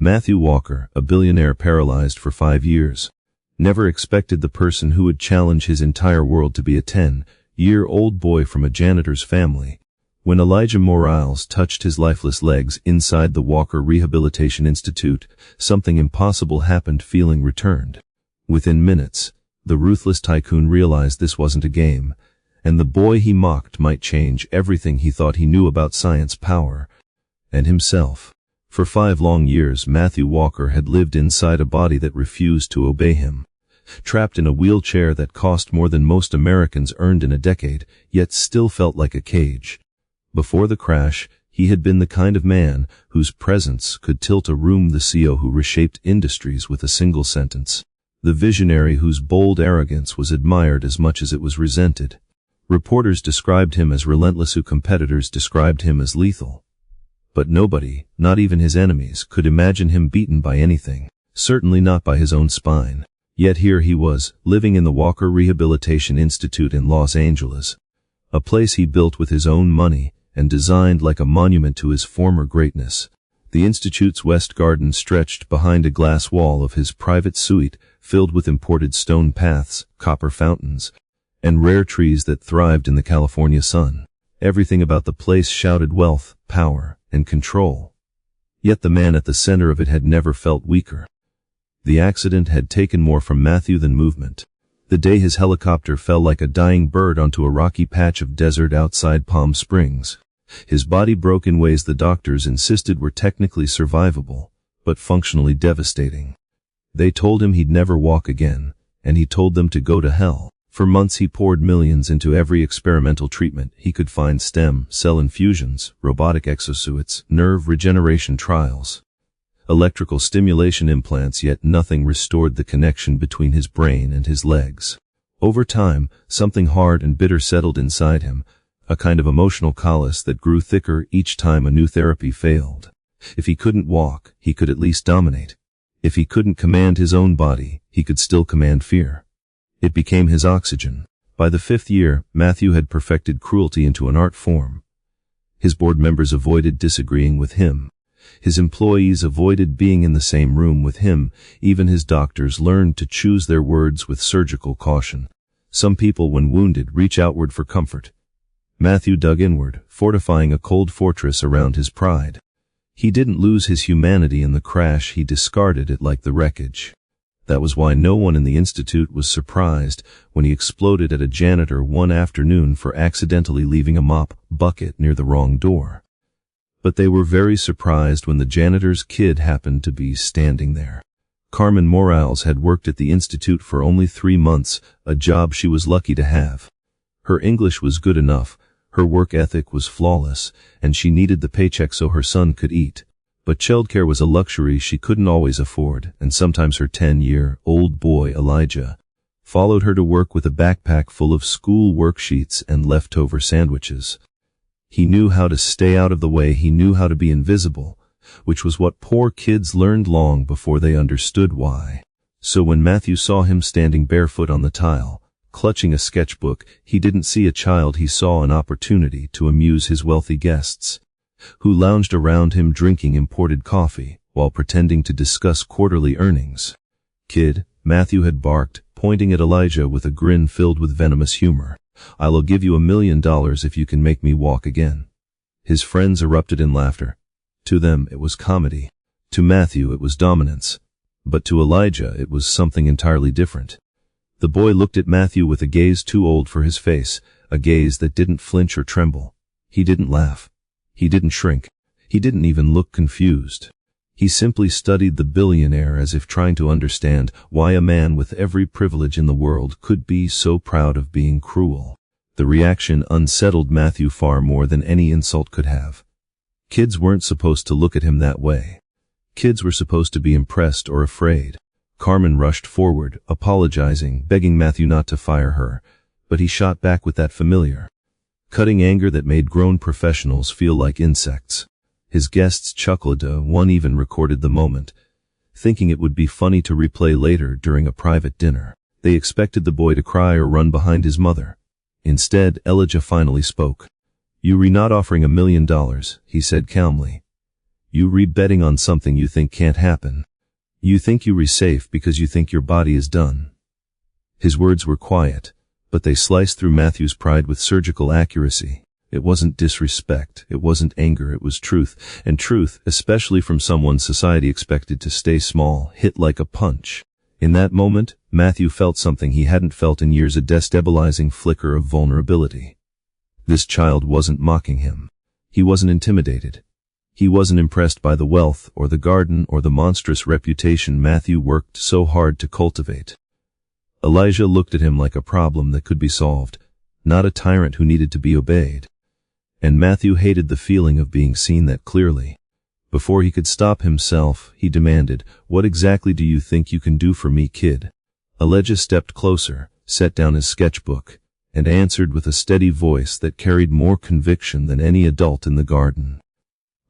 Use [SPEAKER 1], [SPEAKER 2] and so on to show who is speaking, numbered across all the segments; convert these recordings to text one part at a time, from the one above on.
[SPEAKER 1] Matthew Walker, a billionaire paralyzed for 5 years, never expected the person who would challenge his entire world to be a 10-year-old boy from a janitor's family. When Elijah Morales touched his lifeless legs inside the Walker Rehabilitation Institute, something impossible happened. Feeling returned. Within minutes, the ruthless tycoon realized this wasn't a game, and the boy he mocked might change everything he thought he knew about science, power, and himself. For 5 long years, Matthew Walker had lived inside a body that refused to obey him, trapped in a wheelchair that cost more than most Americans earned in a decade, yet still felt like a cage. Before the crash, he had been the kind of man whose presence could tilt a room, the CEO who reshaped industries with a single sentence, the visionary whose bold arrogance was admired as much as it was resented. Reporters described him as relentless, competitors described him as lethal. But nobody, not even his enemies, could imagine him beaten by anything, certainly not by his own spine. Yet here he was, living in the Walker Rehabilitation Institute in Los Angeles, a place he built with his own money and designed like a monument to his former greatness. The institute's west garden stretched behind a glass wall of his private suite, filled with imported stone paths, copper fountains, and rare trees that thrived in the California sun. Everything about the place shouted wealth, power, and control. Yet the man at the center of it had never felt weaker. The accident had taken more from Matthew than movement. The day his helicopter fell like a dying bird onto a rocky patch of desert outside Palm Springs. His body broke in ways the doctors insisted were technically survivable, but functionally devastating. They told him he'd never walk again, and he told them to go to hell. For months he poured millions into every experimental treatment he could find: stem cell infusions, robotic exosuits, nerve regeneration trials, electrical stimulation implants, yet nothing restored the connection between his brain and his legs. Over time, something hard and bitter settled inside him, a kind of emotional callus that grew thicker each time a new therapy failed. If he couldn't walk, he could at least dominate. If he couldn't command his own body, he could still command fear. It became his oxygen. By the 5th year, Matthew had perfected cruelty into an art form. His board members avoided disagreeing with him. His employees avoided being in the same room with him. Even his doctors learned to choose their words with surgical caution. Some people, when wounded, reach outward for comfort. Matthew dug inward, fortifying a cold fortress around his pride. He didn't lose his humanity in the crash, he discarded it like the wreckage. That was why no one in the institute was surprised when he exploded at a janitor one afternoon for accidentally leaving a mop bucket near the wrong door. But they were very surprised when the janitor's kid happened to be standing there. Carmen Morales had worked at the institute for only 3 months, a job she was lucky to have. Her English was good enough, her work ethic was flawless, and she needed the paycheck so her son could eat. But childcare was a luxury she couldn't always afford, and sometimes her 10-year-old boy, Elijah, followed her to work with a backpack full of school worksheets and leftover sandwiches. He knew how to stay out of the way, he knew how to be invisible, which was what poor kids learned long before they understood why. So when Matthew saw him standing barefoot on the tile, clutching a sketchbook, he didn't see a child, he saw an opportunity to amuse his wealthy guests, who lounged around him drinking imported coffee while pretending to discuss quarterly earnings. "Kid," Matthew had barked, pointing at Elijah with a grin filled with venomous humor, "I'll give you $1 million if you can make me walk again." His friends erupted in laughter. To them, it was comedy. To Matthew, it was dominance. But to Elijah, it was something entirely different. The boy looked at Matthew with a gaze too old for his face, a gaze that didn't flinch or tremble. He didn't laugh. He didn't shrink. He didn't even look confused. He simply studied the billionaire as if trying to understand why a man with every privilege in the world could be so proud of being cruel. The reaction unsettled Matthew far more than any insult could have. Kids weren't supposed to look at him that way. Kids were supposed to be impressed or afraid. Carmen rushed forward, apologizing, begging Matthew not to fire her, but he shot back with that familiar, cutting anger that made grown professionals feel like insects. His guests chuckled, one even recorded the moment, thinking it would be funny to replay later during a private dinner. They expected the boy to cry or run behind his mother. Instead, Elijah finally spoke. "You're not offering $1 million, he said calmly. You re-betting on something you think can't happen. You think you're safe because you think your body is done. His words were quiet, but they sliced through Matthew's pride with surgical accuracy. It wasn't disrespect, it wasn't anger, it was truth, and truth, especially from someone society expected to stay small, hit like a punch. In that moment, Matthew felt something he hadn't felt in years, a destabilizing flicker of vulnerability. This child wasn't mocking him. He wasn't intimidated. He wasn't impressed by the wealth or the garden or the monstrous reputation Matthew worked so hard to cultivate. Elijah looked at him like a problem that could be solved, not a tyrant who needed to be obeyed. And Matthew hated the feeling of being seen that clearly. Before he could stop himself, he demanded, "What exactly do you think you can do for me, kid?" Elijah stepped closer, set down his sketchbook, and answered with a steady voice that carried more conviction than any adult in the garden.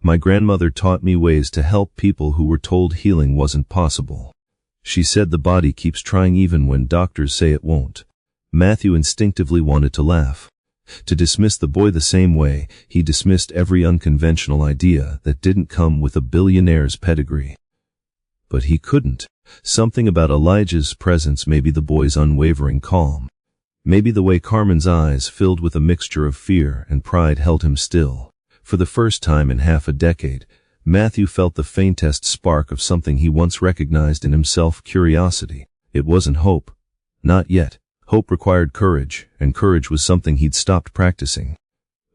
[SPEAKER 1] "My grandmother taught me ways to help people who were told healing wasn't possible. She said the body keeps trying even when doctors say it won't." Matthew instinctively wanted to laugh, to dismiss the boy the same way he dismissed every unconventional idea that didn't come with a billionaire's pedigree. But he couldn't. Something about Elijah's presence, maybe the boy's unwavering calm, maybe the way Carmen's eyes filled with a mixture of fear and pride held him still. For the first time in half a decade, Matthew felt the faintest spark of something he once recognized in himself: curiosity. It wasn't hope. Not yet. Hope required courage, and courage was something he'd stopped practicing.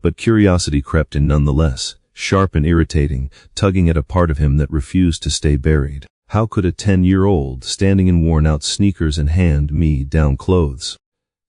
[SPEAKER 1] But curiosity crept in nonetheless, sharp and irritating, tugging at a part of him that refused to stay buried. How could a 10-year-old, standing in worn-out sneakers and hand-me-down clothes,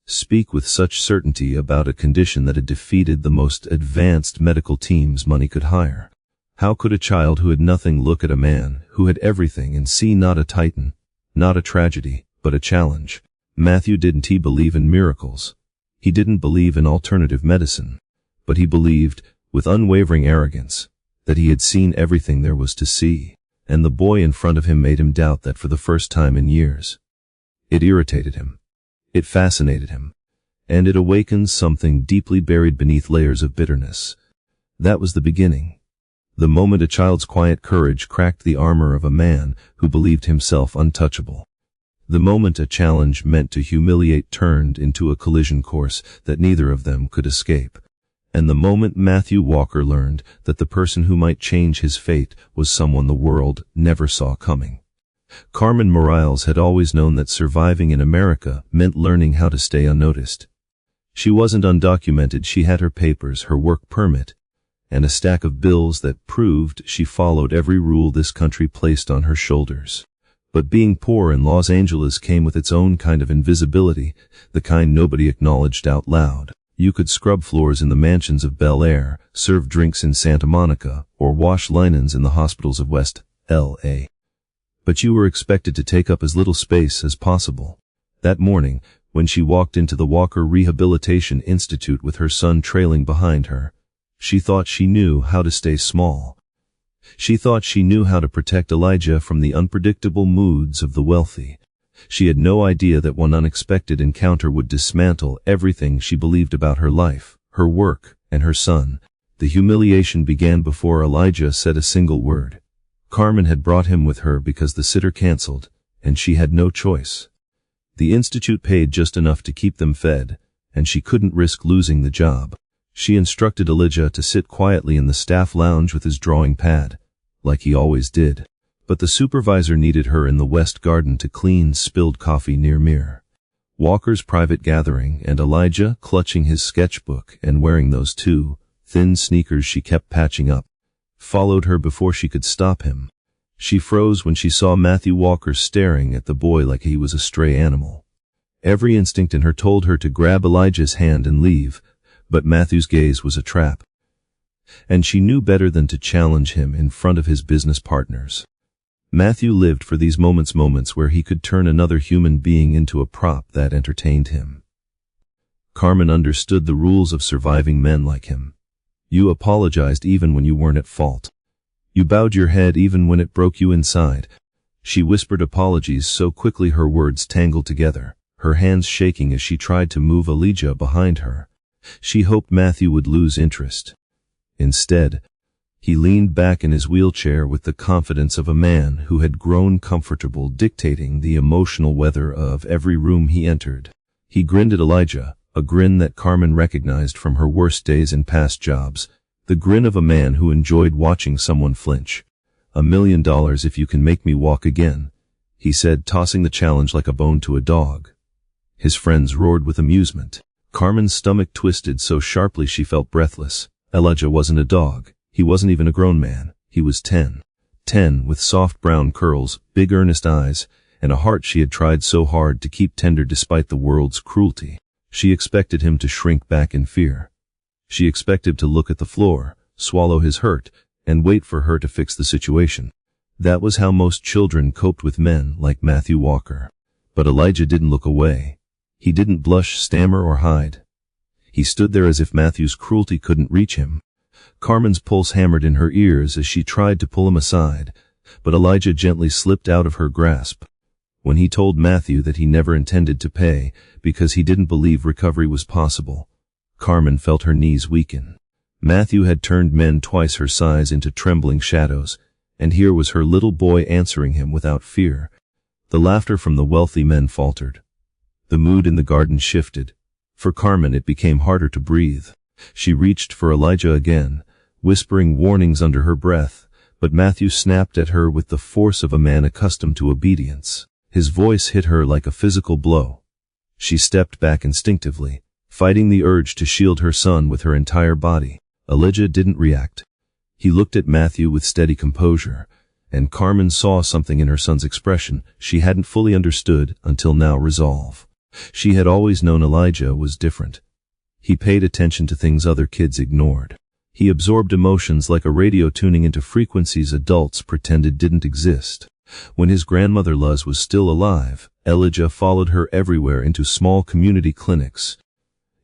[SPEAKER 1] speak with such certainty about a condition that had defeated the most advanced medical teams money could hire? How could a child who had nothing look at a man who had everything and see not a titan, not a tragedy, but a challenge? Matthew didn't believe in miracles. He didn't believe in alternative medicine. But he believed, with unwavering arrogance, that he had seen everything there was to see. And the boy in front of him made him doubt that for the first time in years. It irritated him. It fascinated him. And it awakened something deeply buried beneath layers of bitterness. That was the beginning. The moment a child's quiet courage cracked the armor of a man who believed himself untouchable. The moment a challenge meant to humiliate turned into a collision course that neither of them could escape. And the moment Matthew Walker learned that the person who might change his fate was someone the world never saw coming. Carmen Morales had always known that surviving in America meant learning how to stay unnoticed. She wasn't undocumented. She had her papers, her work permit, and a stack of bills that proved she followed every rule this country placed on her shoulders. But being poor in Los Angeles came with its own kind of invisibility, the kind nobody acknowledged out loud. You could scrub floors in the mansions of Bel Air, serve drinks in Santa Monica, or wash linens in the hospitals of West L.A. But you were expected to take up as little space as possible. That morning, when she walked into the Walker Rehabilitation Institute with her son trailing behind her, she thought she knew how to stay small. She thought she knew how to protect Elijah from the unpredictable moods of the wealthy. She had no idea that one unexpected encounter would dismantle everything she believed about her life, her work, and her son. The humiliation began before Elijah said a single word. Carmen had brought him with her because the sitter canceled, and she had no choice. The institute paid just enough to keep them fed, and she couldn't risk losing the job. She instructed Elijah to sit quietly in the staff lounge with his drawing pad, like he always did. But the supervisor needed her in the West Garden to clean spilled coffee near Mir. Walker's private gathering, and Elijah, clutching his sketchbook and wearing those two thin sneakers she kept patching up, followed her before she could stop him. She froze when she saw Matthew Walker staring at the boy like he was a stray animal. Every instinct in her told her to grab Elijah's hand and leave, but Matthew's gaze was a trap. And she knew better than to challenge him in front of his business partners. Matthew lived for these moments where he could turn another human being into a prop that entertained him. Carmen understood the rules of surviving men like him. You apologized even when you weren't at fault. You bowed your head even when it broke you inside. She whispered apologies so quickly her words tangled together, her hands shaking as she tried to move Elijah behind her. She hoped Matthew would lose interest. Instead, He leaned back in his wheelchair with the confidence of a man who had grown comfortable dictating the emotional weather of every room he entered. He grinned at Elijah, a grin that Carmen recognized from her worst days in past jobs, the grin of a man who enjoyed watching someone flinch. $1 million if you can make me walk again, he said, tossing the challenge like a bone to a dog. His friends roared with amusement. Carmen's stomach twisted so sharply she felt breathless. Elijah wasn't a dog. He wasn't even a grown man. He was 10. 10, with soft brown curls, big earnest eyes, and a heart she had tried so hard to keep tender despite the world's cruelty. She expected him to shrink back in fear. She expected to look at the floor, swallow his hurt, and wait for her to fix the situation. That was how most children coped with men like Matthew Walker. But Elijah didn't look away. He didn't blush, stammer, or hide. He stood there as if Matthew's cruelty couldn't reach him. Carmen's pulse hammered in her ears as she tried to pull him aside, but Elijah gently slipped out of her grasp. When he told Matthew that he never intended to pay because he didn't believe recovery was possible, Carmen felt her knees weaken. Matthew had turned men twice her size into trembling shadows, and here was her little boy answering him without fear. The laughter from the wealthy men faltered. The mood in the garden shifted. For Carmen it became harder to breathe. She reached for Elijah again, whispering warnings under her breath, but Matthew snapped at her with the force of a man accustomed to obedience. His voice hit her like a physical blow. She stepped back instinctively, fighting the urge to shield her son with her entire body. Elijah didn't react. He looked at Matthew with steady composure, and Carmen saw something in her son's expression she hadn't fully understood until now: resolve. She had always known Elijah was different. He paid attention to things other kids ignored. He absorbed emotions like a radio tuning into frequencies adults pretended didn't exist. When his grandmother Luz was still alive, Elijah followed her everywhere, into small community clinics,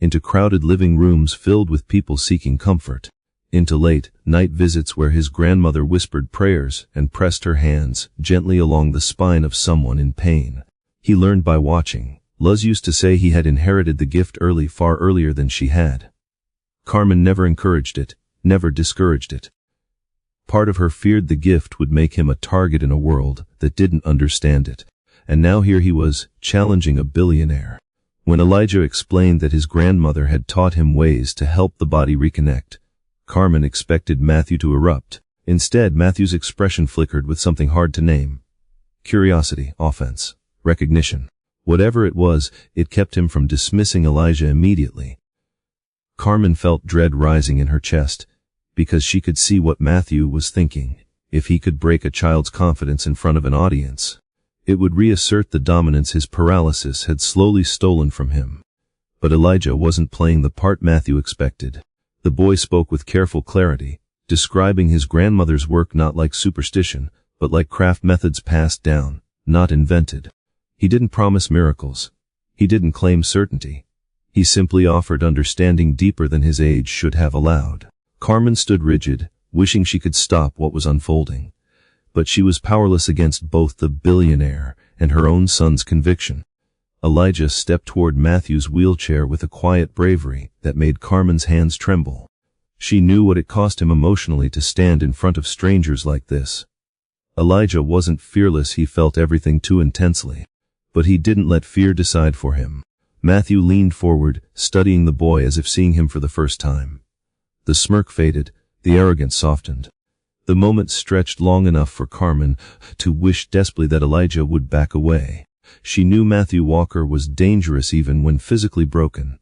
[SPEAKER 1] into crowded living rooms filled with people seeking comfort, into late-night visits where his grandmother whispered prayers and pressed her hands gently along the spine of someone in pain. He learned by watching. Luz used to say he had inherited the gift early, far earlier than she had. Carmen never encouraged it, never discouraged it. Part of her feared the gift would make him a target in a world that didn't understand it. And now here he was, challenging a billionaire. When Elijah explained that his grandmother had taught him ways to help the body reconnect, Carmen expected Matthew to erupt. Instead, Matthew's expression flickered with something hard to name. Curiosity, offense, recognition. Whatever it was, it kept him from dismissing Elijah immediately. Carmen felt dread rising in her chest, because she could see what Matthew was thinking. If he could break a child's confidence in front of an audience, it would reassert the dominance his paralysis had slowly stolen from him. But Elijah wasn't playing the part Matthew expected. The boy spoke with careful clarity, describing his grandmother's work not like superstition, but like craft methods passed down, not invented. He didn't promise miracles. He didn't claim certainty. He simply offered understanding deeper than his age should have allowed. Carmen stood rigid, wishing she could stop what was unfolding. But she was powerless against both the billionaire and her own son's conviction. Elijah stepped toward Matthew's wheelchair with a quiet bravery that made Carmen's hands tremble. She knew what it cost him emotionally to stand in front of strangers like this. Elijah wasn't fearless, he felt everything too intensely. But he didn't let fear decide for him. Matthew leaned forward, studying the boy as if seeing him for the first time. The smirk faded, the arrogance softened. The moment stretched long enough for Carmen to wish desperately that Elijah would back away. She knew Matthew Walker was dangerous even when physically broken.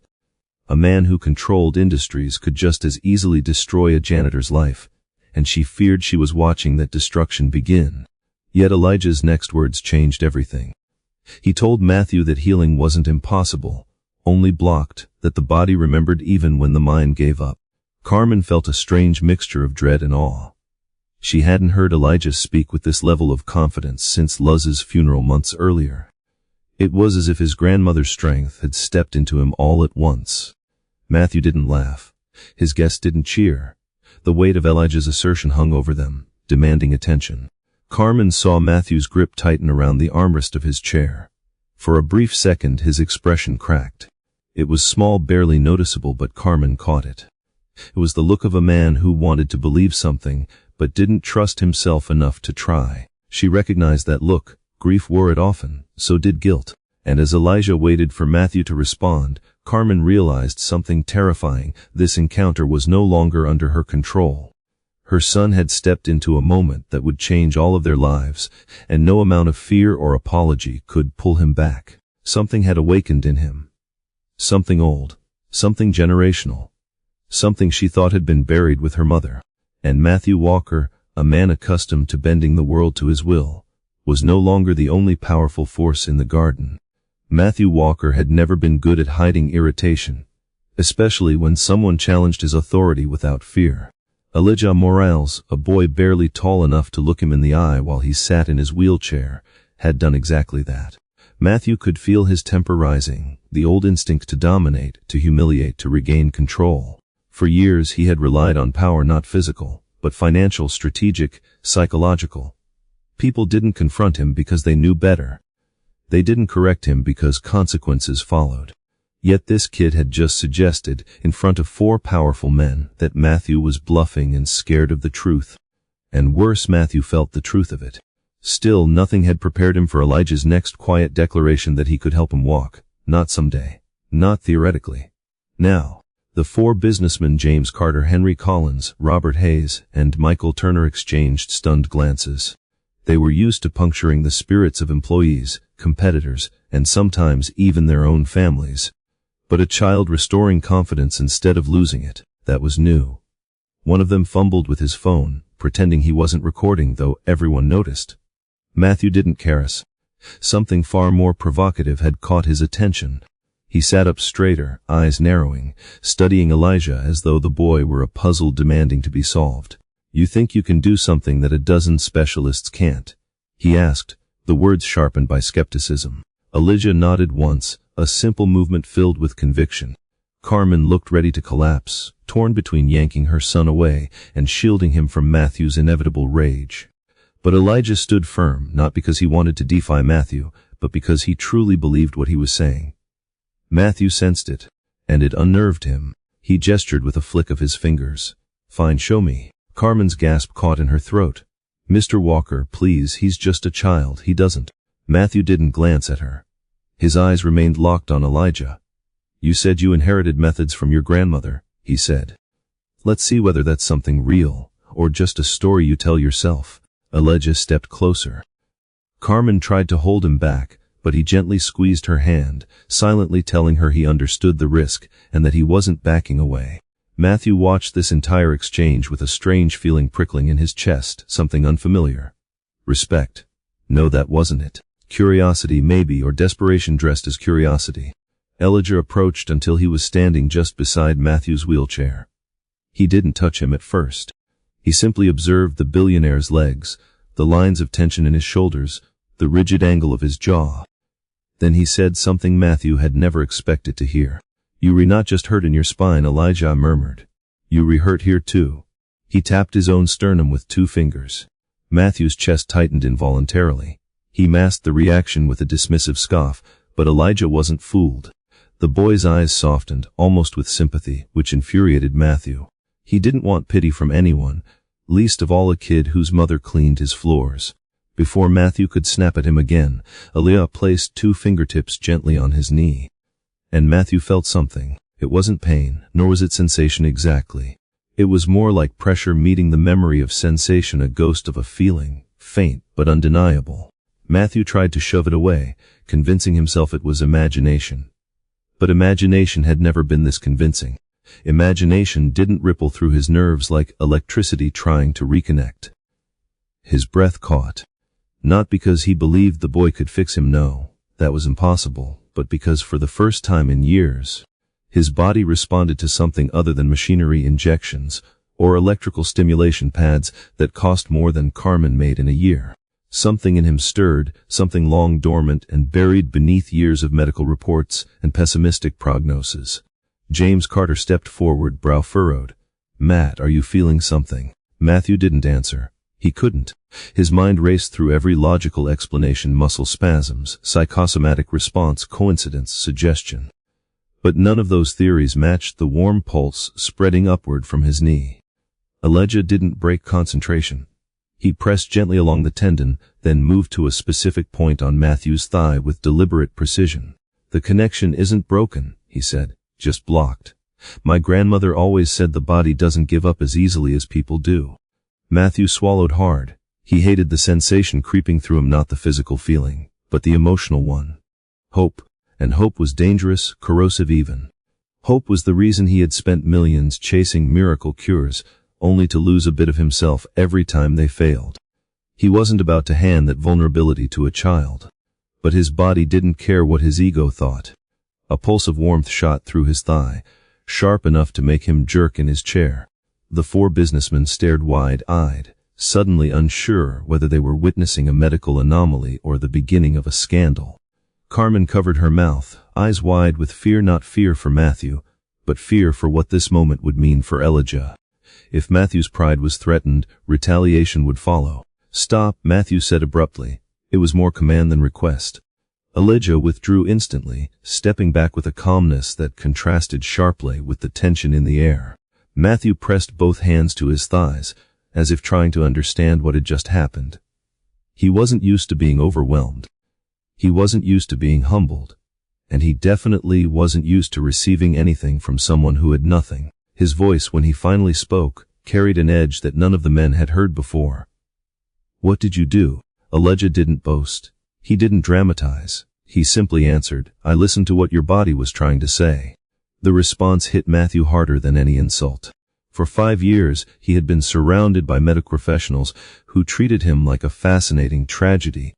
[SPEAKER 1] A man who controlled industries could just as easily destroy a janitor's life, and she feared she was watching that destruction begin. Yet Elijah's next words changed everything. He told Matthew that healing wasn't impossible, only blocked, that the body remembered even when the mind gave up. Carmen felt a strange mixture of dread and awe. She hadn't heard Elijah speak with this level of confidence since Luz's funeral months earlier. It was as if his grandmother's strength had stepped into him all at once. Matthew didn't laugh. His guests didn't cheer. The weight of Elijah's assertion hung over them, demanding attention. Carmen saw Matthew's grip tighten around the armrest of his chair. For a brief second his expression cracked. It was small, barely noticeable, but Carmen caught it. It was the look of a man who wanted to believe something, but didn't trust himself enough to try. She recognized that look. Grief wore it often, so did guilt. And as Elijah waited for Matthew to respond, Carmen realized something terrifying. This encounter was no longer under her control. Her son had stepped into a moment that would change all of their lives, and no amount of fear or apology could pull him back. Something had awakened in him. Something old. Something generational. Something she thought had been buried with her mother. And Matthew Walker, a man accustomed to bending the world to his will, was no longer the only powerful force in the garden. Matthew Walker had never been good at hiding irritation, especially when someone challenged his authority without fear. Elijah Morales, a boy barely tall enough to look him in the eye while he sat in his wheelchair, had done exactly that. Matthew could feel his temper rising, the old instinct to dominate, to humiliate, to regain control. For years he had relied on power, not physical, but financial, strategic, psychological. People didn't confront him because they knew better. They didn't correct him because consequences followed. Yet this kid had just suggested, in front of 4 powerful men, that Matthew was bluffing and scared of the truth. And worse, Matthew felt the truth of it. Still, nothing had prepared him for Elijah's next quiet declaration that he could help him walk. Not someday. Not theoretically. Now. The 4 businessmen, James Carter, Henry Collins, Robert Hayes, and Michael Turner, exchanged stunned glances. They were used to puncturing the spirits of employees, competitors, and sometimes even their own families. But a child restoring confidence instead of losing it, that was new. One of them fumbled with his phone, pretending he wasn't recording, though everyone noticed. Matthew didn't care. Something far more provocative had caught his attention. He sat up straighter, eyes narrowing, studying Elijah as though the boy were a puzzle demanding to be solved. "You think you can do something that a dozen specialists can't?" he asked, the words sharpened by skepticism. Elijah nodded once, a simple movement filled with conviction. Carmen looked ready to collapse, torn between yanking her son away and shielding him from Matthew's inevitable rage. But Elijah stood firm, not because he wanted to defy Matthew, but because he truly believed what he was saying. Matthew sensed it, and it unnerved him. He gestured with a flick of his fingers. "Fine, show me." Carmen's gasp caught in her throat. "Mr. Walker, please, he's just a child, he doesn't." Matthew didn't glance at her. His eyes remained locked on Elijah. "You said you inherited methods from your grandmother," he said. "Let's see whether that's something real, or just a story you tell yourself." Elijah stepped closer. Carmen tried to hold him back, but he gently squeezed her hand, silently telling her he understood the risk and that he wasn't backing away. Matthew watched this entire exchange with a strange feeling prickling in his chest, something unfamiliar. Respect. No, that wasn't it. Curiosity, maybe, or desperation dressed as curiosity. Elijah approached until he was standing just beside Matthew's wheelchair. He didn't touch him at first. He simply observed the billionaire's legs, the lines of tension in his shoulders, the rigid angle of his jaw. Then he said something Matthew had never expected to hear. "You not just hurt in your spine," Elijah murmured. "You hurt here too." He tapped his own sternum with 2 fingers. Matthew's chest tightened involuntarily. He masked the reaction with a dismissive scoff, but Elijah wasn't fooled. The boy's eyes softened, almost with sympathy, which infuriated Matthew. He didn't want pity from anyone, least of all a kid whose mother cleaned his floors. Before Matthew could snap at him again, Elijah placed 2 fingertips gently on his knee. And Matthew felt something. It wasn't pain, nor was it sensation exactly. It was more like pressure meeting the memory of sensation, a ghost of a feeling, faint but undeniable. Matthew tried to shove it away, convincing himself it was imagination. But imagination had never been this convincing. Imagination didn't ripple through his nerves like electricity trying to reconnect. His breath caught. Not because he believed the boy could fix him, no, that was impossible, but because for the first time in years, his body responded to something other than machinery injections or electrical stimulation pads that cost more than Carmen made in a year. Something in him stirred, something long dormant and buried beneath years of medical reports and pessimistic prognoses. James Carter stepped forward, brow furrowed. "Matt, are you feeling something?" Matthew didn't answer. He couldn't. His mind raced through every logical explanation: muscle spasms, psychosomatic response, coincidence, suggestion. But none of those theories matched the warm pulse spreading upward from his knee. Elijah didn't break concentration. He pressed gently along the tendon, then moved to a specific point on Matthew's thigh with deliberate precision. "The connection isn't broken," he said, "just blocked. My grandmother always said the body doesn't give up as easily as people do." Matthew swallowed hard. He hated the sensation creeping through him, not the physical feeling, but the emotional one. Hope. And hope was dangerous, corrosive even. Hope was the reason he had spent millions chasing miracle cures, only to lose a bit of himself every time they failed. He wasn't about to hand that vulnerability to a child. But his body didn't care what his ego thought. A pulse of warmth shot through his thigh, sharp enough to make him jerk in his chair. The four businessmen stared wide-eyed, suddenly unsure whether they were witnessing a medical anomaly or the beginning of a scandal. Carmen covered her mouth, eyes wide with fear, not fear for Matthew, but fear for what this moment would mean for Elijah. If Matthew's pride was threatened, retaliation would follow. "Stop," Matthew said abruptly. It was more command than request. Elijah withdrew instantly, stepping back with a calmness that contrasted sharply with the tension in the air. Matthew pressed both hands to his thighs, as if trying to understand what had just happened. He wasn't used to being overwhelmed. He wasn't used to being humbled. And he definitely wasn't used to receiving anything from someone who had nothing. His voice, when he finally spoke, carried an edge that none of the men had heard before. "What did you do?" Elijah didn't boast. He didn't dramatize. He simply answered, "I listened to what your body was trying to say." The response hit Matthew harder than any insult. For 5 years, he had been surrounded by medical professionals who treated him like a fascinating tragedy,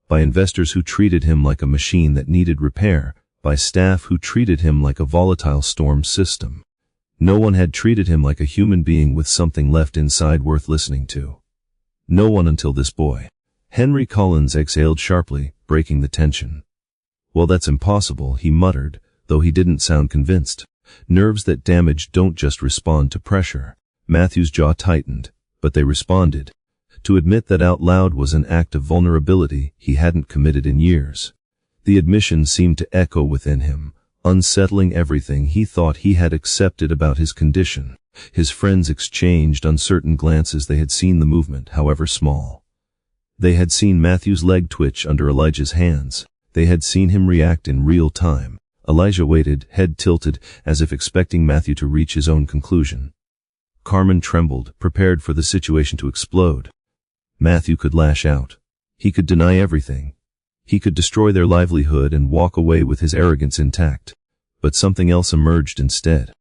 [SPEAKER 1] by investors who treated him like a machine that needed repair, by staff who treated him like a volatile storm system. No one had treated him like a human being with something left inside worth listening to. No one until this boy. Henry Collins exhaled sharply, breaking the tension. "Well, that's impossible," he muttered, though he didn't sound convinced. Nerves that damage don't just respond to pressure. Matthew's jaw tightened, but they responded. To admit that out loud was an act of vulnerability he hadn't committed in years. The admission seemed to echo within him, unsettling everything he thought he had accepted about his condition. His friends exchanged uncertain glances. They had seen the movement, however small. They had seen Matthew's leg twitch under Elijah's hands. They had seen him react in real time. Elijah waited, head tilted, as if expecting Matthew to reach his own conclusion. Carmen trembled, prepared for the situation to explode. Matthew could lash out. He could deny everything. He could destroy their livelihood and walk away with his arrogance intact. But something else emerged instead.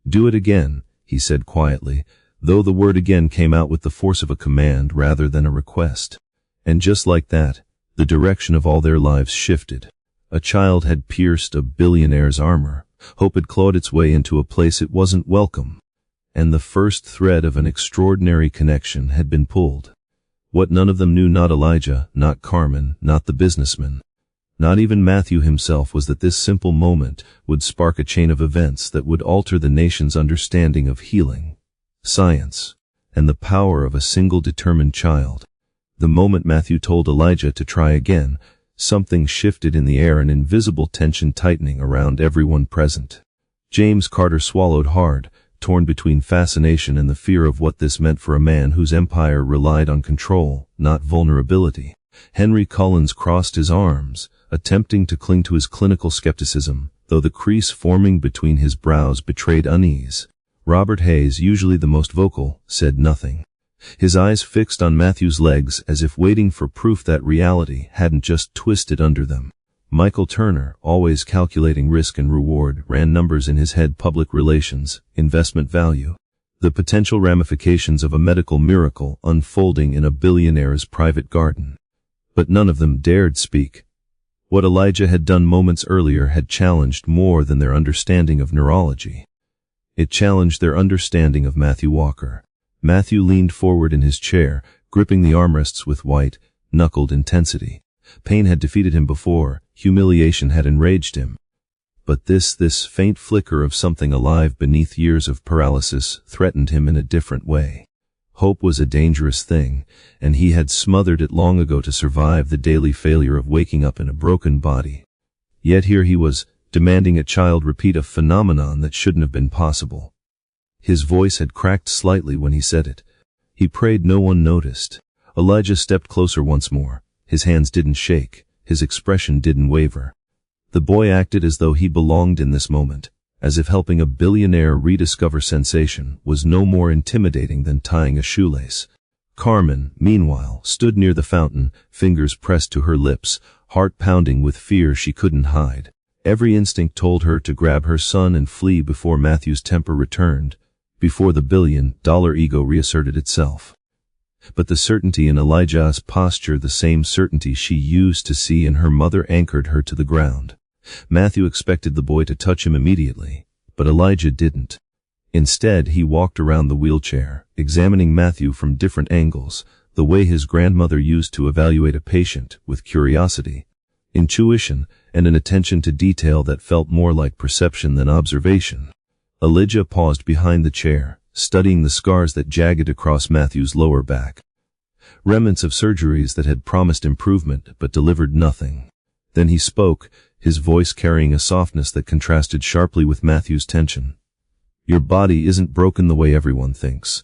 [SPEAKER 1] "Do it again," he said quietly, though the word again came out with the force of a command rather than a request. And just like that, the direction of all their lives shifted. A child had pierced a billionaire's armor. Hope had clawed its way into a place it wasn't welcome. And the first thread of an extraordinary connection had been pulled. What none of them knew, not Elijah, not Carmen, not the businessman, not even Matthew himself, was that this simple moment would spark a chain of events that would alter the nation's understanding of healing, science, and the power of a single determined child. The moment Matthew told Elijah to try again, something shifted in the air, an invisible tension tightening around everyone present. James Carter swallowed hard, torn between fascination and the fear of what this meant for a man whose empire relied on control, not vulnerability. Henry Collins crossed his arms, attempting to cling to his clinical skepticism, though the crease forming between his brows betrayed unease. Robert Hayes, usually the most vocal, said nothing. His eyes fixed on Matthew's legs as if waiting for proof that reality hadn't just twisted under them. Michael Turner, always calculating risk and reward, ran numbers in his head: public relations, investment value, the potential ramifications of a medical miracle unfolding in a billionaire's private garden. But none of them dared speak. What Elijah had done moments earlier had challenged more than their understanding of neurology. It challenged their understanding of Matthew Walker. Matthew leaned forward in his chair, gripping the armrests with white-knuckled intensity. Pain had defeated him before, humiliation had enraged him. But this faint flicker of something alive beneath years of paralysis threatened him in a different way. Hope was a dangerous thing, and he had smothered it long ago to survive the daily failure of waking up in a broken body. Yet here he was, demanding a child repeat a phenomenon that shouldn't have been possible. His voice had cracked slightly when he said it. He prayed no one noticed. Elijah stepped closer once more. His hands didn't shake. His expression didn't waver. The boy acted as though he belonged in this moment, as if helping a billionaire rediscover sensation was no more intimidating than tying a shoelace. Carmen, meanwhile, stood near the fountain, fingers pressed to her lips, heart pounding with fear she couldn't hide. Every instinct told her to grab her son and flee before Matthew's temper returned, before the billion-dollar ego reasserted itself. But the certainty in Elijah's posture, the same certainty she used to see in her mother, anchored her to the ground. Matthew expected the boy to touch him immediately, but Elijah didn't. Instead, he walked around the wheelchair, examining Matthew from different angles, the way his grandmother used to evaluate a patient, with curiosity, intuition, and an attention to detail that felt more like perception than observation. Elijah paused behind the chair, studying the scars that jagged across Matthew's lower back. Remnants of surgeries that had promised improvement but delivered nothing. Then he spoke, his voice carrying a softness that contrasted sharply with Matthew's tension. Your body isn't broken the way everyone thinks.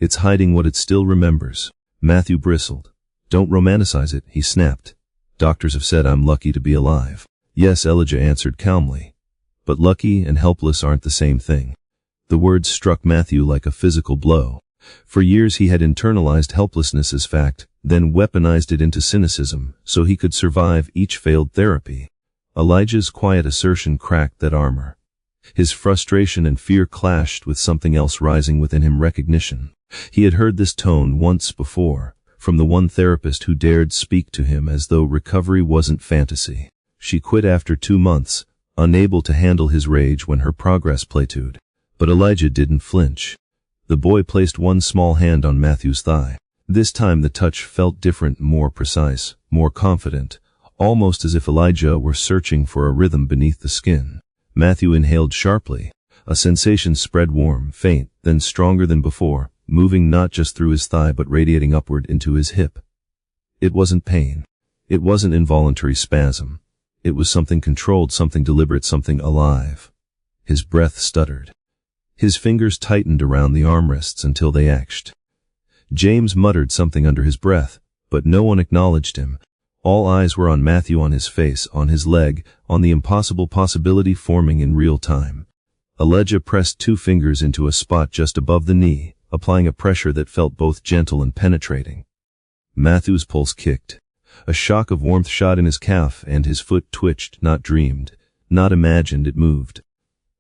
[SPEAKER 1] It's hiding what it still remembers. Matthew bristled. Don't romanticize it, he snapped. Doctors have said I'm lucky to be alive. Yes, Elijah answered calmly. But lucky and helpless aren't the same thing. The words struck Matthew like a physical blow. For years he had internalized helplessness as fact, then weaponized it into cynicism, so he could survive each failed therapy. Elijah's quiet assertion cracked that armor. His frustration and fear clashed with something else rising within him: recognition. He had heard this tone once before, from the one therapist who dared speak to him as though recovery wasn't fantasy. She quit after 2 months, unable to handle his rage when her progress plateaued. But Elijah didn't flinch. The boy placed one small hand on Matthew's thigh. This time the touch felt different, more precise, more confident, almost as if Elijah were searching for a rhythm beneath the skin. Matthew inhaled sharply. A sensation spread, warm, faint, then stronger than before, moving not just through his thigh but radiating upward into his hip. It wasn't pain. It wasn't involuntary spasm. It was something controlled, something deliberate, something alive. His breath stuttered. His fingers tightened around the armrests until they ached. James muttered something under his breath, but no one acknowledged him. All eyes were on Matthew, on his face, on his leg, on the impossible possibility forming in real time. Elijah pressed 2 fingers into a spot just above the knee, applying a pressure that felt both gentle and penetrating. Matthew's pulse kicked. A shock of warmth shot in his calf, and his foot twitched, not dreamed, not imagined. It moved.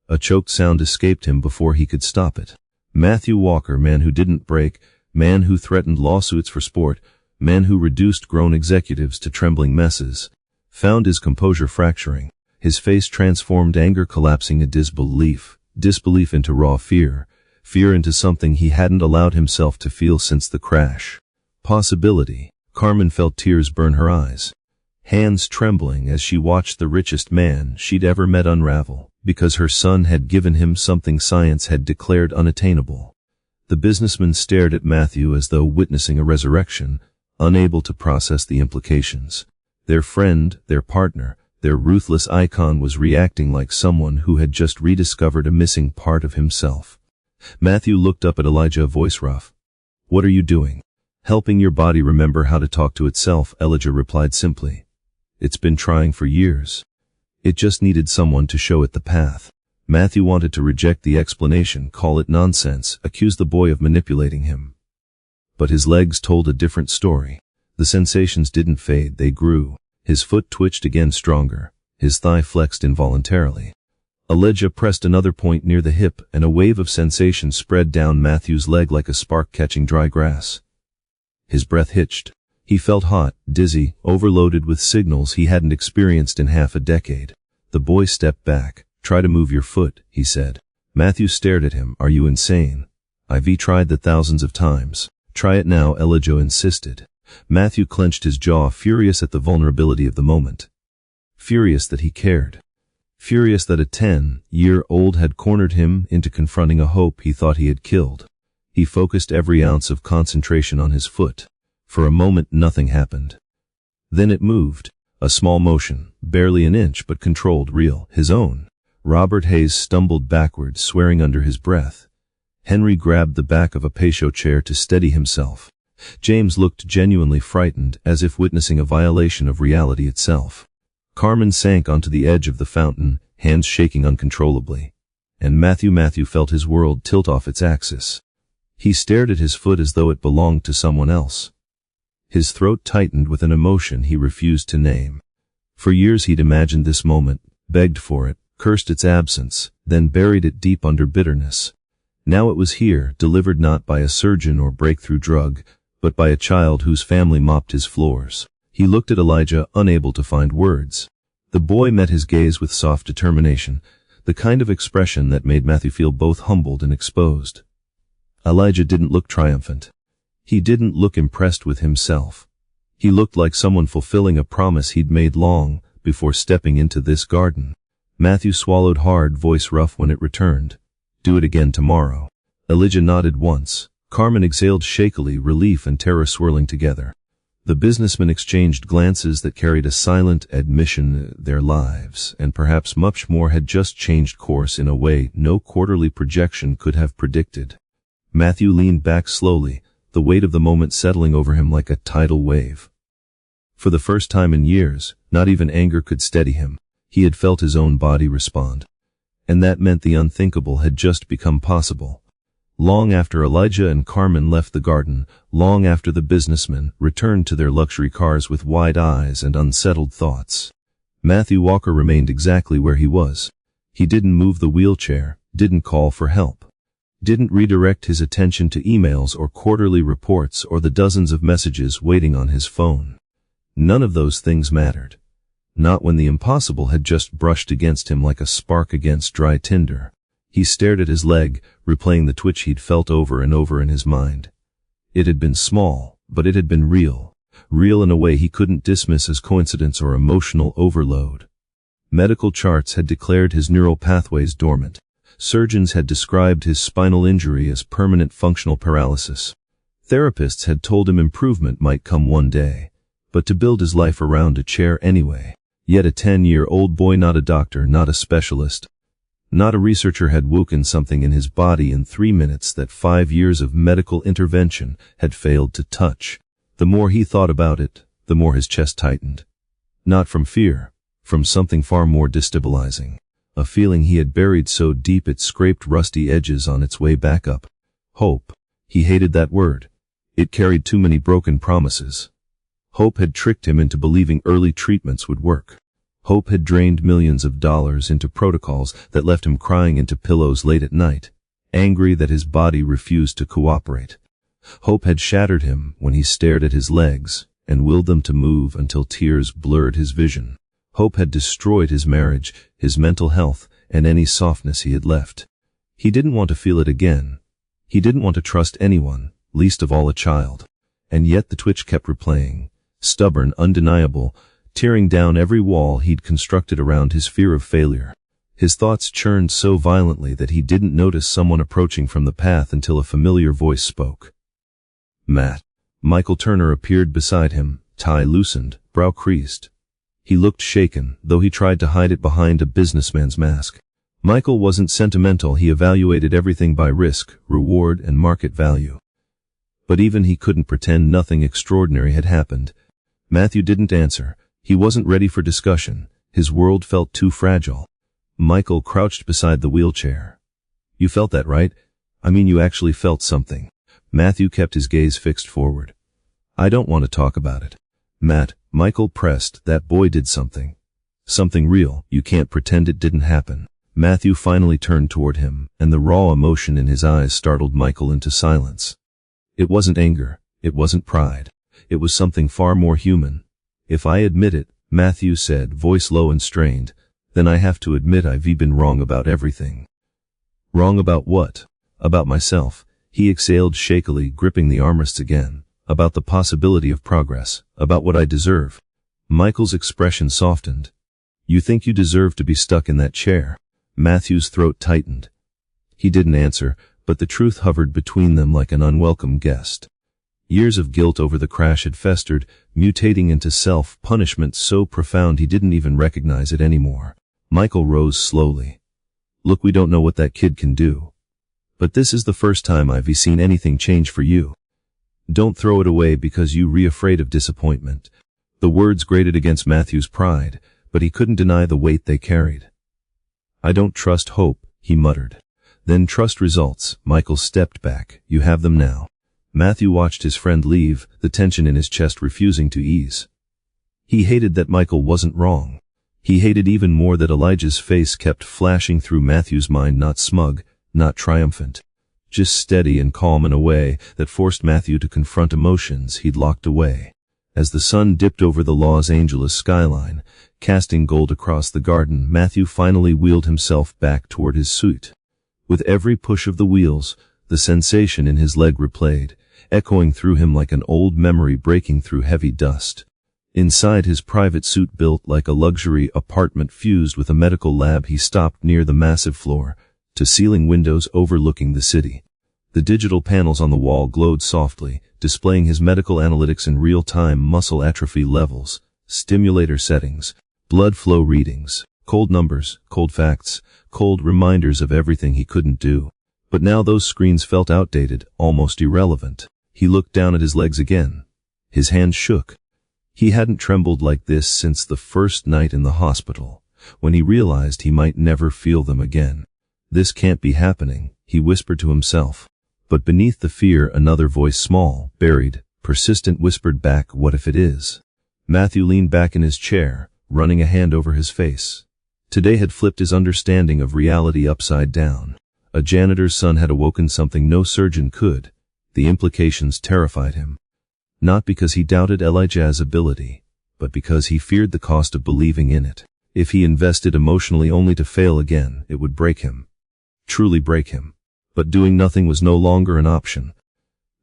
[SPEAKER 1] A choked sound escaped him before he could stop it. Matthew Walker, man who didn't break, man who threatened lawsuits for sport, man who reduced grown executives to trembling messes, found his composure fracturing, his face transformed, anger collapsing, a disbelief into raw fear, fear into something he hadn't allowed himself to feel since the crash. Possibility. Carmen felt tears burn her eyes, hands trembling as she watched the richest man she'd ever met unravel, because her son had given him something science had declared unattainable. The businessman stared at Matthew as though witnessing a resurrection, unable to process the implications. Their friend, their partner, their ruthless icon was reacting like someone who had just rediscovered a missing part of himself. Matthew looked up at Elijah, voice rough. What are you doing? Helping your body remember how to talk to itself, Elijah replied simply. It's been trying for years. It just needed someone to show it the path. Matthew wanted to reject the explanation, call it nonsense, accuse the boy of manipulating him. But his legs told a different story. The sensations didn't fade, they grew. His foot twitched again, stronger. His thigh flexed involuntarily. Elijah pressed another point near the hip, and a wave of sensation spread down Matthew's leg like a spark catching dry grass. His breath hitched. He felt hot, dizzy, overloaded with signals he hadn't experienced in half a decade. The boy stepped back. Try to move your foot, he said. Matthew stared at him. Are you insane? I've tried that thousands of times. Try it now, Elijah insisted. Matthew clenched his jaw, furious at the vulnerability of the moment. Furious that he cared. Furious that a 10-year-old had cornered him into confronting a hope he thought he had killed. He focused every ounce of concentration on his foot. For a moment nothing happened. Then it moved. A small motion, barely an inch but controlled, real, his own. Robert Hayes stumbled backward, swearing under his breath. Henry grabbed the back of a patio chair to steady himself. James looked genuinely frightened, as if witnessing a violation of reality itself. Carmen sank onto the edge of the fountain, hands shaking uncontrollably. And Matthew felt his world tilt off its axis. He stared at his foot as though it belonged to someone else. His throat tightened with an emotion he refused to name. For years he'd imagined this moment, begged for it, cursed its absence, then buried it deep under bitterness. Now it was here, delivered not by a surgeon or breakthrough drug, but by a child whose family mopped his floors. He looked at Elijah, unable to find words. The boy met his gaze with soft determination, the kind of expression that made Matthew feel both humbled and exposed. Elijah didn't look triumphant. He didn't look impressed with himself. He looked like someone fulfilling a promise he'd made long before stepping into this garden. Matthew swallowed hard, voice rough when it returned. Do it again tomorrow. Elijah nodded once. Carmen exhaled shakily, relief and terror swirling together. The businessmen exchanged glances that carried a silent admission their lives, and perhaps much more, had just changed course in a way no quarterly projection could have predicted. Matthew leaned back slowly, the weight of the moment settling over him like a tidal wave. For the first time in years, not even anger could steady him. He had felt his own body respond. And that meant the unthinkable had just become possible. Long after Elijah and Carmen left the garden, long after the businessmen returned to their luxury cars with wide eyes and unsettled thoughts, Matthew Walker remained exactly where he was. He didn't move the wheelchair, didn't call for help, didn't redirect his attention to emails or quarterly reports or the dozens of messages waiting on his phone. None of those things mattered. Not when the impossible had just brushed against him like a spark against dry tinder. He stared at his leg, replaying the twitch he'd felt over and over in his mind. It had been small, but it had been real. Real in a way he couldn't dismiss as coincidence or emotional overload. Medical charts had declared his neural pathways dormant. Surgeons had described his spinal injury as permanent functional paralysis. Therapists had told him improvement might come one day. But to build his life around a chair anyway. Yet a 10-year-old boy, not a doctor, not a specialist, not a researcher, had woken something in his body in 3 minutes that 5 years of medical intervention had failed to touch. The more he thought about it, the more his chest tightened. Not from fear, from something far more destabilizing. A feeling he had buried so deep it scraped rusty edges on its way back up. Hope. He hated that word. It carried too many broken promises. Hope had tricked him into believing early treatments would work. Hope had drained millions of dollars into protocols that left him crying into pillows late at night, angry that his body refused to cooperate. Hope had shattered him when he stared at his legs and willed them to move until tears blurred his vision. Hope had destroyed his marriage, his mental health, and any softness he had left. He didn't want to feel it again. He didn't want to trust anyone, least of all a child. And yet the twitch kept replaying. Stubborn, undeniable, tearing down every wall he'd constructed around his fear of failure. His thoughts churned so violently that he didn't notice someone approaching from the path until a familiar voice spoke. Matt. Michael Turner appeared beside him, tie loosened, brow creased. He looked shaken, though he tried to hide it behind a businessman's mask. Michael wasn't sentimental. He evaluated everything by risk, reward, and market value. But even he couldn't pretend nothing extraordinary had happened. Matthew didn't answer. He wasn't ready for discussion. His world felt too fragile. Michael crouched beside the wheelchair. You felt that, right? I mean, you actually felt something. Matthew kept his gaze fixed forward. I don't want to talk about it. Matt, Michael pressed, that boy did something. Something real. You can't pretend it didn't happen. Matthew finally turned toward him, and the raw emotion in his eyes startled Michael into silence. It wasn't anger. It wasn't pride. It was something far more human. If I admit it, Matthew said, voice low and strained, then I have to admit I've been wrong about everything. Wrong about what? About myself. He exhaled shakily, gripping the armrests again. About the possibility of progress. About what I deserve. Michael's expression softened. You think you deserve to be stuck in that chair? Matthew's throat tightened. He didn't answer, but the truth hovered between them like an unwelcome guest. Years of guilt over the crash had festered, mutating into self-punishment so profound he didn't even recognize it anymore. Michael rose slowly. Look, we don't know what that kid can do. But this is the first time I've seen anything change for you. Don't throw it away because you're afraid of disappointment. The words grated against Matthew's pride, but he couldn't deny the weight they carried. I don't trust hope, he muttered. Then trust results. Michael stepped back. You have them now. Matthew watched his friend leave, the tension in his chest refusing to ease. He hated that Michael wasn't wrong. He hated even more that Elijah's face kept flashing through Matthew's mind, not smug, not triumphant, just steady and calm in a way that forced Matthew to confront emotions he'd locked away. As the sun dipped over the Los Angeles skyline, casting gold across the garden, Matthew finally wheeled himself back toward his suite. With every push of the wheels, the sensation in his leg replayed, echoing through him like an old memory breaking through heavy dust. Inside his private suit built like a luxury apartment fused with a medical lab, he stopped near the massive floor-to-ceiling windows overlooking the city. The digital panels on the wall glowed softly, displaying his medical analytics in real-time: muscle atrophy levels, stimulator settings, blood flow readings, cold numbers, cold facts, cold reminders of everything he couldn't do. But now those screens felt outdated, almost irrelevant. He looked down at his legs again. His hands shook. He hadn't trembled like this since the first night in the hospital, when he realized he might never feel them again. This can't be happening, he whispered to himself. But beneath the fear, another voice, small, buried, persistent, whispered back, what if it is? Matthew leaned back in his chair, running a hand over his face. Today had flipped his understanding of reality upside down. A janitor's son had awoken something no surgeon could. The implications terrified him. Not because he doubted Elijah's ability, but because he feared the cost of believing in it. If he invested emotionally only to fail again, it would break him. Truly break him. But doing nothing was no longer an option.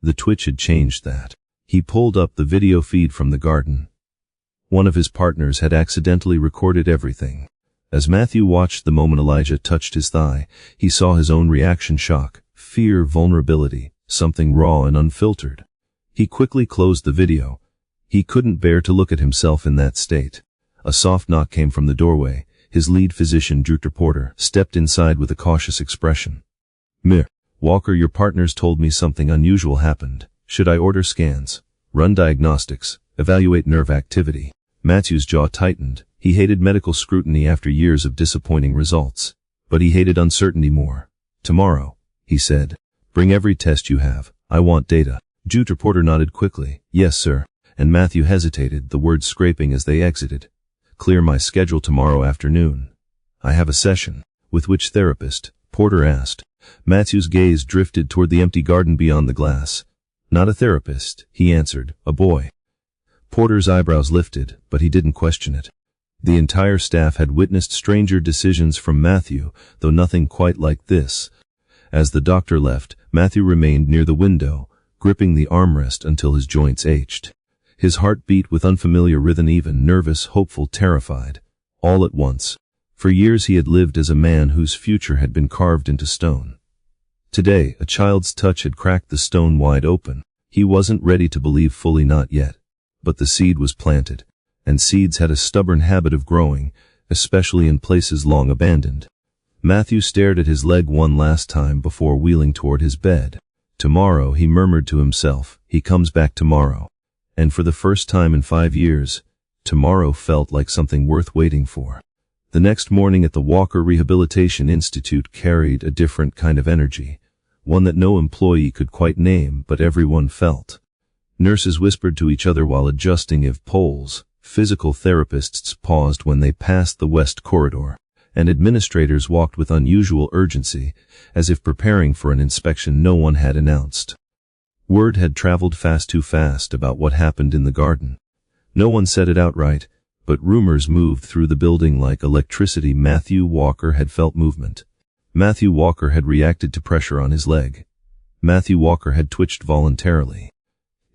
[SPEAKER 1] The twitch had changed that. He pulled up the video feed from the garden. One of his partners had accidentally recorded everything. As Matthew watched the moment Elijah touched his thigh, he saw his own reaction: shock, fear, vulnerability, something raw and unfiltered. He quickly closed the video. He couldn't bear to look at himself in that state. A soft knock came from the doorway. His lead physician, Dr. Porter, stepped inside with a cautious expression. Walker, your partners told me something unusual happened. Should I order scans, run diagnostics, evaluate nerve activity? Matthew's jaw tightened. He hated medical scrutiny after years of disappointing results. But he hated uncertainty more. Tomorrow, he said. Bring every test you have. I want data. Dr. Porter nodded quickly. Yes, sir. And Matthew hesitated, the words scraping as they exited. Clear my schedule tomorrow afternoon. I have a session. With which therapist? Porter asked. Matthew's gaze drifted toward the empty garden beyond the glass. Not a therapist, he answered. A boy. Porter's eyebrows lifted, but he didn't question it. The entire staff had witnessed stranger decisions from Matthew, though nothing quite like this. As the doctor left, Matthew remained near the window, gripping the armrest until his joints ached. His heart beat with unfamiliar rhythm, even nervous, hopeful, terrified, all at once. For years he had lived as a man whose future had been carved into stone. Today, a child's touch had cracked the stone wide open. He wasn't ready to believe fully, not yet. But the seed was planted, and seeds had a stubborn habit of growing, especially in places long abandoned. Matthew stared at his leg one last time before wheeling toward his bed. Tomorrow, he murmured to himself, he comes back tomorrow. And for the first time in 5 years, tomorrow felt like something worth waiting for. The next morning at the Walker Rehabilitation Institute carried a different kind of energy, one that no employee could quite name, but everyone felt. Nurses whispered to each other while adjusting IV poles, physical therapists paused when they passed the West Corridor, and administrators walked with unusual urgency, as if preparing for an inspection no one had announced. Word had traveled fast, too fast, about what happened in the garden. No one said it outright, but rumors moved through the building like electricity. Matthew Walker had felt movement. Matthew Walker had reacted to pressure on his leg. Matthew Walker had twitched voluntarily.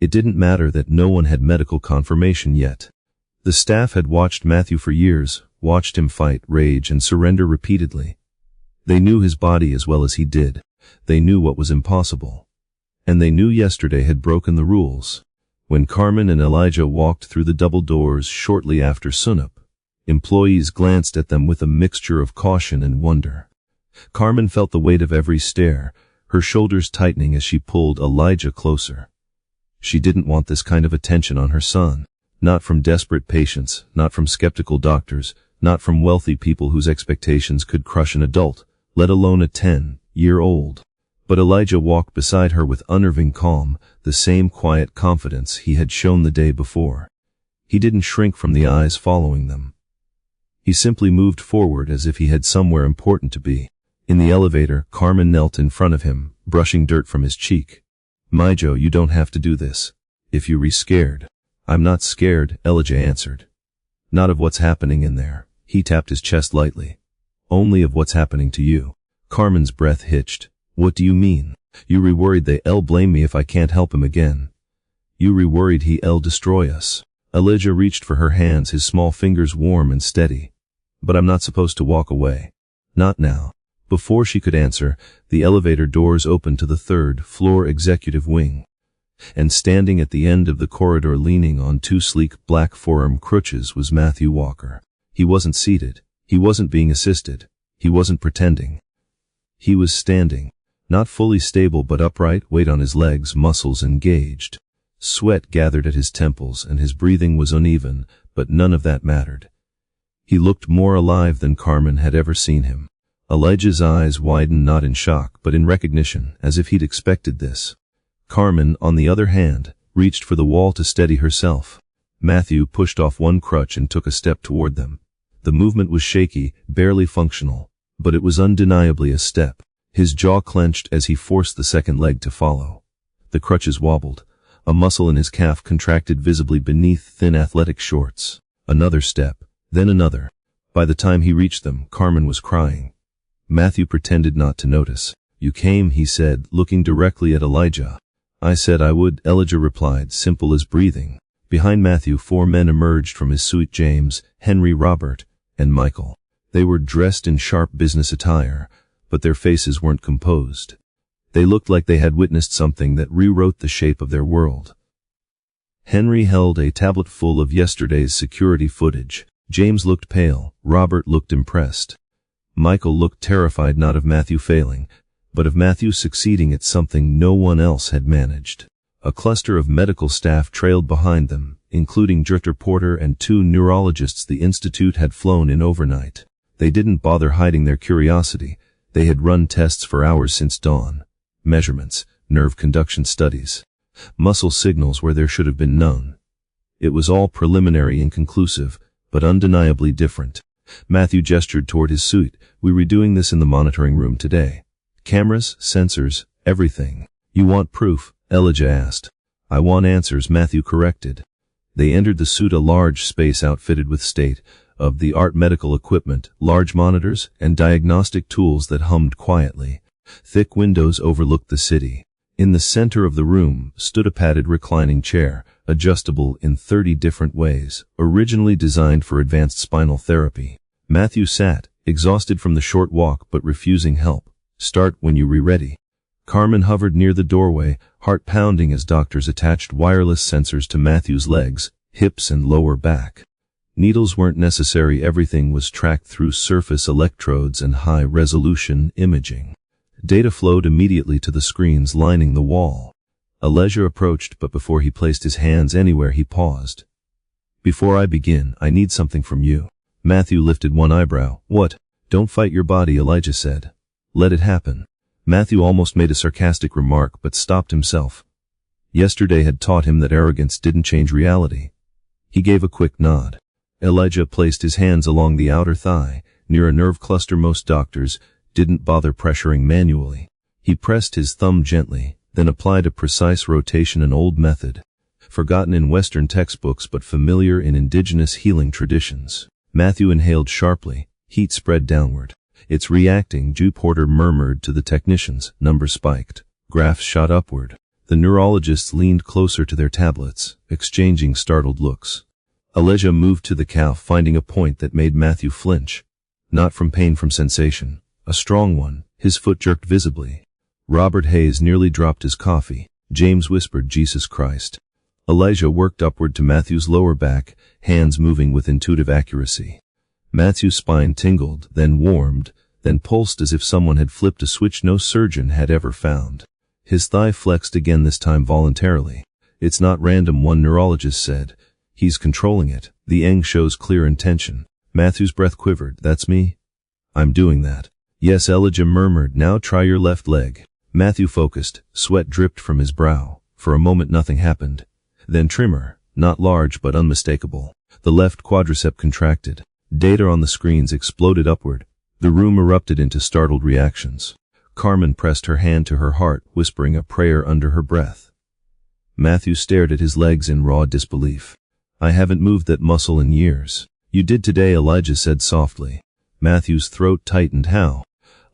[SPEAKER 1] It didn't matter that no one had medical confirmation yet. The staff had watched Matthew for years, watched him fight, rage, and surrender repeatedly. They knew his body as well as he did. They knew what was impossible. And they knew yesterday had broken the rules. When Carmen and Elijah walked through the double doors shortly after sunup, employees glanced at them with a mixture of caution and wonder. Carmen felt the weight of every stare, her shoulders tightening as she pulled Elijah closer. She didn't want this kind of attention on her son. Not from desperate patients, not from skeptical doctors, not from wealthy people whose expectations could crush an adult, let alone a 10-year-old. But Elijah walked beside her with unnerving calm, the same quiet confidence he had shown the day before. He didn't shrink from the eyes following them. He simply moved forward as if he had somewhere important to be. In the elevator, Carmen knelt in front of him, brushing dirt from his cheek. "Joe, you don't have to do this. If you're scared." "I'm not scared," Elijah answered. "Not of what's happening in there." He tapped his chest lightly. "Only of what's happening to you." Carmen's breath hitched. "What do you mean? You worried they'll blame me if I can't help him again? You worried he'll destroy us?" Elijah reached for her hands, his small fingers warm and steady. "But I'm not supposed to walk away." "Not now." Before she could answer, the elevator doors opened to the third-floor executive wing. And standing at the end of the corridor leaning on two sleek black forearm crutches was Matthew Walker. He wasn't seated. He wasn't being assisted. He wasn't pretending. He was standing. Not fully stable but upright, weight on his legs, muscles engaged. Sweat gathered at his temples and his breathing was uneven, but none of that mattered. He looked more alive than Carmen had ever seen him. Elijah's eyes widened not in shock but in recognition, as if he'd expected this. Carmen, on the other hand, reached for the wall to steady herself. Matthew pushed off one crutch and took a step toward them. The movement was shaky, barely functional, but it was undeniably a step. His jaw clenched as he forced the second leg to follow. The crutches wobbled. A muscle in his calf contracted visibly beneath thin athletic shorts. Another step, then another. By the time he reached them, Carmen was crying. Matthew pretended not to notice. "You came," he said, looking directly at Elijah. "I said I would," Elijah replied, simple as breathing. Behind Matthew, 4 men emerged from his suite: James, Henry, Robert, and Michael. They were dressed in sharp business attire, but their faces weren't composed. They looked like they had witnessed something that rewrote the shape of their world. Henry held a tablet full of yesterday's security footage. James looked pale. Robert looked impressed. Michael looked terrified, not of Matthew failing, but of Matthew succeeding at something no one else had managed. A cluster of medical staff trailed behind them, including Director Porter and 2 neurologists the Institute had flown in overnight. They didn't bother hiding their curiosity. They had run tests for hours since dawn. Measurements, nerve conduction studies, muscle signals where there should have been none. It was all preliminary, inconclusive, but undeniably different. Matthew gestured toward his suite. "We were doing this in the monitoring room today. Cameras, sensors, everything." "You want proof?" Elijah asked. "I want answers," Matthew corrected. They entered the suite, a large space outfitted with state-of-the-art medical equipment, large monitors, and diagnostic tools that hummed quietly. Thick windows overlooked the city. In the center of the room stood a padded reclining chair, adjustable in 30 different ways, originally designed for advanced spinal therapy. Matthew sat, exhausted from the short walk but refusing help. "Start when you're ready." Carmen hovered near the doorway, heart pounding as doctors attached wireless sensors to Matthew's legs, hips and lower back. Needles weren't necessary. Everything was tracked through surface electrodes and high-resolution imaging. Data flowed immediately to the screens lining the wall. Elijah approached, but before he placed his hands anywhere, he paused. "Before I begin, I need something from you." Matthew lifted one eyebrow. "What?" "Don't fight your body," Elijah said. "Let it happen." Matthew almost made a sarcastic remark, but stopped himself. Yesterday had taught him that arrogance didn't change reality. He gave a quick nod. Elijah placed his hands along the outer thigh, near a nerve cluster most doctors didn't bother pressuring manually. He pressed his thumb gently, then applied a precise rotation, an old method, forgotten in Western textbooks but familiar in indigenous healing traditions. Matthew inhaled sharply. Heat spread downward. "It's reacting," Jew Porter murmured to the technicians. Numbers spiked. Graphs shot upward. The neurologists leaned closer to their tablets, exchanging startled looks. Elijah moved to the calf, finding a point that made Matthew flinch. Not from pain, from sensation. A strong one. His foot jerked visibly. Robert Hayes nearly dropped his coffee. James whispered, Jesus Christ. Elijah worked upward to Matthew's lower back, hands moving with intuitive accuracy. Matthew's spine tingled, then warmed, then pulsed as if someone had flipped a switch no surgeon had ever found. His thigh flexed again, this time voluntarily. It's not random, one neurologist said. He's controlling it. The Eng shows clear intention. Matthew's breath quivered. That's me? I'm doing that. Yes, Elijah murmured. Now try your left leg. Matthew focused. Sweat dripped from his brow. For a moment nothing happened. Then tremor, not large but unmistakable. The left quadricep contracted. Data on the screens exploded upward. The room erupted into startled reactions. Carmen pressed her hand to her heart, whispering a prayer under her breath. Matthew stared at his legs in raw disbelief. I haven't moved that muscle in years. You did today, Elijah said softly. Matthew's throat tightened. How?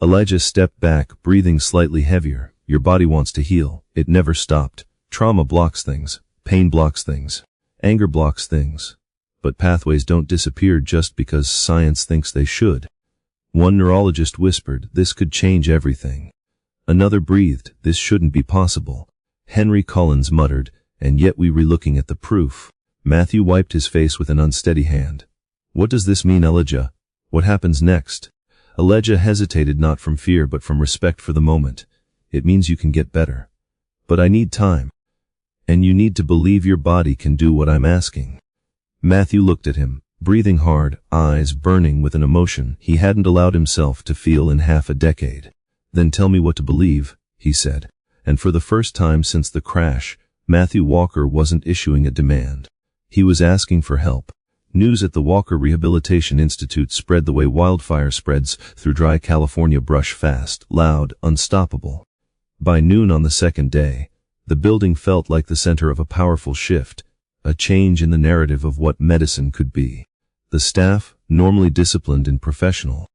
[SPEAKER 1] Elijah stepped back, breathing slightly heavier. Your body wants to heal. It never stopped. Trauma blocks things. Pain blocks things. Anger blocks things. But pathways don't disappear just because science thinks they should. One neurologist whispered, this could change everything. Another breathed, this shouldn't be possible. Henry Collins muttered, and yet we were looking at the proof. Matthew wiped his face with an unsteady hand. What does this mean, Elijah? What happens next? Elijah hesitated, not from fear but from respect for the moment. It means you can get better. But I need time. And you need to believe your body can do what I'm asking. Matthew looked at him, breathing hard, eyes burning with an emotion he hadn't allowed himself to feel in half a decade. Then tell me what to believe, he said. And for the first time since the crash, Matthew Walker wasn't issuing a demand. He was asking for help. News at the Walker Rehabilitation Institute spread the way wildfire spreads through dry California brush, fast, loud, unstoppable. By noon on the second day, the building felt like the center of a powerful shift, a change in the narrative of what medicine could be. The staff, normally disciplined and professional,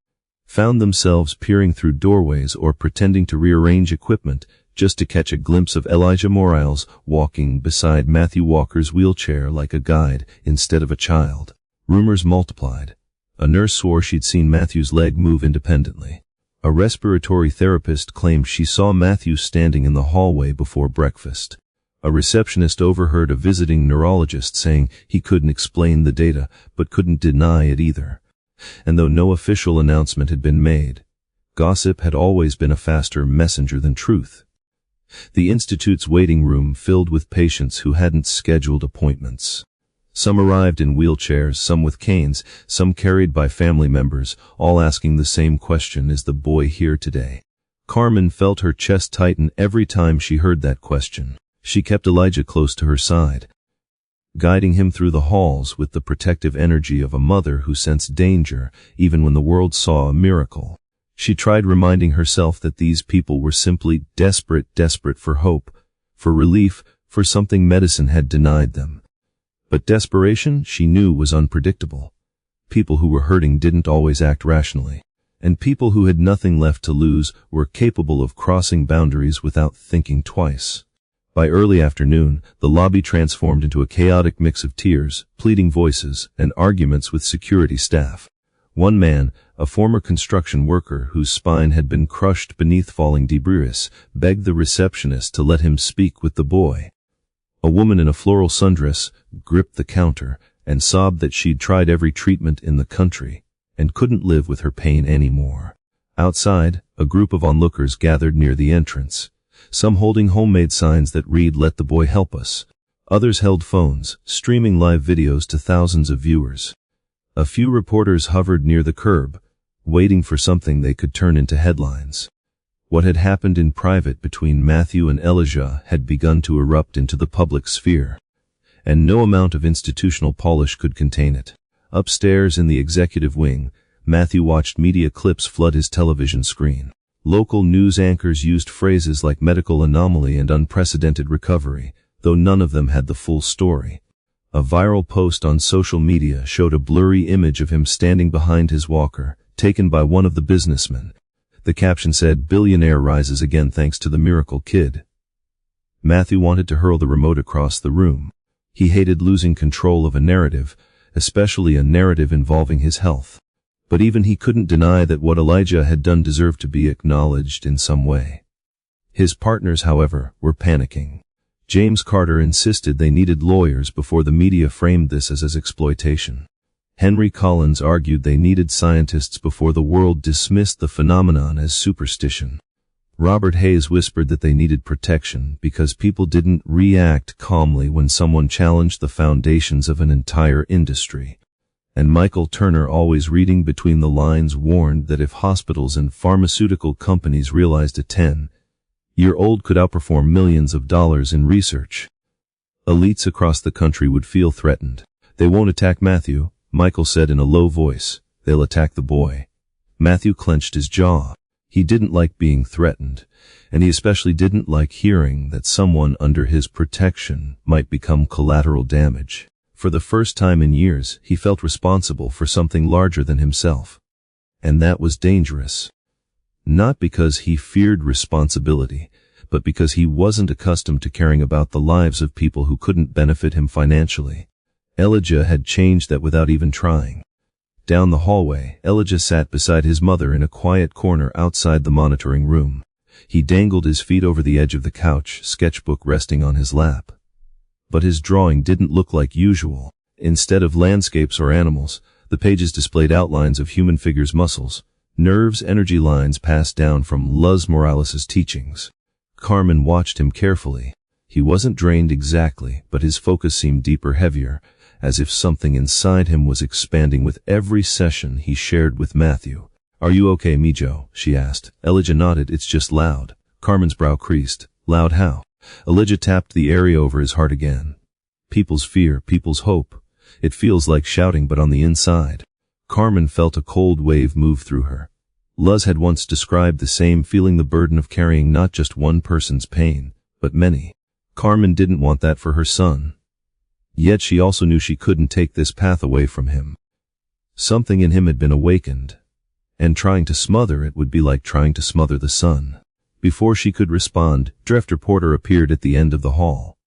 [SPEAKER 1] found themselves peering through doorways or pretending to rearrange equipment just to catch a glimpse of Elijah Morales walking beside Matthew Walker's wheelchair like a guide instead of a child. Rumors multiplied. A nurse swore she'd seen Matthew's leg move independently. A respiratory therapist claimed she saw Matthew standing in the hallway before breakfast. A receptionist overheard a visiting neurologist saying he couldn't explain the data, but couldn't deny it either. And though no official announcement had been made, gossip had always been a faster messenger than truth. The Institute's waiting room filled with patients who hadn't scheduled appointments. Some arrived in wheelchairs, some with canes, some carried by family members, all asking the same question, is the boy here today? Carmen felt her chest tighten every time she heard that question. She kept Elijah close to her side, guiding him through the halls with the protective energy of a mother who sensed danger even when the world saw a miracle. She tried reminding herself that these people were simply desperate for hope, for relief, for something medicine had denied them. But desperation, she knew, was unpredictable. People who were hurting didn't always act rationally, and people who had nothing left to lose were capable of crossing boundaries without thinking twice. By early afternoon, the lobby transformed into a chaotic mix of tears, pleading voices, and arguments with security staff. One man, a former construction worker whose spine had been crushed beneath falling debris, begged the receptionist to let him speak with the boy. A woman in a floral sundress gripped the counter and sobbed that she'd tried every treatment in the country and couldn't live with her pain anymore. Outside, a group of onlookers gathered near the entrance, some holding homemade signs that read, "Let the boy help us." Others held phones, streaming live videos to thousands of viewers. A few reporters hovered near the curb, waiting for something they could turn into headlines. What had happened in private between Matthew and Elijah had begun to erupt into the public sphere, and no amount of institutional polish could contain it. Upstairs in the executive wing, Matthew watched media clips flood his television screen. Local news anchors used phrases like medical anomaly and unprecedented recovery, though none of them had the full story. A viral post on social media showed a blurry image of him standing behind his walker, taken by one of the businessmen. The caption said, "Billionaire rises again thanks to the miracle kid." Matthew wanted to hurl the remote across the room. He hated losing control of a narrative, especially a narrative involving his health. But even he couldn't deny that what Elijah had done deserved to be acknowledged in some way. His partners, however, were panicking. James Carter insisted they needed lawyers before the media framed this as exploitation. Henry Collins argued they needed scientists before the world dismissed the phenomenon as superstition. Robert Hayes whispered that they needed protection because people didn't react calmly when someone challenged the foundations of an entire industry. And Michael Turner, always reading between the lines, warned that if hospitals and pharmaceutical companies realized a 10-year-old could outperform millions of dollars in research, elites across the country would feel threatened. They won't attack Matthew, Michael said in a low voice. They'll attack the boy. Matthew clenched his jaw. He didn't like being threatened, and he especially didn't like hearing that someone under his protection might become collateral damage. For the first time in years, he felt responsible for something larger than himself. And that was dangerous. Not because he feared responsibility, but because he wasn't accustomed to caring about the lives of people who couldn't benefit him financially. Elijah had changed that without even trying. Down the hallway, Elijah sat beside his mother in a quiet corner outside the monitoring room. He dangled his feet over the edge of the couch, sketchbook resting on his lap. But his drawing didn't look like usual. Instead of landscapes or animals, the pages displayed outlines of human figures, muscles, nerves, energy lines passed down from Luz Morales' teachings. Carmen watched him carefully. He wasn't drained exactly, but his focus seemed deeper, heavier, as if something inside him was expanding with every session he shared with Matthew. "Are you okay, Mijo?" she asked. Elijah nodded. "It's just loud." Carmen's brow creased. "Loud how?" Elijah tapped the area over his heart again. "People's fear, people's hope. It feels like shouting, but on the inside." Carmen felt a cold wave move through her. Luz had once described the same feeling, the burden of carrying not just one person's pain, but many. Carmen didn't want that for her son. Yet she also knew she couldn't take this path away from him. Something in him had been awakened, and trying to smother it would be like trying to smother the sun. Before she could respond, Drafter Porter appeared at the end of the hall.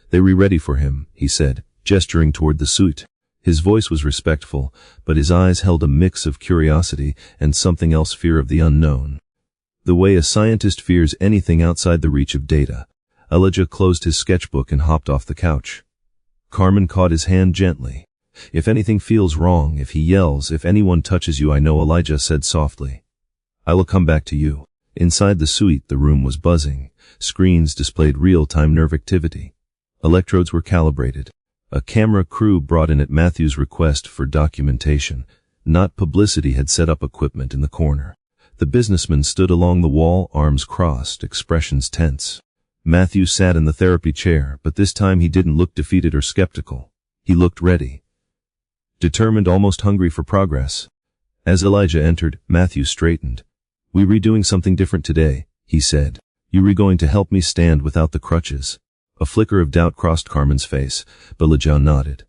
[SPEAKER 1] "They were ready for him," he said, gesturing toward the suite. His voice was respectful, but his eyes held a mix of curiosity and something else, fear of the unknown. The way a scientist fears anything outside the reach of data. Elijah closed his sketchbook and hopped off the couch. Carmen caught his hand gently. "If anything feels wrong, if he yells, if anyone touches you, I know," Elijah said softly. "I will come back to you." Inside the suite, the room was buzzing. Screens displayed real-time nerve activity. Electrodes were calibrated. A camera crew brought in at Matthew's request for documentation, not publicity, had set up equipment in the corner. The businessman stood along the wall, arms crossed, expressions tense. Matthew sat in the therapy chair, but this time he didn't look defeated or skeptical. He looked ready. Determined, almost hungry for progress. As Elijah entered, Matthew straightened. "We redoing something different today," he said. "You re going to help me stand without the crutches?" A flicker of doubt crossed Carmen's face, but Elijah nodded.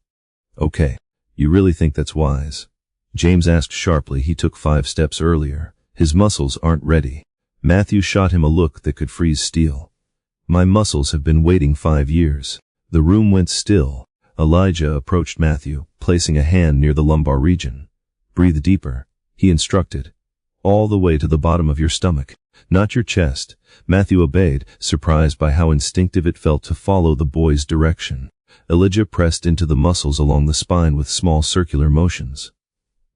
[SPEAKER 1] "Okay. You really think that's wise?" James asked sharply. He took 5 steps earlier. "His muscles aren't ready." Matthew shot him a look that could freeze steel. "My muscles have been waiting 5 years." The room went still. Elijah approached Matthew, placing a hand near the lumbar region. "Breathe deeper," he instructed. "All the way to the bottom of your stomach, not your chest." Matthew obeyed, surprised by how instinctive it felt to follow the boy's direction. Elijah pressed into the muscles along the spine with small circular motions.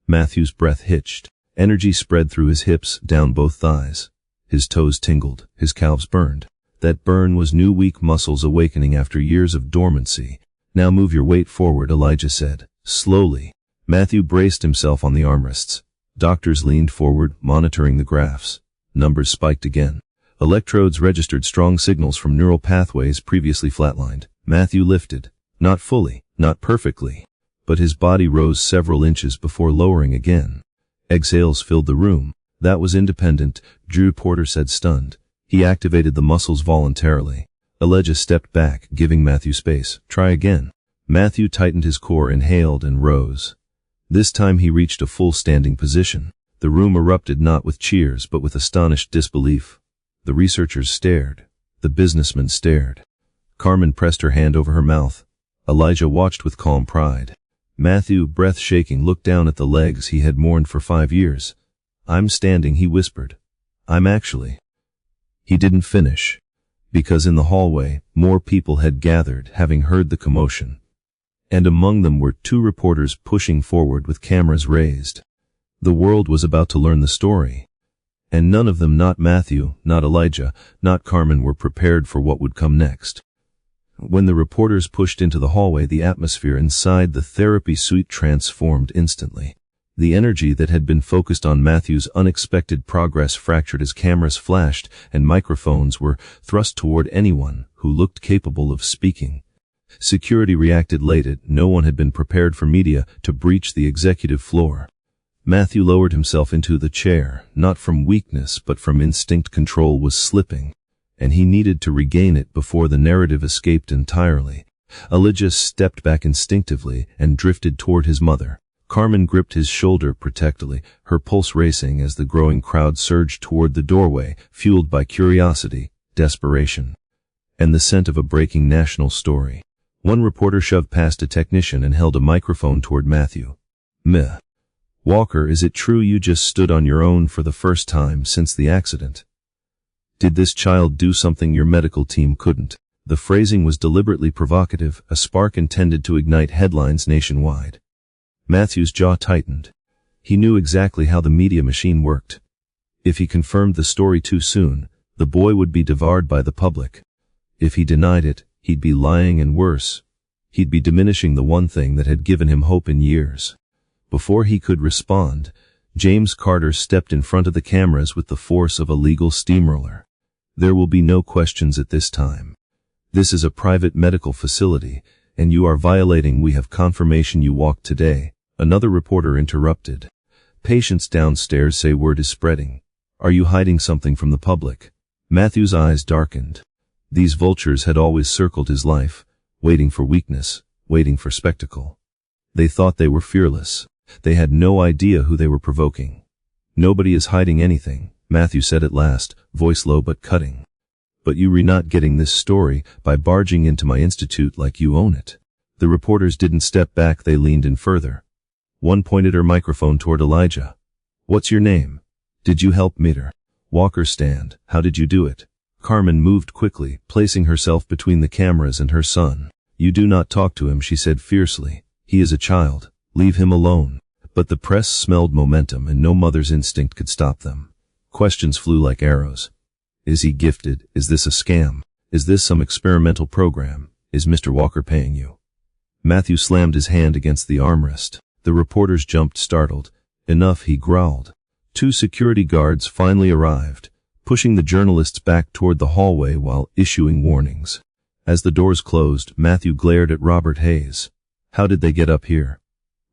[SPEAKER 1] Matthew's breath hitched. Energy spread through his hips, down both thighs. His toes tingled, his calves burned. That burn was new, weak muscles awakening after years of dormancy. "Now move your weight forward," Elijah said. Slowly. Matthew braced himself on the armrests. Doctors leaned forward, monitoring the graphs. Numbers spiked again. Electrodes registered strong signals from neural pathways previously flatlined. Matthew lifted. Not fully, not perfectly. But his body rose several inches before lowering again. Exhales filled the room. "That was independent," Drew Porter said, stunned. He activated the muscles voluntarily. Elijah stepped back, giving Matthew space. "Try again." Matthew tightened his core, inhaled, and rose. This time he reached a full standing position. The room erupted, not with cheers but with astonished disbelief. The researchers stared. The businessman stared. Carmen pressed her hand over her mouth. Elijah watched with calm pride. Matthew, breath shaking, looked down at the legs he had mourned for 5 years. "I'm standing," he whispered. "I'm actually." He didn't finish. Because in the hallway, more people had gathered, having heard the commotion. And among them were 2 reporters pushing forward with cameras raised. The world was about to learn the story. And none of them, not Matthew, not Elijah, not Carmen, were prepared for what would come next. When the reporters pushed into the hallway, the atmosphere inside the therapy suite transformed instantly. The energy that had been focused on Matthew's unexpected progress fractured as cameras flashed and microphones were thrust toward anyone who looked capable of speaking. Security reacted late. No one had been prepared for media to breach the executive floor. Matthew lowered himself into the chair, not from weakness but from instinct. Control was slipping, and he needed to regain it before the narrative escaped entirely. Elijah stepped back instinctively and drifted toward his mother. Carmen gripped his shoulder protectively, her pulse racing as the growing crowd surged toward the doorway, fueled by curiosity, desperation, and the scent of a breaking national story. One reporter shoved past a technician and held a microphone toward Matthew. "Meh. Walker, is it true you just stood on your own for the first time since the accident? Did this child do something your medical team couldn't?" The phrasing was deliberately provocative, a spark intended to ignite headlines nationwide. Matthew's jaw tightened. He knew exactly how the media machine worked. If he confirmed the story too soon, the boy would be devoured by the public. If he denied it, he'd be lying, and worse, he'd be diminishing the one thing that had given him hope in years. Before he could respond, James Carter stepped in front of the cameras with the force of a legal steamroller. "There will be no questions at this time. This is a private medical facility, and you are violating. We have confirmation you walked today." Another reporter interrupted. "Patients downstairs say word is spreading. Are you hiding something from the public?" Matthew's eyes darkened. These vultures had always circled his life, waiting for weakness, waiting for spectacle. They thought they were fearless. They had no idea who they were provoking. "Nobody is hiding anything," Matthew said at last, voice low but cutting. "But you are not getting this story by barging into my institute like you own it." The reporters didn't step back, they leaned in further. One pointed her microphone toward Elijah. "What's your name? Did you help Meter Walker stand? How did you do it?" Carmen moved quickly, placing herself between the cameras and her son. "You do not talk to him," she said fiercely. "He is a child. Leave him alone." But the press smelled momentum, and no mother's instinct could stop them. Questions flew like arrows. Is he gifted? Is this a scam? Is this some experimental program? Is Mr. Walker paying you? Matthew slammed his hand against the armrest. The reporters jumped, startled. "Enough," he growled. 2 security guards finally arrived, pushing the journalists back toward the hallway while issuing warnings. As the doors closed, Matthew glared at Robert Hayes. "How did they get up here?"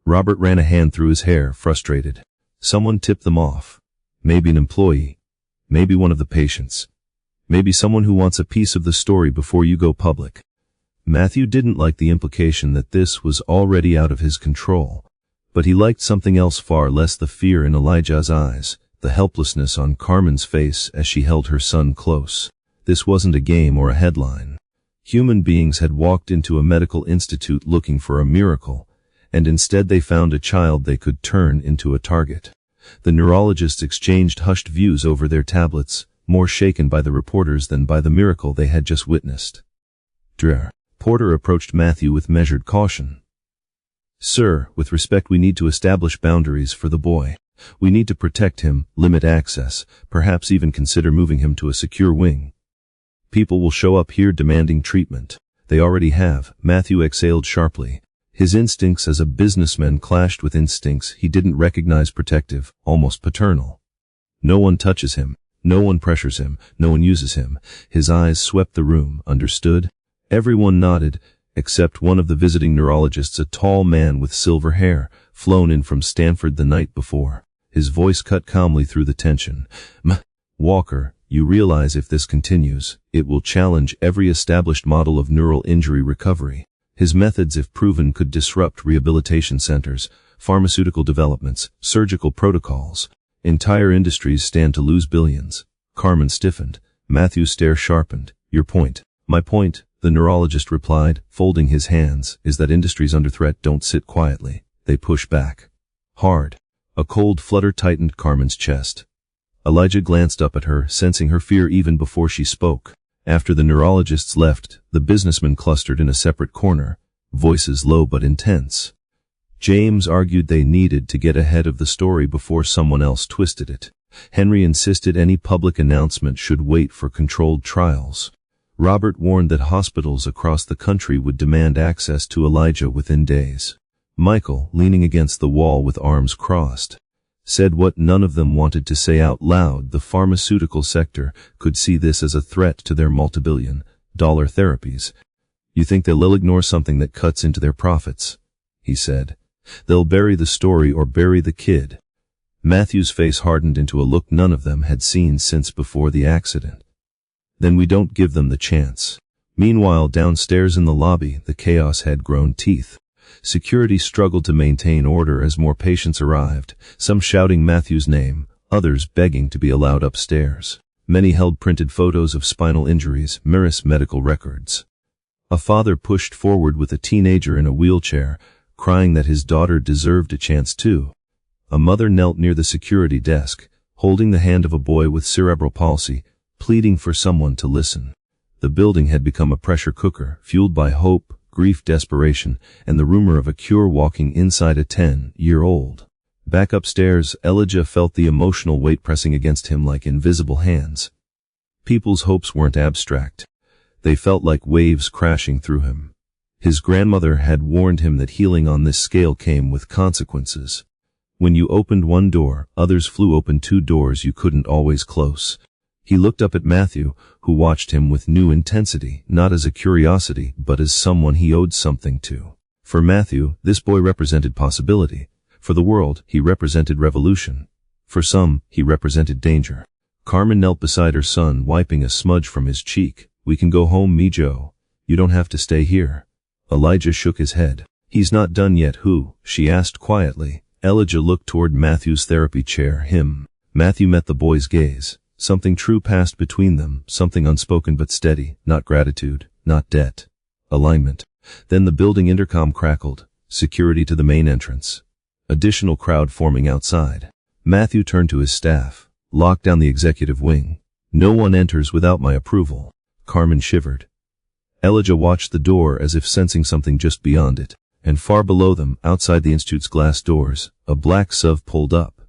[SPEAKER 1] Robert ran a hand through his hair, frustrated. "Someone tipped them off. Maybe an employee. Maybe one of the patients. Maybe someone who wants a piece of the story before you go public." Matthew didn't like the implication that this was already out of his control. But he liked something else far less: the fear in Elijah's eyes, the helplessness on Carmen's face as she held her son close. This wasn't a game or a headline. Human beings had walked into a medical institute looking for a miracle, and instead they found a child they could turn into a target. The neurologists exchanged hushed views over their tablets, more shaken by the reporters than by the miracle they had just witnessed. Porter approached Matthew with measured caution. "Sir, with respect, we need to establish boundaries for the boy. We need to protect him, limit access, perhaps even consider moving him to a secure wing. People will show up here demanding treatment. They already have." Matthew exhaled sharply. His instincts as a businessman clashed with instincts he didn't recognize: protective, almost paternal. "No one touches him. No one pressures him. No one uses him." His eyes swept the room. "Understood?" Everyone nodded, except one of the visiting neurologists, a tall man with silver hair, flown in from Stanford the night before. His voice cut calmly through the tension. "Walker, you realize if this continues, it will challenge every established model of neural injury recovery. His methods, if proven, could disrupt rehabilitation centers, pharmaceutical developments, surgical protocols. Entire industries stand to lose billions." Carmen stiffened. Matthew's stare sharpened. "Your point?" "My point," the neurologist replied, folding his hands, "is that industries under threat don't sit quietly. They push back. Hard." A cold flutter tightened Carmen's chest. Elijah glanced up at her, sensing her fear even before she spoke. After the neurologists left, the businessmen clustered in a separate corner, voices low but intense. James argued they needed to get ahead of the story before someone else twisted it. Henry insisted any public announcement should wait for controlled trials. Robert warned that hospitals across the country would demand access to Elijah within days. Michael, leaning against the wall with arms crossed, said what none of them wanted to say out loud: the pharmaceutical sector could see this as a threat to their multi-billion-dollar therapies. You think they'll ignore something that cuts into their profits? He said. They'll bury the story or bury the kid. Matthew's face hardened into a look none of them had seen since before the accident. Then we don't give them the chance. Meanwhile, downstairs in the lobby, the chaos had grown teeth. Security struggled to maintain order as more patients arrived, some shouting Matthew's name, others begging to be allowed upstairs. Many held printed photos of spinal injuries, Mirror's medical records. A father pushed forward with a teenager in a wheelchair, crying that his daughter deserved a chance too. A mother knelt near the security desk, holding the hand of a boy with cerebral palsy, pleading for someone to listen. The building had become a pressure cooker, fueled by hope, grief, desperation, and the rumor of a cure walking inside a 10-year-old. Back upstairs, Elijah felt the emotional weight pressing against him like invisible hands. People's hopes weren't abstract. They felt like waves crashing through him. His grandmother had warned him that healing on this scale came with consequences. When you opened one door, others flew open 2 doors you couldn't always close. He looked up at Matthew, who watched him with new intensity, not as a curiosity, but as someone he owed something to. For Matthew, this boy represented possibility. For the world, he represented revolution. For some, he represented danger. Carmen knelt beside her son, wiping a smudge from his cheek. We can go home, me Joe. You don't have to stay here. Elijah shook his head. He's not done yet. Who? She asked quietly. Elijah looked toward Matthew's therapy chair. Him. Matthew met the boy's gaze. Something true passed between them, something unspoken but steady, not gratitude, not debt. Alignment. Then the building intercom crackled. Security to the main entrance. Additional crowd forming outside. Matthew turned to his staff. Lock down the executive wing. No one enters without my approval. Carmen shivered. Elijah watched the door as if sensing something just beyond it, and far below them, outside the institute's glass doors, a black SUV pulled up.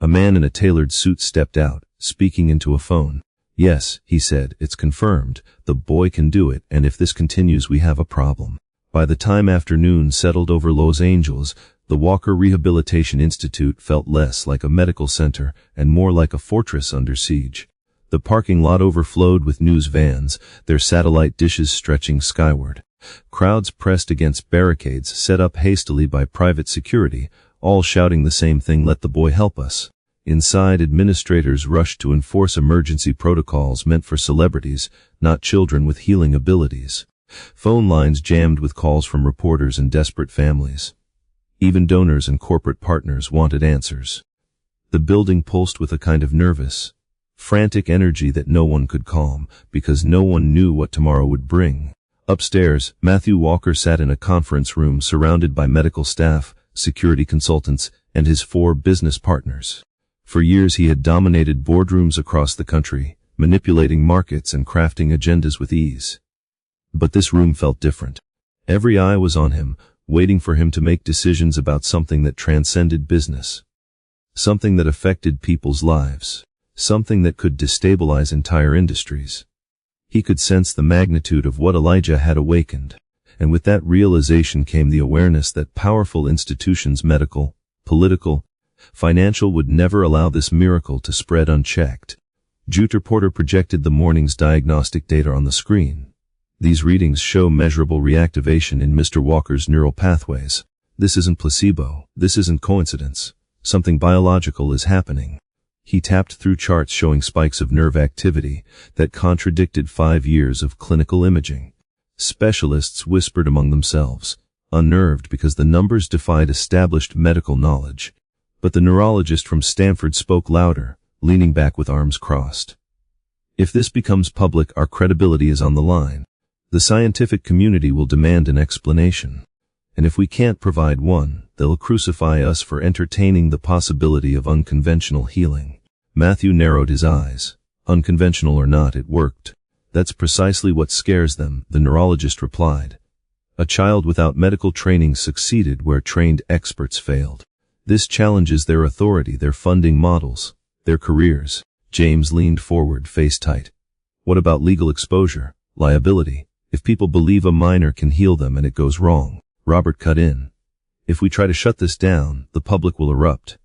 [SPEAKER 1] A man in a tailored suit stepped out, speaking into a phone. Yes, he said, it's confirmed. The boy can do it, and if this continues we have a problem. By the time afternoon settled over Los Angeles, the Walker Rehabilitation Institute felt less like a medical center and more like a fortress under siege. The parking lot overflowed with news vans, their satellite dishes stretching skyward. Crowds pressed against barricades set up hastily by private security, all shouting the same thing: let the boy help us. Inside, administrators rushed to enforce emergency protocols meant for celebrities, not children with healing abilities. Phone lines jammed with calls from reporters and desperate families. Even donors and corporate partners wanted answers. The building pulsed with a kind of nervous, frantic energy that no one could calm, because no one knew what tomorrow would bring. Upstairs, Matthew Walker sat in a conference room surrounded by medical staff, security consultants, and his 4 business partners. For years he had dominated boardrooms across the country, manipulating markets and crafting agendas with ease. But this room felt different. Every eye was on him, waiting for him to make decisions about something that transcended business. Something that affected people's lives. Something that could destabilize entire industries. He could sense the magnitude of what Elijah had awakened, and with that realization came the awareness that powerful institutions, medical, political, financial, would never allow this miracle to spread unchecked. Juter Porter projected the morning's diagnostic data on the screen. These readings show measurable reactivation in Mr. Walker's neural pathways. This isn't placebo. This isn't coincidence. Something biological is happening. He tapped through charts showing spikes of nerve activity that contradicted 5 years of clinical imaging. Specialists whispered among themselves, unnerved because the numbers defied established medical knowledge. But the neurologist from Stanford spoke louder, leaning back with arms crossed. If this becomes public, our credibility is on the line. The scientific community will demand an explanation. And if we can't provide one, they'll crucify us for entertaining the possibility of unconventional healing. Matthew narrowed his eyes. Unconventional or not, it worked. That's precisely what scares them, the neurologist replied. A child without medical training succeeded where trained experts failed. This challenges their authority, their funding models, their careers. James leaned forward, face tight. What about legal exposure, liability? If people believe a minor can heal them and it goes wrong? Robert cut in. If we try to shut this down, the public will erupt.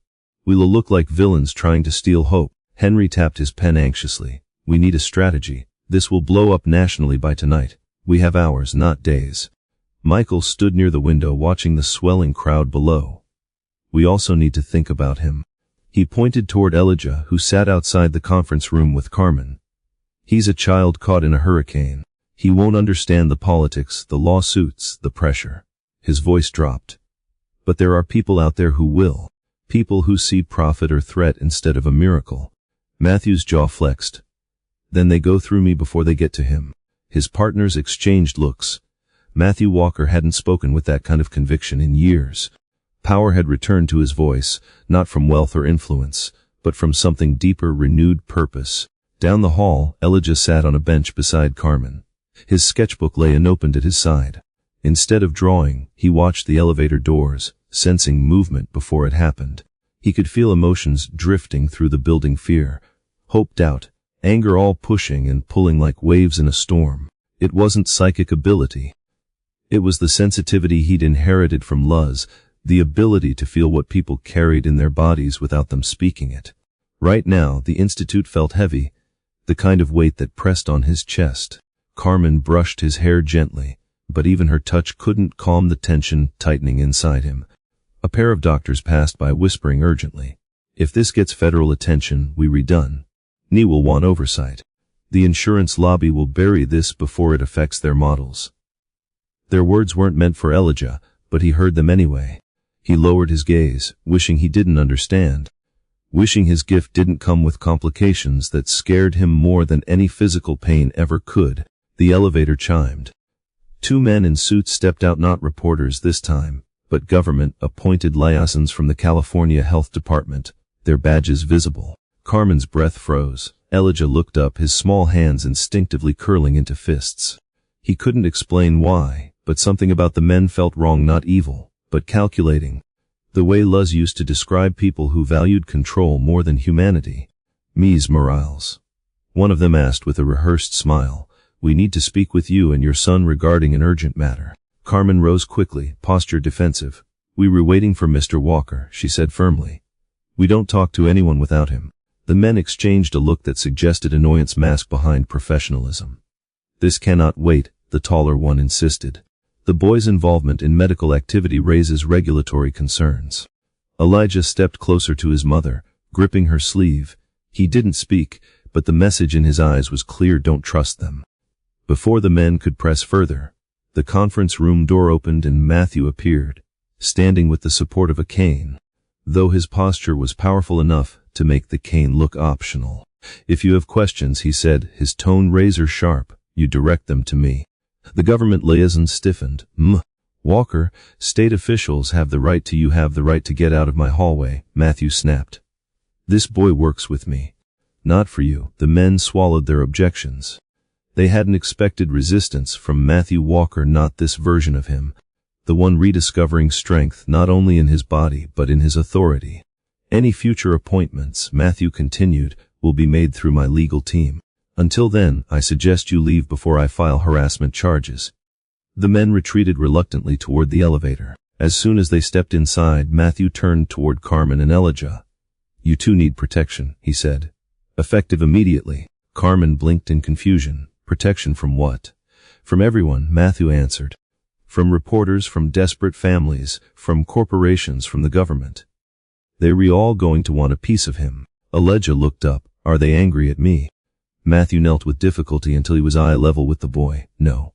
[SPEAKER 1] We will look like villains trying to steal hope. Henry tapped his pen anxiously. We need a strategy. This will blow up nationally by tonight. We have hours, not days. Michael stood near the window watching the swelling crowd below. We also need to think about him. He pointed toward Elijah, who sat outside the conference room with Carmen. He's a child caught in a hurricane. He won't understand the politics, the lawsuits, the pressure. His voice dropped. But there are people out there who will. People who see profit or threat instead of a miracle. Matthew's jaw flexed. Then they go through me before they get to him. His partners exchanged looks. Matthew Walker hadn't spoken with that kind of conviction in years. Power had returned to his voice, not from wealth or influence, but from something deeper, renewed purpose. Down the hall, Elijah sat on a bench beside Carmen. His sketchbook lay unopened at his side. Instead of drawing, he watched the elevator doors, sensing movement before it happened. He could feel emotions drifting through the building: fear, hope, doubt, anger, all pushing and pulling like waves in a storm. It wasn't psychic ability. It was the sensitivity he'd inherited from Luz, the ability to feel what people carried in their bodies without them speaking it. Right now, the Institute felt heavy, the kind of weight that pressed on his chest. Carmen brushed his hair gently, but even her touch couldn't calm the tension tightening inside him. A pair of doctors passed by, whispering urgently, "If this gets federal attention, we redone. NE will want oversight. The insurance lobby will bury this before it affects their models." Their words weren't meant for Elijah, but he heard them anyway. He lowered his gaze, wishing he didn't understand. Wishing his gift didn't come with complications that scared him more than any physical pain ever could. The elevator chimed. Two men in suits stepped out, not reporters this time, but government-appointed liaisons from the California Health Department, their badges visible. Carmen's breath froze. Elijah looked up, his small hands instinctively curling into fists. He couldn't explain why, but something about the men felt wrong, not evil, but calculating. The way Luz used to describe people who valued control more than humanity. Mies Morales. One of them asked with a rehearsed smile, "We need to speak with you and your son regarding an urgent matter." Carmen rose quickly, posture defensive. "We were waiting for Mr. Walker," she said firmly. "We don't talk to anyone without him." The men exchanged a look that suggested annoyance masked behind professionalism. "This cannot wait," the taller one insisted. "The boy's involvement in medical activity raises regulatory concerns." Elijah stepped closer to his mother, gripping her sleeve. He didn't speak, but the message in his eyes was clear: don't trust them. Before the men could press further, the conference room door opened and Matthew appeared, standing with the support of a cane, though his posture was powerful enough to make the cane look optional. "If you have questions," he said, his tone razor sharp, "you direct them to me." The government liaison stiffened. Walker, state officials have the right to, you have the right to get out of my hallway," Matthew snapped. "This boy works with me. Not for you." The men swallowed their objections. They hadn't expected resistance from Matthew Walker, not this version of him, the one rediscovering strength not only in his body but in his authority. "Any future appointments," Matthew continued, "will be made through my legal team. Until then, I suggest you leave before I file harassment charges." The men retreated reluctantly toward the elevator. As soon as they stepped inside, Matthew turned toward Carmen and Elijah. "You two need protection," he said. "Effective immediately." Carmen blinked in confusion. "Protection from what?" "From everyone," Matthew answered. "From reporters, from desperate families, from corporations, from the government. They're all going to want a piece of him." Elijah looked up. "Are they angry at me?" Matthew knelt with difficulty until he was eye level with the boy. "No.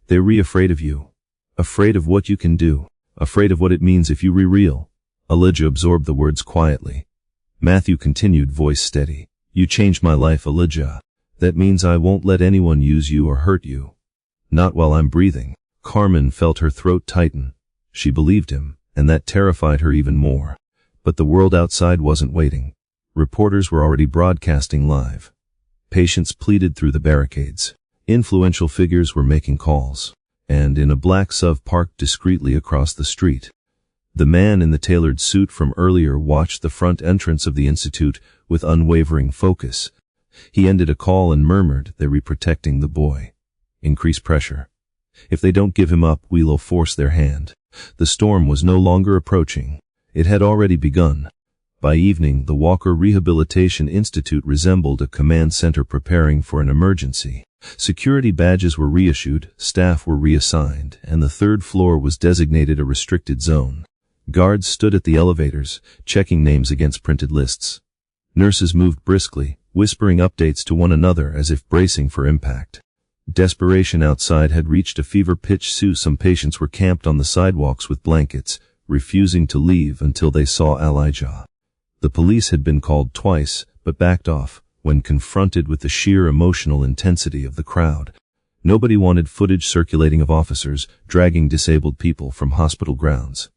[SPEAKER 1] They're afraid of you. Afraid of what you can do. Afraid of what it means if you real." Elijah absorbed the words quietly. Matthew continued, voice steady. "You changed my life, Elijah. That means I won't let anyone use you or hurt you. Not while I'm breathing." Carmen felt her throat tighten. She believed him, and that terrified her even more. But the world outside wasn't waiting. Reporters were already broadcasting live. Patients pleaded through the barricades. Influential figures were making calls, and in a black SUV parked discreetly across the street. The man in the tailored suit from earlier watched the front entrance of the institute with unwavering focus. He ended a call and murmured, "They're protecting the boy. Increase pressure. If they don't give him up, we'll force their hand." The storm was no longer approaching. It had already begun. By evening, the Walker Rehabilitation Institute resembled a command center preparing for an emergency. Security badges were reissued, staff were reassigned, and the third floor was designated a restricted zone. Guards stood at the elevators, checking names against printed lists. Nurses moved briskly, whispering updates to one another as if bracing for impact. Desperation outside had reached a fever pitch. Some patients were camped on the sidewalks with blankets, refusing to leave until they saw Elijah. The police had been called twice, but backed off when confronted with the sheer emotional intensity of the crowd. Nobody wanted footage circulating of officers dragging disabled people from hospital grounds.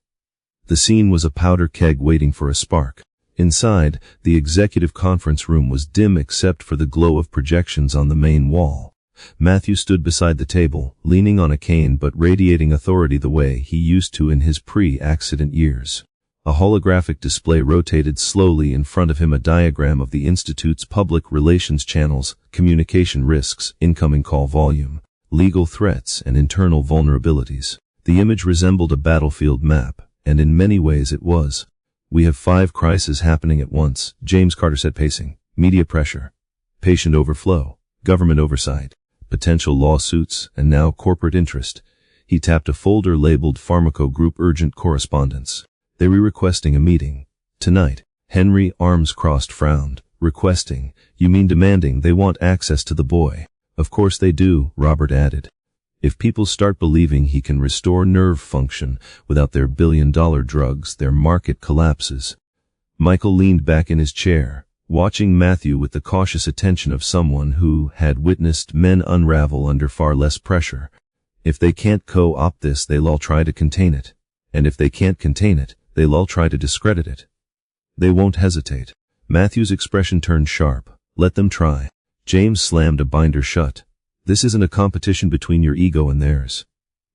[SPEAKER 1] The scene was a powder keg waiting for a spark. Inside, the executive conference room was dim except for the glow of projections on the main wall. Matthew stood beside the table, leaning on a cane but radiating authority the way he used to in his pre-accident years. A holographic display rotated slowly in front of him, a diagram of the Institute's public relations channels, communication risks, incoming call volume, legal threats, and internal vulnerabilities. The image resembled a battlefield map, and in many ways it was. "We have 5 crises happening at once," James Carter said, pacing. "Media pressure, patient overflow, government oversight, potential lawsuits, and now corporate interest." He tapped a folder labeled Pharmaco Group Urgent Correspondence. "They were requesting a meeting. Tonight." Henry, arms crossed, frowned. "Requesting? You mean demanding? They want access to the boy." "Of course they do," Robert added. "If people start believing he can restore nerve function without their billion-dollar drugs, their market collapses." Michael leaned back in his chair, watching Matthew with the cautious attention of someone who had witnessed men unravel under far less pressure. "If they can't co-opt this, they'll all try to contain it. And if they can't contain it, they'll all try to discredit it. They won't hesitate." Matthew's expression turned sharp. "Let them try." James slammed a binder shut. "This isn't a competition between your ego and theirs.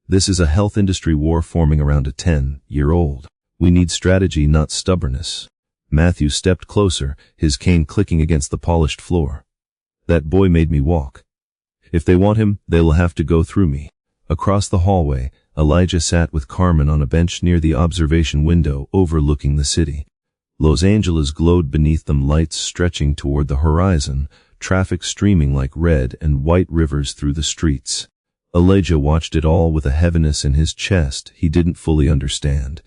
[SPEAKER 1] This is a health industry war forming around a 10-year-old. We need strategy, not stubbornness." Matthew stepped closer, his cane clicking against the polished floor. "That boy made me walk. If they want him, they'll have to go through me." Across the hallway, Elijah sat with Carmen on a bench near the observation window overlooking the city. Los Angeles glowed beneath them, lights stretching toward the horizon, traffic streaming like red and white rivers through the streets. Elijah watched it all with a heaviness in his chest he didn't fully understand.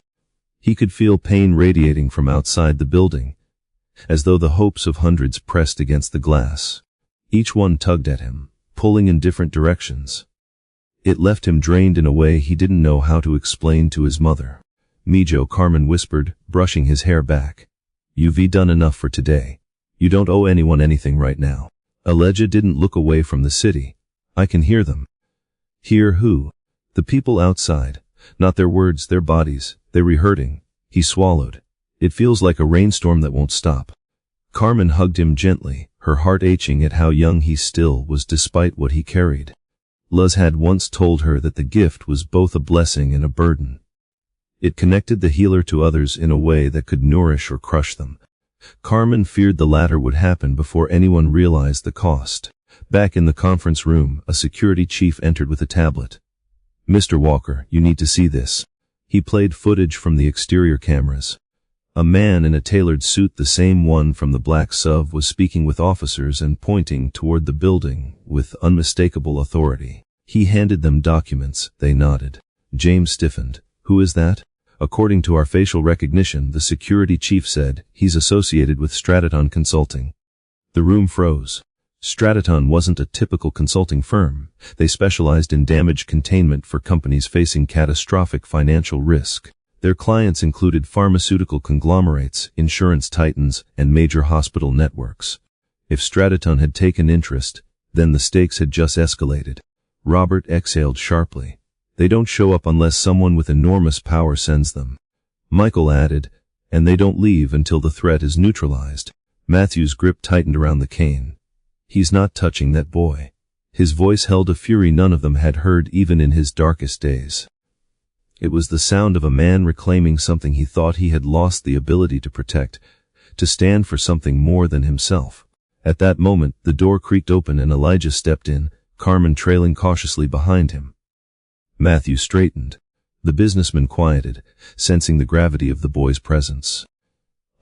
[SPEAKER 1] He could feel pain radiating from outside the building, as though the hopes of hundreds pressed against the glass. Each one tugged at him, pulling in different directions. It left him drained in a way he didn't know how to explain to his mother. "Mijo," Carmen whispered, brushing his hair back. "You've done enough for today. You don't owe anyone anything right now." Elijah didn't look away from the city. "I can hear them." "Hear who?" "The people outside. Not their words, their bodies. They were hurting." He swallowed. "It feels like a rainstorm that won't stop." Carmen hugged him gently, her heart aching at how young he still was despite what he carried. Luz had once told her that the gift was both a blessing and a burden. It connected the healer to others in a way that could nourish or crush them. Carmen feared the latter would happen before anyone realized the cost. Back in the conference room, a security chief entered with a tablet. "Mr. Walker, you need to see this." He played footage from the exterior cameras. A man in a tailored suit, the same one from the black SUV, was speaking with officers and pointing toward the building with unmistakable authority. He handed them documents. They nodded. James stiffened. "Who is that?" "According to our facial recognition," the security chief said, "he's associated with Strataton Consulting." The room froze. Strataton wasn't a typical consulting firm. They specialized in damage containment for companies facing catastrophic financial risk. Their clients included pharmaceutical conglomerates, insurance titans, and major hospital networks. If Strataton had taken interest, then the stakes had just escalated. Robert exhaled sharply. "They don't show up unless someone with enormous power sends them." Michael added, "And they don't leave until the threat is neutralized." Matthew's grip tightened around the cane. "He's not touching that boy." His voice held a fury none of them had heard even in his darkest days. It was the sound of a man reclaiming something he thought he had lost the ability to protect, to stand for something more than himself. At that moment, the door creaked open and Elijah stepped in, Carmen trailing cautiously behind him. Matthew straightened. The businessman quieted, sensing the gravity of the boy's presence.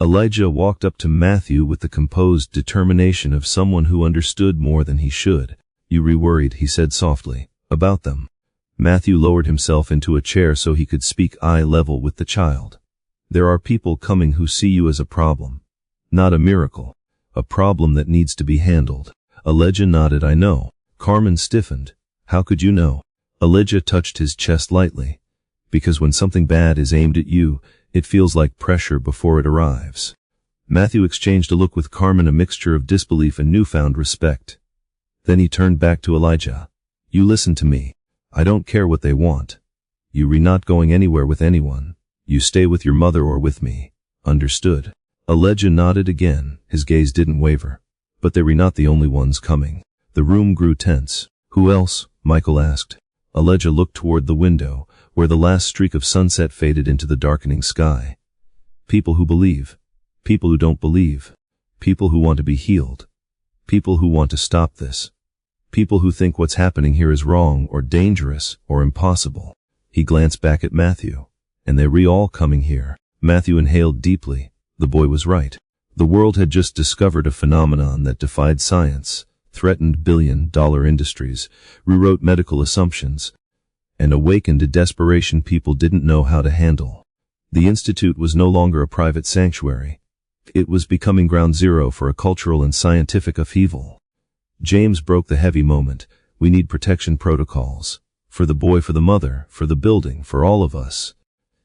[SPEAKER 1] Elijah walked up to Matthew with the composed determination of someone who understood more than he should. "You worried," he said softly, "about them?" Matthew lowered himself into a chair so he could speak eye level with the child. "There are people coming who see you as a problem. Not a miracle. A problem that needs to be handled." Elijah nodded. "I know." Carmen stiffened. "How could you know?" Elijah touched his chest lightly. "Because when something bad is aimed at you, it feels like pressure before it arrives." Matthew exchanged a look with Carmen, a mixture of disbelief and newfound respect. Then he turned back to Elijah. "You listen to me. I don't care what they want. You're not going anywhere with anyone. You stay with your mother or with me. Understood?" Elijah nodded again. His gaze didn't waver. "But they were not the only ones coming." The room grew tense. "Who else?" Michael asked. Elijah looked toward the window, where the last streak of sunset faded into the darkening sky. "People who believe. People who don't believe. People who want to be healed. People who want to stop this. People who think what's happening here is wrong or dangerous or impossible." He glanced back at Matthew. "And they're all coming here." Matthew inhaled deeply. The boy was right. The world had just discovered a phenomenon that defied science, threatened billion-dollar industries, rewrote medical assumptions, and awakened a desperation people didn't know how to handle. The Institute was no longer a private sanctuary. It was becoming ground zero for a cultural and scientific upheaval. James broke the heavy moment. "We need protection protocols. For the boy, for the mother, for the building, for all of us."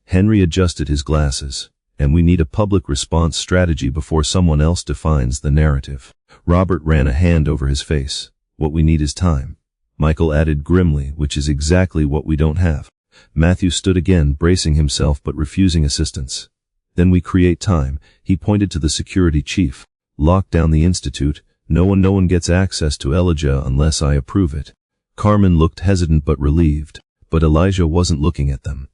[SPEAKER 1] Henry adjusted his glasses. "And we need a public response strategy before someone else defines the narrative." Robert ran a hand over his face. "What we need is time." Michael added grimly, "Which is exactly what we don't have." Matthew stood again, bracing himself but refusing assistance. "Then we create time." He pointed to the security chief. "Lock down the Institute. No one gets access to Elijah unless I approve it." Carmen looked hesitant but relieved. But Elijah wasn't looking at them.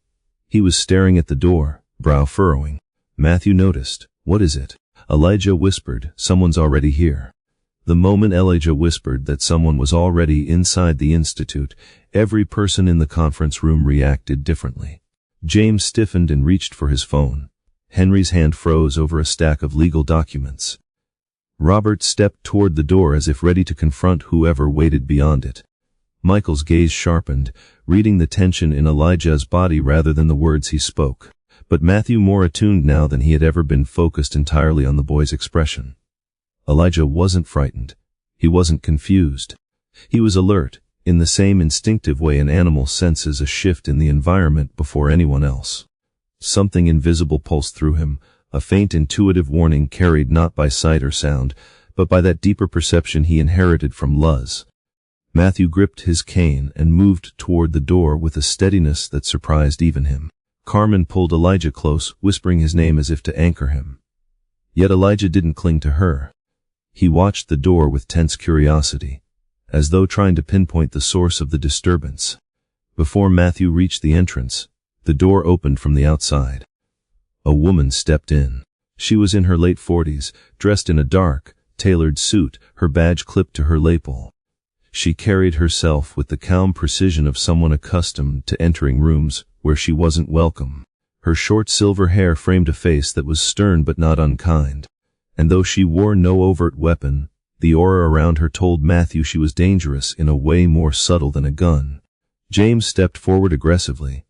[SPEAKER 1] He was staring at the door, brow furrowing. Matthew noticed. "What is it?" Elijah whispered, "Someone's already here." The moment Elijah whispered that someone was already inside the Institute, every person in the conference room reacted differently. James stiffened and reached for his phone. Henry's hand froze over a stack of legal documents. Robert stepped toward the door as if ready to confront whoever waited beyond it. Michael's gaze sharpened, reading the tension in Elijah's body rather than the words he spoke. But Matthew, more attuned now than he had ever been, focused entirely on the boy's expression. Elijah wasn't frightened. He wasn't confused. He was alert, in the same instinctive way an animal senses a shift in the environment before anyone else. Something invisible pulsed through him, a faint intuitive warning carried not by sight or sound, but by that deeper perception he inherited from Luz. Matthew gripped his cane and moved toward the door with a steadiness that surprised even him. Carmen pulled Elijah close, whispering his name as if to anchor him. Yet Elijah didn't cling to her. He watched the door with tense curiosity, as though trying to pinpoint the source of the disturbance. Before Matthew reached the entrance, the door opened from the outside. A woman stepped in. She was in her late 40s, dressed in a dark, tailored suit, her badge clipped to her lapel. She carried herself with the calm precision of someone accustomed to entering rooms where she wasn't welcome. Her short silver hair framed a face that was stern but not unkind. And though she wore no overt weapon, the aura around her told Matthew she was dangerous in a way more subtle than a gun. James stepped forward aggressively.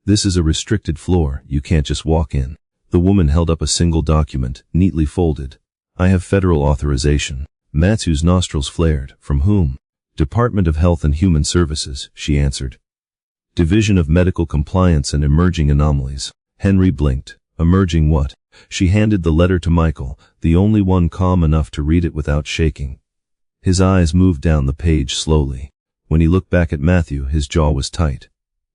[SPEAKER 1] "This is a restricted floor. You can't just walk in." The woman held up a single document, neatly folded. "I have federal authorization." Matthew's nostrils flared. "From whom?" "Department of Health and Human Services," she answered. "Division of Medical Compliance and Emerging Anomalies." Henry blinked. "Emerging what?" She handed the letter to Michael, the only one calm enough to read it without shaking. His eyes moved down the page slowly. When he looked back at Matthew, his jaw was tight.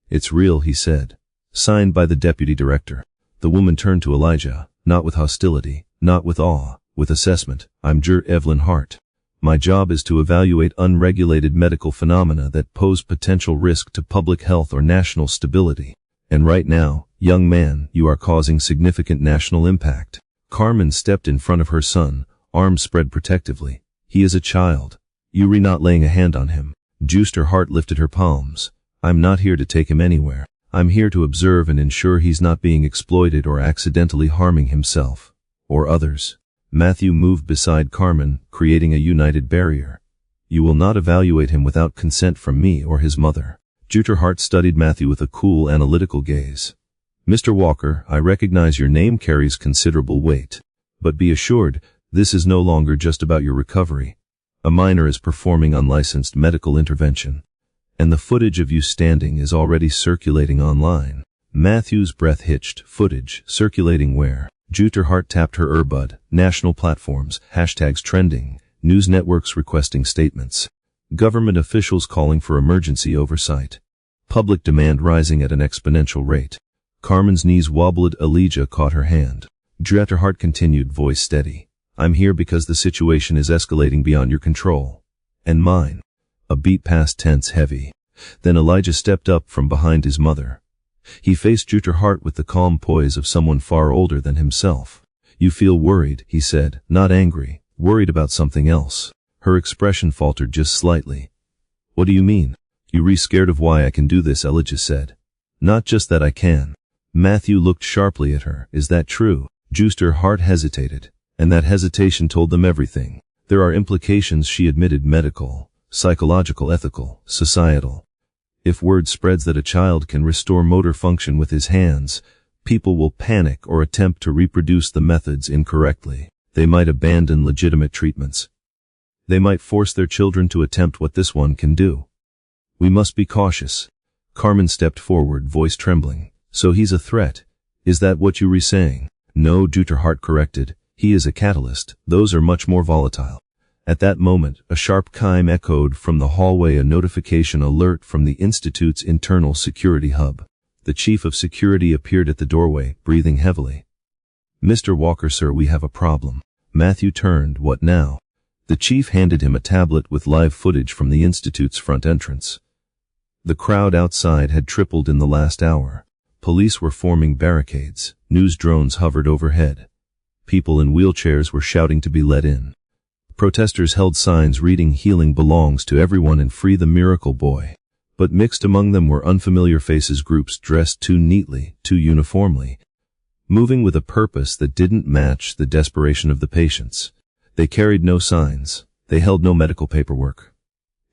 [SPEAKER 1] "It's real," he said. "Signed by the deputy director." The woman turned to Elijah, not with hostility, not with awe, with assessment. "I'm Evelyn Hart." My job is to evaluate unregulated medical phenomena that pose potential risk to public health or national stability. And right now, young man, you are causing significant national impact. Carmen stepped in front of her son, arms spread protectively. He is a child. You're not laying a hand on him. Juster Hart lifted her palms. I'm not here to take him anywhere. I'm here to observe and ensure he's not being exploited or accidentally harming himself. Or others. Matthew moved beside Carmen, creating a united barrier. You will not evaluate him without consent from me or his mother. Juster Hart studied Matthew with a cool, analytical gaze. Mr. Walker, I recognize your name carries considerable weight. But be assured, this is no longer just about your recovery. A minor is performing unlicensed medical intervention. And the footage of you standing is already circulating online. Matthew's breath hitched. Footage, circulating where? Juster Hart tapped her earbud. National platforms, hashtags trending, news networks requesting statements. Government officials calling for emergency oversight. Public demand rising at an exponential rate. Carmen's knees wobbled. Elijah caught her hand. Juster Hart continued, voice steady. I'm here because the situation is escalating beyond your control. And mine. A beat past tense, heavy. Then Elijah stepped up from behind his mother. He faced Juster Hart with the calm poise of someone far older than himself. You feel worried, he said, not angry, worried about something else. Her expression faltered just slightly. What do you mean? You're scared of why I can do this, Elijah said. Not just that I can. Matthew looked sharply at her. Is that true? Juster Hart hesitated, and that hesitation told them everything. There are implications, she admitted, medical, psychological, ethical, societal. If word spreads that a child can restore motor function with his hands, people will panic or attempt to reproduce the methods incorrectly. They might abandon legitimate treatments. They might force their children to attempt what this one can do. We must be cautious. Carmen stepped forward, voice trembling. So he's a threat. Is that what you were saying? No, Juster Hart corrected. He is a catalyst. Those are much more volatile. At that moment, a sharp chime echoed from the hallway, a notification alert from the Institute's internal security hub. The chief of security appeared at the doorway, breathing heavily. Mr. Walker, sir, we have a problem. Matthew turned. What now? The chief handed him a tablet with live footage from the Institute's front entrance. The crowd outside had tripled in the last hour. Police were forming barricades. News drones hovered overhead. People in wheelchairs were shouting to be let in. Protesters held signs reading "Healing belongs to everyone" and "Free the Miracle Boy." But mixed among them were unfamiliar faces, groups dressed too neatly, too uniformly, moving with a purpose that didn't match the desperation of the patients. They carried no signs. They held no medical paperwork.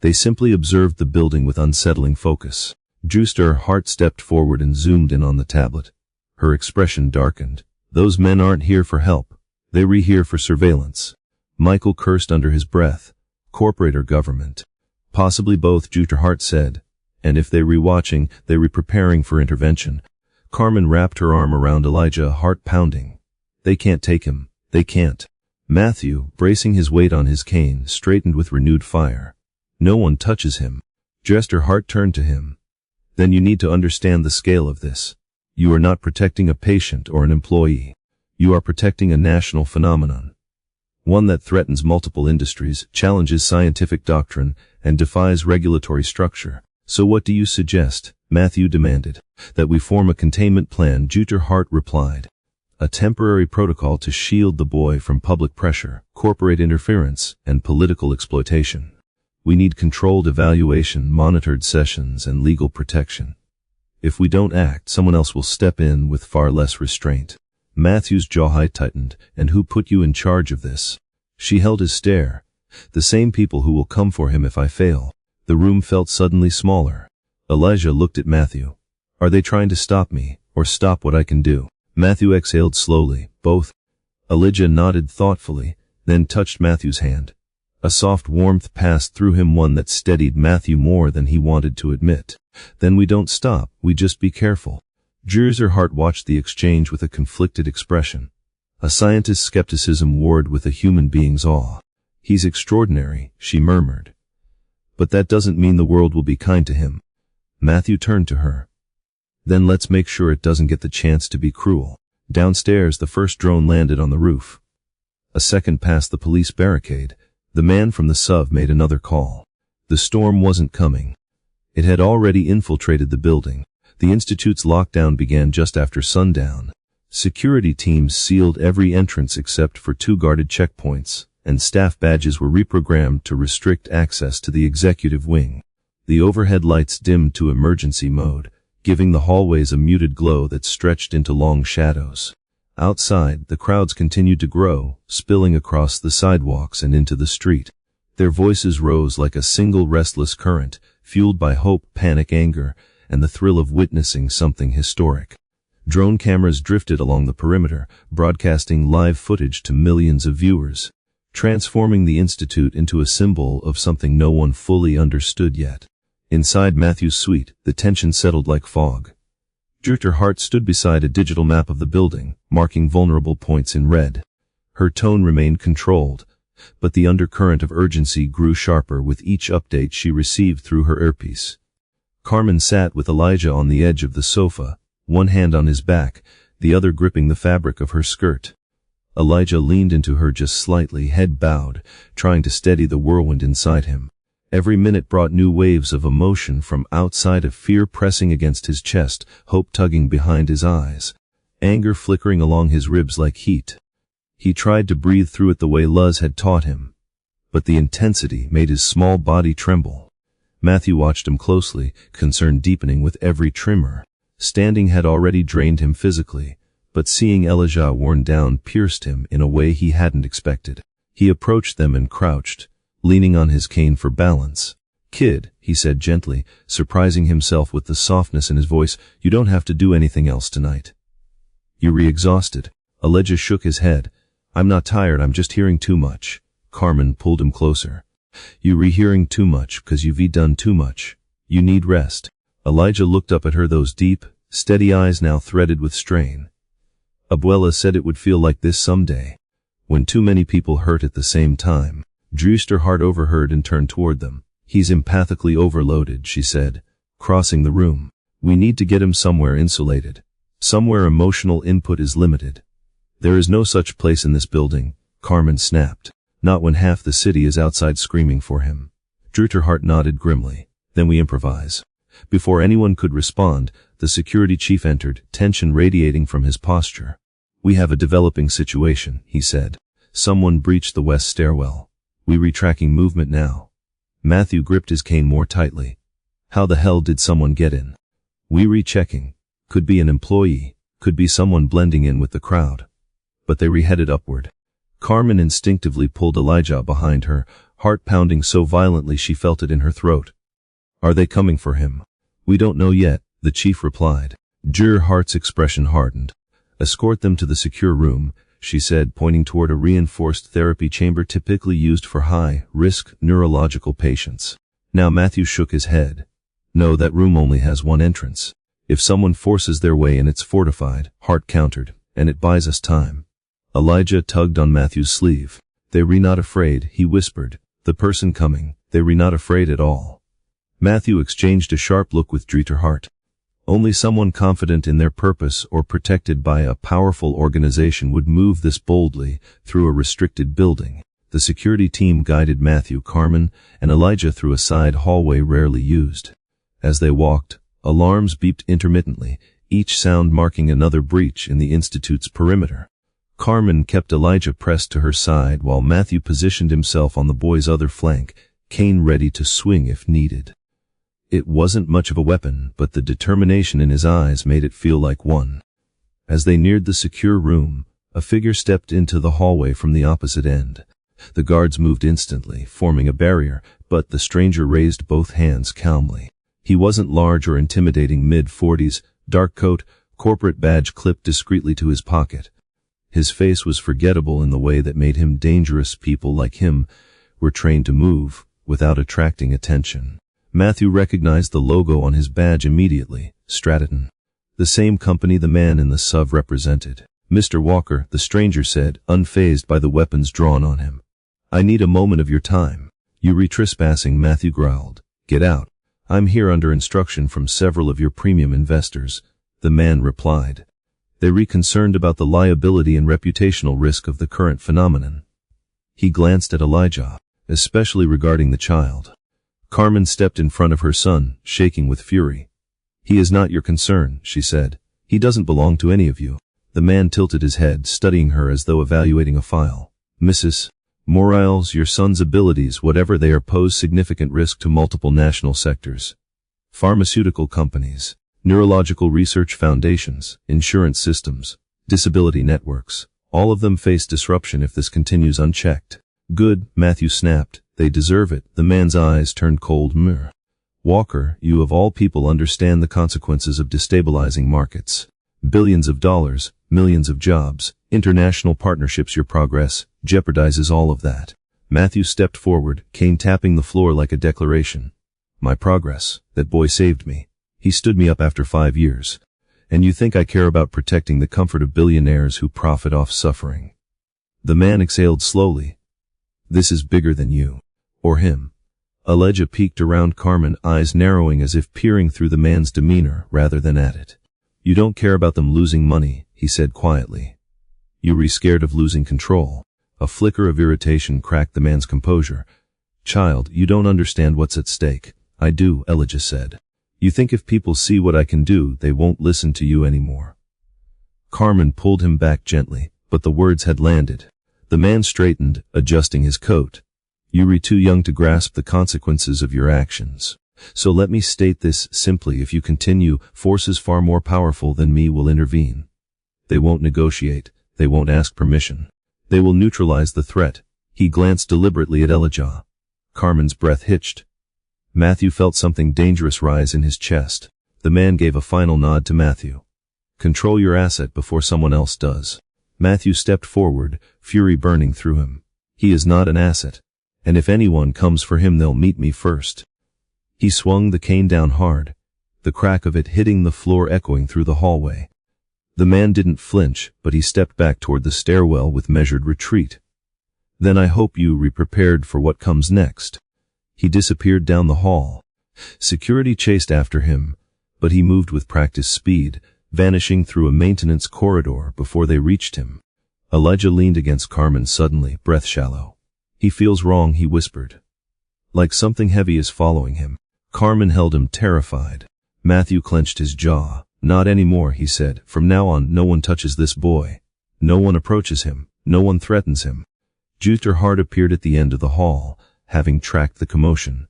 [SPEAKER 1] They simply observed the building with unsettling focus. Juster Hart stepped forward and zoomed in on the tablet. Her expression darkened. Those men aren't here for help. They're here for surveillance. Michael cursed under his breath. Corporate or government? Possibly both, Juster Hart said. And if they were watching, they were preparing for intervention. Carmen wrapped her arm around Elijah, heart pounding. They can't take him. They can't. Matthew, bracing his weight on his cane, straightened with renewed fire. No one touches him. Juster Hart turned to him. Then you need to understand the scale of this. You are not protecting a patient or an employee. You are protecting a national phenomenon. One that threatens multiple industries, challenges scientific doctrine, and defies regulatory structure. So what do you suggest? Matthew demanded. That we form a containment plan, Juster Hart replied. A temporary protocol to shield the boy from public pressure, corporate interference, and political exploitation. We need controlled evaluation, monitored sessions, and legal protection. If we don't act, someone else will step in with far less restraint. Matthew's jaw tightened. And who put you in charge of this? She held his stare. The same people who will come for him if I fail. The room felt suddenly smaller. Elijah looked at Matthew. Are they trying to stop me, or stop what I can do? Matthew exhaled slowly. Both. Elijah nodded thoughtfully, then touched Matthew's hand. A soft warmth passed through him, one that steadied Matthew more than he wanted to admit. Then we don't stop, we just be careful. Juster Hart watched the exchange with a conflicted expression. A scientist's skepticism warred with a human being's awe. He's extraordinary, she murmured. But that doesn't mean the world will be kind to him. Matthew turned to her. Then let's make sure it doesn't get the chance to be cruel. Downstairs, the first drone landed on the roof. A second past the police barricade. The man from the SUV made another call. The storm wasn't coming. It had already infiltrated the building. The Institute's lockdown began just after sundown. Security teams sealed every entrance except for 2 guarded checkpoints, and staff badges were reprogrammed to restrict access to the executive wing. The overhead lights dimmed to emergency mode, giving the hallways a muted glow that stretched into long shadows. Outside, the crowds continued to grow, spilling across the sidewalks and into the street. Their voices rose like a single restless current, fueled by hope, panic, anger, and the thrill of witnessing something historic. Drone cameras drifted along the perimeter, broadcasting live footage to millions of viewers, transforming the Institute into a symbol of something no one fully understood yet. Inside Matthew's suite, the tension settled like fog. Janitor Hart stood beside a digital map of the building, marking vulnerable points in red. Her tone remained controlled, but the undercurrent of urgency grew sharper with each update she received through her earpiece. Carmen sat with Elijah on the edge of the sofa, one hand on his back, the other gripping the fabric of her skirt. Elijah leaned into her just slightly, head bowed, trying to steady the whirlwind inside him. Every minute brought new waves of emotion from outside, of fear pressing against his chest, hope tugging behind his eyes, anger flickering along his ribs like heat. He tried to breathe through it the way Luz had taught him, but the intensity made his small body tremble. Matthew watched him closely, concern deepening with every tremor. Standing had already drained him physically, but seeing Elijah worn down pierced him in a way he hadn't expected. He approached them and crouched, leaning on his cane for balance. "Kid," he said gently, surprising himself with the softness in his voice, "you don't have to do anything else tonight. You're exhausted." Elijah shook his head. "I'm not tired, I'm just hearing too much." Carmen pulled him closer. "You hearing too much because you've done too much. You need rest." Elijah looked up at her, those deep, steady eyes now threaded with strain. "Abuela said it would feel like this someday, when too many people hurt at the same time." Janitor Hart overheard and turned toward them. "He's empathically overloaded," she said, crossing the room. "We need to get him somewhere insulated. Somewhere emotional input is limited." "There is no such place in this building," Carmen snapped. "Not when half the city is outside screaming for him." Janitor Hart nodded grimly. "Then we improvise." Before anyone could respond, the security chief entered, tension radiating from his posture. "We have a developing situation," he said. "Someone breached the west stairwell. We retracking movement now." Matthew gripped his cane more tightly. "How the hell did someone get in?" "We rechecking. Could be an employee, could be someone blending in with the crowd." But they headed upward. Carmen instinctively pulled Elijah behind her, heart pounding so violently she felt it in her throat. "Are they coming for him?" "We don't know yet," the chief replied. Janitor Hart's expression hardened. "Escort them to the secure room," she said, pointing toward a reinforced therapy chamber typically used for high-risk neurological patients. Now Matthew shook his head. "No, that room only has one entrance. If someone forces their way in, it's fortified," Hart countered, "and it buys us time." Elijah tugged on Matthew's sleeve. "They're not afraid," he whispered. "The person coming, they're not afraid at all." Matthew exchanged a sharp look with Janitor Hart. Only someone confident in their purpose or protected by a powerful organization would move this boldly through a restricted building. The security team guided Matthew, Carmen, and Elijah through a side hallway rarely used. As they walked, alarms beeped intermittently, each sound marking another breach in the Institute's perimeter. Carmen kept Elijah pressed to her side while Matthew positioned himself on the boy's other flank, cane ready to swing if needed. It wasn't much of a weapon, but the determination in his eyes made it feel like one. As they neared the secure room, a figure stepped into the hallway from the opposite end. The guards moved instantly, forming a barrier, but the stranger raised both hands calmly. He wasn't large or intimidating, mid-40s, dark coat, corporate badge clipped discreetly to his pocket. His face was forgettable in the way that made him dangerous. People like him were trained to move without attracting attention. Matthew recognized the logo on his badge immediately, Stratton. The same company the man in the SUV represented. "Mr. Walker," the stranger said, unfazed by the weapons drawn on him. "I need a moment of your time." "You trespassing," Matthew growled. "Get out." "I'm here under instruction from several of your premium investors," the man replied. "They're concerned about the liability and reputational risk of the current phenomenon." He glanced at Elijah. especially regarding the child. Carmen stepped in front of her son, shaking with fury. "He is not your concern," she said. "He doesn't belong to any of you." The man tilted his head, studying her as though evaluating a file. "Mrs. Morales, your son's abilities, whatever they are, pose significant risk to multiple national sectors. Pharmaceutical companies, neurological research foundations, insurance systems, disability networks. All of them face disruption if this continues unchecked." "Good," Matthew snapped. "They deserve it." The man's eyes turned cold. "Walker, you of all people understand the consequences of destabilizing markets. Billions of dollars, millions of jobs, international partnerships. Your progress jeopardizes all of that." Matthew stepped forward, cane tapping the floor like a declaration. "My progress? That boy saved me. He stood me up after 5 years. And you think I care about protecting the comfort of billionaires who profit off suffering?" The man exhaled slowly. "This is bigger than you. Or him." Elijah peeked around Carmen, eyes narrowing as if peering through the man's demeanor rather than at it. "You don't care about them losing money," he said quietly. "You're scared of losing control." A flicker of irritation cracked the man's composure. "Child, you don't understand what's at stake." "I do," Elijah said. "You think if people see what I can do, they won't listen to you anymore." Carmen pulled him back gently, but the words had landed. The man straightened, adjusting his coat. "You're too young to grasp the consequences of your actions. So let me state this simply. If you continue, forces far more powerful than me will intervene. They won't negotiate. They won't ask permission. They will neutralize the threat." He glanced deliberately at Elijah. Carmen's breath hitched. Matthew felt something dangerous rise in his chest. The man gave a final nod to Matthew. "Control your asset before someone else does." Matthew stepped forward, fury burning through him. "He is not an asset. And if anyone comes for him, they'll meet me first." He swung the cane down hard, the crack of it hitting the floor echoing through the hallway. The man didn't flinch, but he stepped back toward the stairwell with measured retreat. "Then I hope you be prepared for what comes next." He disappeared down the hall. Security chased after him, but he moved with practiced speed, vanishing through a maintenance corridor before they reached him. Elijah leaned against Carmen suddenly, breath shallow. "He feels wrong," he whispered. "Like something heavy is following him." Carmen held him, terrified. Matthew clenched his jaw. "Not anymore," he said. "From now on, no one touches this boy. No one approaches him. No one threatens him." Jutta Hart appeared at the end of the hall, having tracked the commotion.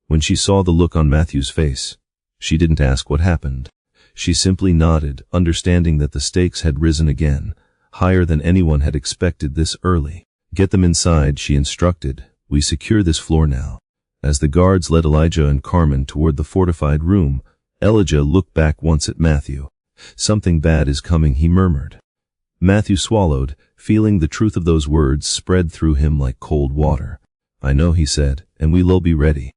[SPEAKER 1] When she saw the look on Matthew's face, she didn't ask what happened. She simply nodded, understanding that the stakes had risen again, higher than anyone had expected this early. "Get them inside," she instructed. "We secure this floor now." As the guards led Elijah and Carmen toward the fortified room, Elijah looked back once at Matthew. "Something bad is coming," he murmured. Matthew swallowed, feeling the truth of those words spread through him like cold water. "I know," he said, "and we'll be ready."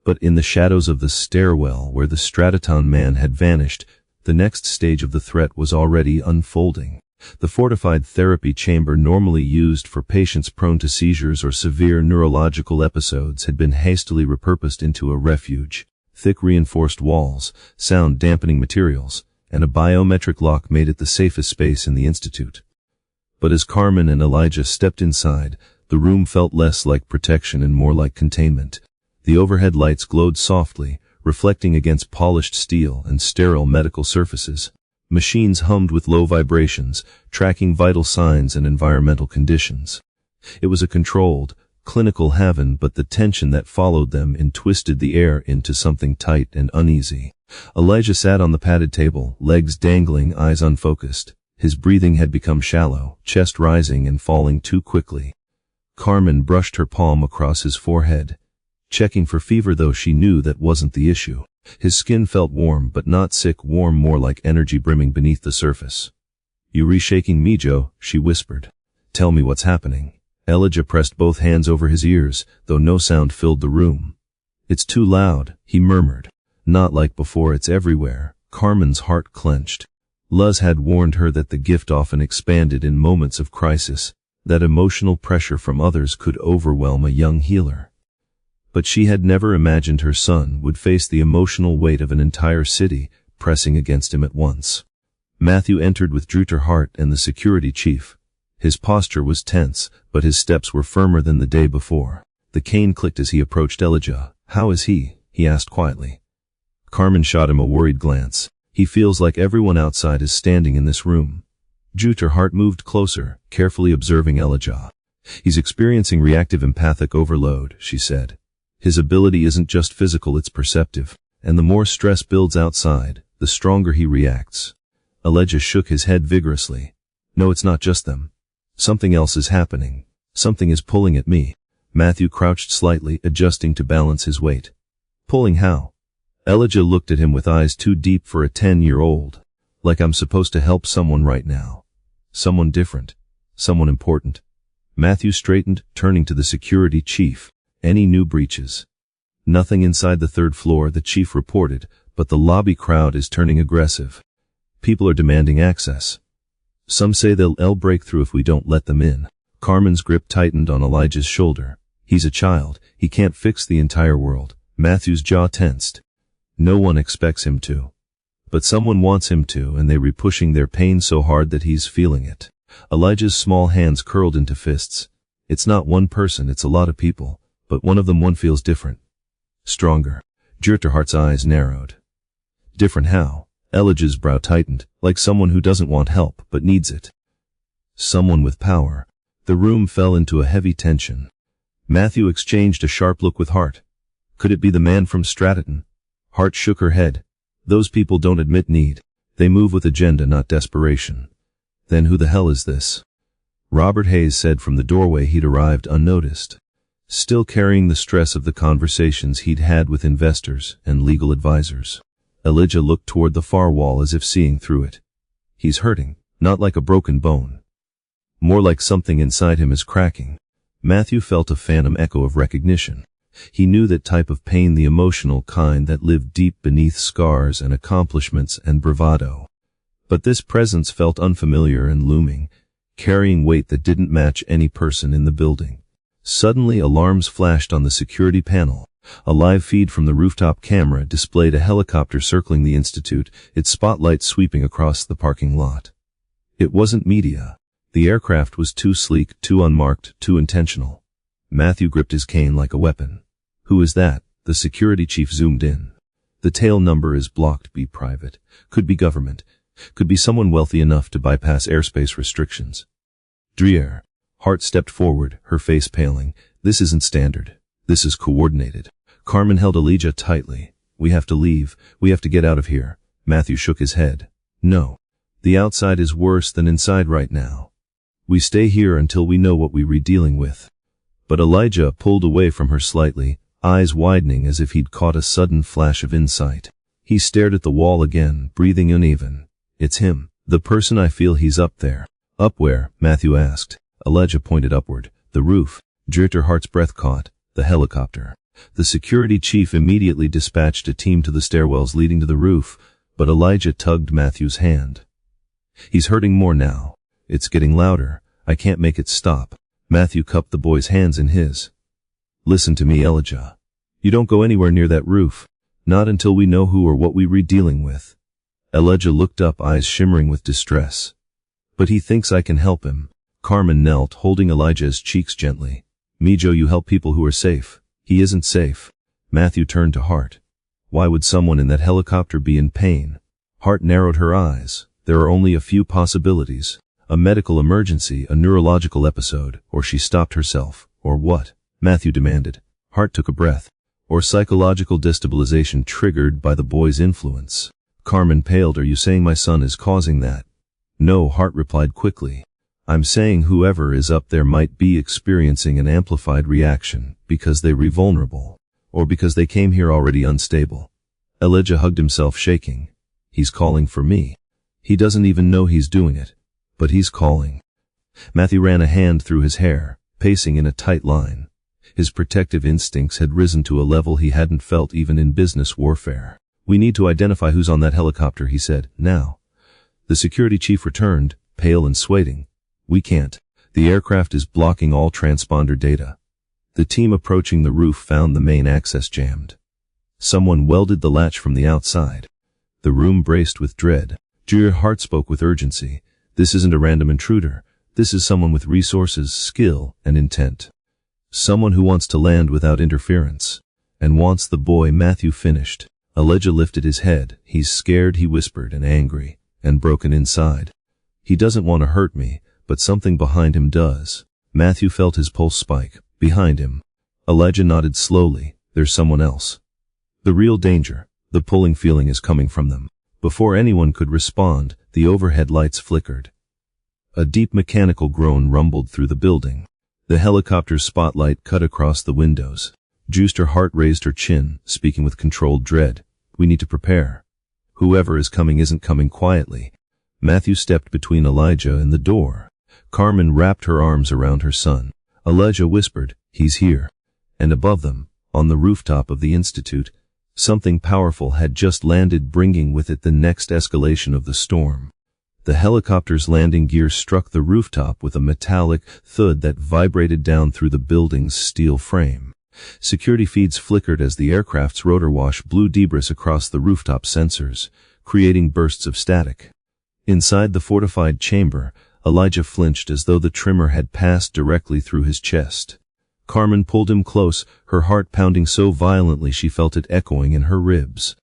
[SPEAKER 1] But in the shadows of the stairwell where the Strataton man had vanished, the next stage of the threat was already unfolding. The fortified therapy chamber normally used for patients prone to seizures or severe neurological episodes had been hastily repurposed into a refuge. Thick reinforced walls, sound-dampening materials, and a biometric lock made it the safest space in the institute. But as Carmen and Elijah stepped inside, the room felt less like protection and more like containment. The overhead lights glowed softly, reflecting against polished steel and sterile medical surfaces. Machines hummed with low vibrations, tracking vital signs and environmental conditions. It was a controlled, clinical haven, but the tension that followed them twisted the air into something tight and uneasy. Elijah sat on the padded table, legs dangling, eyes unfocused. His breathing had become shallow, chest rising and falling too quickly. Carmen brushed her palm across his forehead, checking for fever, though she knew that wasn't the issue. His skin felt warm, but not sick, warm, more like energy brimming beneath the surface. "You reshaking me, Joe?" she whispered. "Tell me what's happening." Elijah pressed both hands over his ears, though no sound filled the room. "It's too loud," he murmured. "Not like before, it's everywhere." Carmen's heart clenched. Luz had warned her that the gift often expanded in moments of crisis, that emotional pressure from others could overwhelm a young healer. But she had never imagined her son would face the emotional weight of an entire city pressing against him at once. Matthew entered with Jutta Hart and the security chief. His posture was tense, but his steps were firmer than the day before. The cane clicked as he approached Elijah. "How is he?" he asked quietly. Carmen shot him a worried glance. "He feels like everyone outside is standing in this room." Her heart moved closer, carefully observing Elijah. "He's experiencing reactive empathic overload," she said. "His ability isn't just physical, it's perceptive. And the more stress builds outside, the stronger he reacts." Elijah shook his head vigorously. "No, it's not just them. Something else is happening. Something is pulling at me." Matthew crouched slightly, adjusting to balance his weight. "Pulling how?" Elijah looked at him with eyes too deep for a 10-year-old. "Like I'm supposed to help someone right now. Someone different. Someone important." Matthew straightened, turning to the security chief. "Any new breaches?" "Nothing inside the third floor," the chief reported, "but the lobby crowd is turning aggressive. People are demanding access. Some say they'll break through if we don't let them in." Carmen's grip tightened on Elijah's shoulder. "He's a child. He can't fix the entire world." Matthew's jaw tensed. "No one expects him to. But someone wants him to, and they're pushing their pain so hard that he's feeling it." Elijah's small hands curled into fists. "It's not one person, it's a lot of people. But one feels different. Stronger." Hart's eyes narrowed. "Different how?" Elijah's brow tightened. "Like someone who doesn't want help, but needs it. Someone with power." The room fell into a heavy tension. Matthew exchanged a sharp look with Hart. Could it be the man from Stratton? Hart shook her head. "Those people don't admit need. They move with agenda, not desperation." "Then who the hell is this?" Robert Hayes said from the doorway he'd arrived unnoticed, still carrying the stress of the conversations he'd had with investors and legal advisors. Elijah looked toward the far wall as if seeing through it. "He's hurting, not like a broken bone. More like something inside him is cracking." Matthew felt a phantom echo of recognition. He knew that type of pain, the emotional kind that lived deep beneath scars and accomplishments and bravado. But this presence felt unfamiliar and looming, carrying weight that didn't match any person in the building. Suddenly alarms flashed on the security panel. A live feed from the rooftop camera displayed a helicopter circling the institute, its spotlight sweeping across the parking lot. It wasn't media. The aircraft was too sleek, too unmarked, too intentional. Matthew gripped his cane like a weapon. "Who is that?" The security chief zoomed in. "The tail number is blocked. Be private. Could be government. Could be someone wealthy enough to bypass airspace restrictions." Dreer. Hart stepped forward, her face paling. "This isn't standard. This is coordinated." Carmen held Elijah tightly. "We have to leave. We have to get out of here." Matthew shook his head. "No. The outside is worse than inside right now. We stay here until we know what we're dealing with." But Elijah pulled away from her slightly, eyes widening as if he'd caught a sudden flash of insight. He stared at the wall again, breathing uneven. "It's him. The person I feel. He's up there." "Up where?" Matthew asked. Elijah pointed upward. "The roof." Hart's breath caught. "The helicopter." The security chief immediately dispatched a team to the stairwells leading to the roof, but Elijah tugged Matthew's hand. "He's hurting more now. It's getting louder. I can't make it stop." Matthew cupped the boy's hands in his. "Listen to me, Elijah. You don't go anywhere near that roof. Not until we know who or what we're dealing with." Elijah looked up, eyes shimmering with distress. "But he thinks I can help him." Carmen knelt, holding Elijah's cheeks gently. "Mijo, you help people who are safe. He isn't safe." Matthew turned to Hart. "Why would someone in that helicopter be in pain?" Hart narrowed her eyes. "There are only a few possibilities. A medical emergency, a neurological episode, or she stopped herself. Or what?" Matthew demanded. Hart took a breath. "Or psychological destabilization triggered by the boy's influence." Carmen paled. "Are you saying my son is causing that?" "No," Hart replied quickly. "I'm saying whoever is up there might be experiencing an amplified reaction because they're vulnerable, or because they came here already unstable." Elijah hugged himself, shaking. "He's calling for me. He doesn't even know he's doing it. But he's calling." Matthew ran a hand through his hair, pacing in a tight line. His protective instincts had risen to a level he hadn't felt even in business warfare. "We need to identify who's on that helicopter," he said. "Now." The security chief returned, pale and sweating. "We can't. The aircraft is blocking all transponder data." The team approaching the roof found the main access jammed. Someone welded the latch from the outside. The room braced with dread. Hart spoke with urgency. "This isn't a random intruder. This is someone with resources, skill, and intent." Someone who wants to land without interference. And wants the boy. Matthew finished. Elijah lifted his head. He's scared, he whispered, and angry, and broken inside. He doesn't want to hurt me, but something behind him does. Matthew felt his pulse spike. Behind him. Elijah nodded slowly. There's someone else. The real danger. The pulling feeling is coming from them. Before anyone could respond, the overhead lights flickered. A deep mechanical groan rumbled through the building. The helicopter's spotlight cut across the windows. Her heart raised her chin, speaking with controlled dread. We need to prepare. Whoever is coming isn't coming quietly. Matthew stepped between Elijah and the door. Carmen wrapped her arms around her son. Elijah whispered, he's here. And above them, on the rooftop of the institute, something powerful had just landed, bringing with it the next escalation of the storm. The helicopter's landing gear struck the rooftop with a metallic thud that vibrated down through the building's steel frame. Security feeds flickered as the aircraft's rotor wash blew debris across the rooftop sensors, creating bursts of static. Inside the fortified chamber, Elijah flinched as though the tremor had passed directly through his chest. Carmen pulled him close, her heart pounding so violently she felt it echoing in her ribs.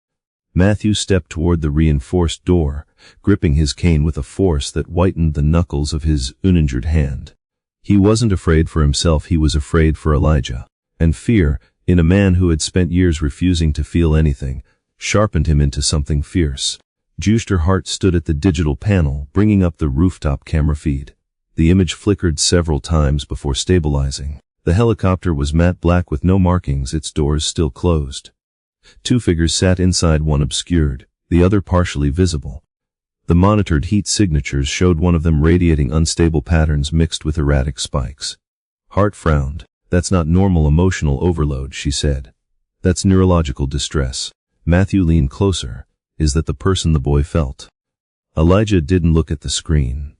[SPEAKER 1] Matthew stepped toward the reinforced door, gripping his cane with a force that whitened the knuckles of his uninjured hand. He wasn't afraid for himself, he was afraid for Elijah. And fear, in a man who had spent years refusing to feel anything, sharpened him into something fierce. Her heart stood at the digital panel, bringing up the rooftop camera feed. The image flickered several times before stabilizing. The helicopter was matte black with no markings, its doors still closed. Two figures sat inside, one obscured, the other partially visible. The monitored heat signatures showed one of them radiating unstable patterns mixed with erratic spikes. Hart frowned. That's not normal emotional overload, she said. That's neurological distress. Matthew leaned closer. Is that the person the boy felt? Elijah didn't look at the screen.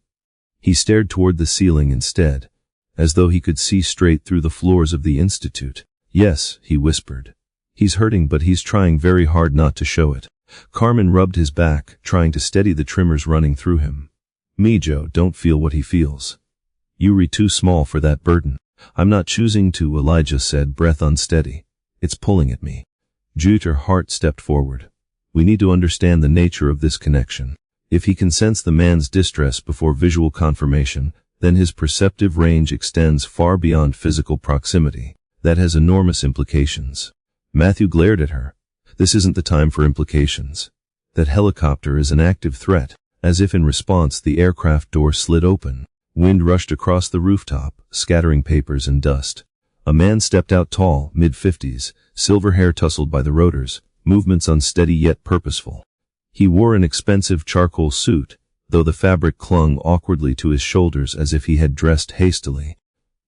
[SPEAKER 1] He stared toward the ceiling instead, as though he could see straight through the floors of the institute. Yes, he whispered. He's hurting, but he's trying very hard not to show it. Carmen rubbed his back, trying to steady the tremors running through him. Me, Joe, don't feel what he feels. You're too small for that burden. I'm not choosing to, Elijah said, breath unsteady. It's pulling at me. Her heart stepped forward. We need to understand the nature of this connection. If he can sense the man's distress before visual confirmation, then his perceptive range extends far beyond physical proximity. That has enormous implications. Matthew glared at her. This isn't the time for implications. That helicopter is an active threat. As if in response, the aircraft door slid open. Wind rushed across the rooftop, scattering papers and dust. A man stepped out, tall, mid-50s, silver hair tousled by the rotors, movements unsteady yet purposeful. He wore an expensive charcoal suit, though the fabric clung awkwardly to his shoulders as if he had dressed hastily.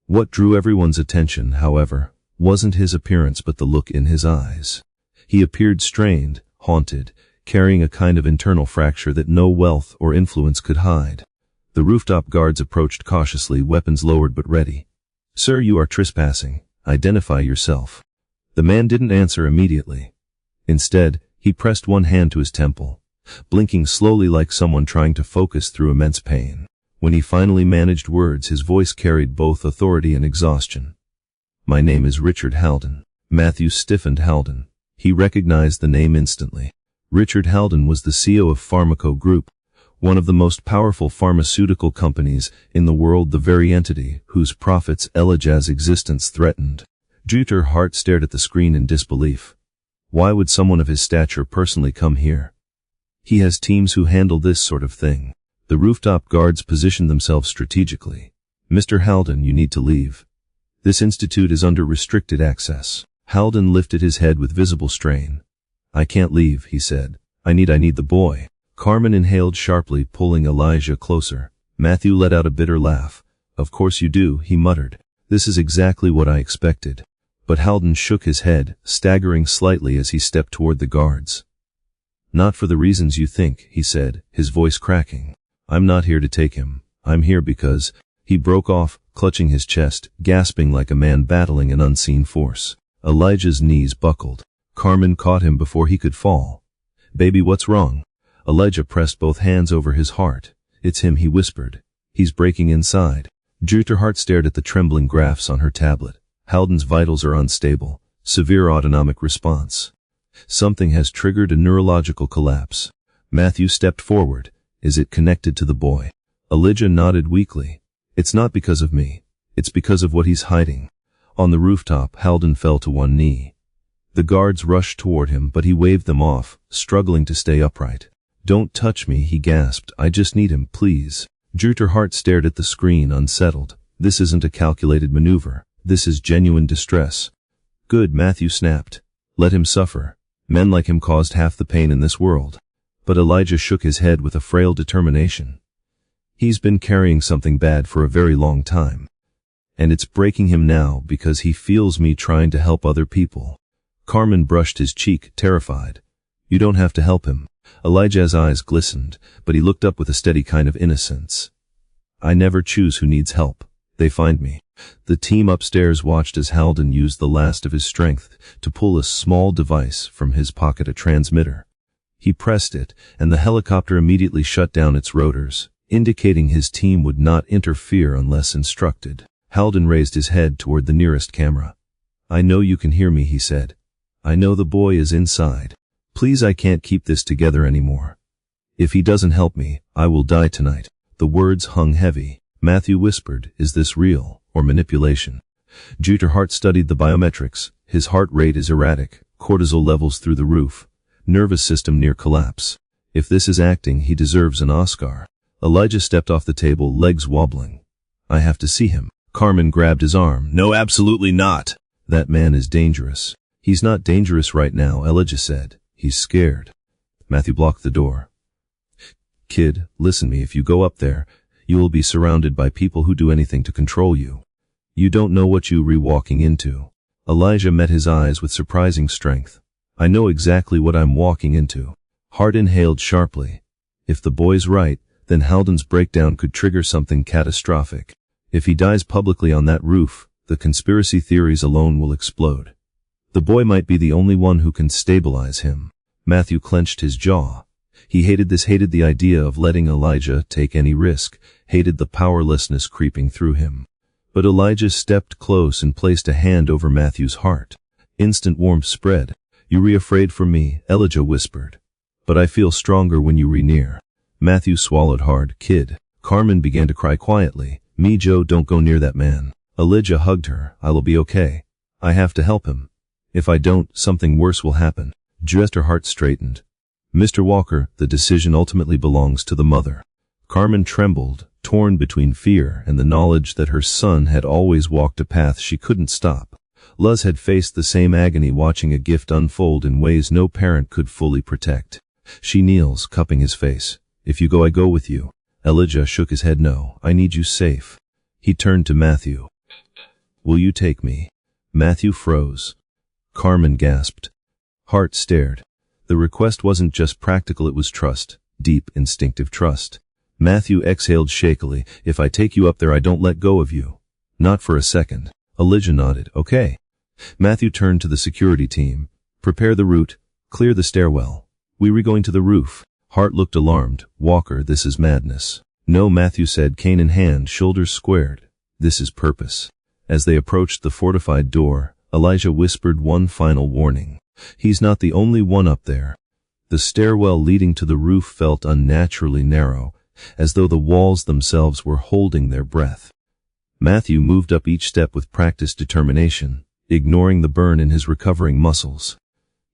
[SPEAKER 1] What drew everyone's attention, however, wasn't his appearance but the look in his eyes. He appeared strained, haunted, carrying a kind of internal fracture that no wealth or influence could hide. The rooftop guards approached cautiously, weapons lowered but ready. Sir, you are trespassing. Identify yourself. The man didn't answer immediately. Instead, he pressed one hand to his temple, blinking slowly like someone trying to focus through immense pain. When he finally managed words, his voice carried both authority and exhaustion. My name is Richard Halden. Matthew stiffened. Halden. He recognized the name instantly. Richard Halden was the CEO of Pharmaco Group, one of the most powerful pharmaceutical companies in the world, the very entity whose profits Elijah's existence threatened. Her heart stared at the screen in disbelief. Why would someone of his stature personally come here? He has teams who handle this sort of thing. The rooftop guards positioned themselves strategically. Mr. Halden, you need to leave. This institute is under restricted access. Halden lifted his head with visible strain. I can't leave, he said. I need the boy. Carmen inhaled sharply, pulling Elijah closer. Matthew let out a bitter laugh. Of course you do, he muttered. This is exactly what I expected. But Halden shook his head, staggering slightly as he stepped toward the guards. Not for the reasons you think, he said, his voice cracking. I'm not here to take him. I'm here because... He broke off, clutching his chest, gasping like a man battling an unseen force. Elijah's knees buckled. Carmen caught him before he could fall. Baby, what's wrong? Elijah pressed both hands over his heart. It's him, he whispered. He's breaking inside. Her heart stared at the trembling graphs on her tablet. Halden's vitals are unstable. Severe autonomic response. Something has triggered a neurological collapse. Matthew stepped forward. Is it connected to the boy? Elijah nodded weakly. It's not because of me. It's because of what he's hiding. On the rooftop, Halden fell to one knee. The guards rushed toward him, but he waved them off, struggling to stay upright. Don't touch me, he gasped. I just need him, please. Janitor Hart stared at the screen, unsettled. This isn't a calculated maneuver. This is genuine distress. Good, Matthew snapped. Let him suffer. Men like him caused half the pain in this world. But Elijah shook his head with a frail determination. He's been carrying something bad for a very long time. And it's breaking him now because he feels me trying to help other people. Carmen brushed his cheek, terrified. You don't have to help him. Elijah's eyes glistened, but he looked up with a steady kind of innocence. I never choose who needs help. They find me. The team upstairs watched as Halden used the last of his strength to pull a small device from his pocket, a transmitter. He pressed it, and the helicopter immediately shut down its rotors, indicating his team would not interfere unless instructed. Halden raised his head toward the nearest camera. I know you can hear me, he said. I know the boy is inside. Please, I can't keep this together anymore. If he doesn't help me, I will die tonight. The words hung heavy. Matthew whispered, is this real or manipulation? Janitor Hart studied the biometrics. His heart rate is erratic, cortisol levels through the roof, nervous system near collapse. If this is acting, he deserves an Oscar. Elijah stepped off the table, legs wobbling. I have to see him. Carmen grabbed his arm. No, absolutely not. That man is dangerous. He's not dangerous right now, Elijah said. He's scared. Matthew blocked the door. Kid, listen me, if you go up there, you will be surrounded by people who do anything to control you. You don't know what you're walking into. Elijah met his eyes with surprising strength. I know exactly what I'm walking into. Hart inhaled sharply. If the boy's right, then Halden's breakdown could trigger something catastrophic. If he dies publicly on that roof, the conspiracy theories alone will explode. The boy might be the only one who can stabilize him. Matthew clenched his jaw. He hated the idea of letting Elijah take any risk, hated the powerlessness creeping through him. But Elijah stepped close and placed a hand over Matthew's heart. Instant warmth spread. You're afraid for me, Elijah whispered. But I feel stronger when you re-near. Matthew swallowed hard. Kid. Carmen began to cry quietly. Me, Joe, don't go near that man. Elijah hugged her. I'll be okay. I have to help him. If I don't, something worse will happen. Janitor Hart straightened. Mr. Walker, the decision ultimately belongs to the mother. Carmen trembled, torn between fear and the knowledge that her son had always walked a path she couldn't stop. Luz had faced the same agony watching a gift unfold in ways no parent could fully protect. She kneels, cupping his face. If you go, I go with you. Elijah shook his head. No, I need you safe. He turned to Matthew. Will you take me? Matthew froze. Carmen gasped. Hart stared. The request wasn't just practical, it was trust, deep, instinctive trust. Matthew exhaled shakily. If I take you up there, I don't let go of you. Not for a second. Elijah nodded. Okay. Matthew turned to the security team. Prepare the route. Clear the stairwell. We're going to the roof. Hart looked alarmed. Walker, this is madness. No, Matthew said, cane in hand, shoulders squared. This is purpose. As they approached the fortified door, Elijah whispered one final warning. He's not the only one up there. The stairwell leading to the roof felt unnaturally narrow, as though the walls themselves were holding their breath. Matthew moved up each step with practiced determination, ignoring the burn in his recovering muscles.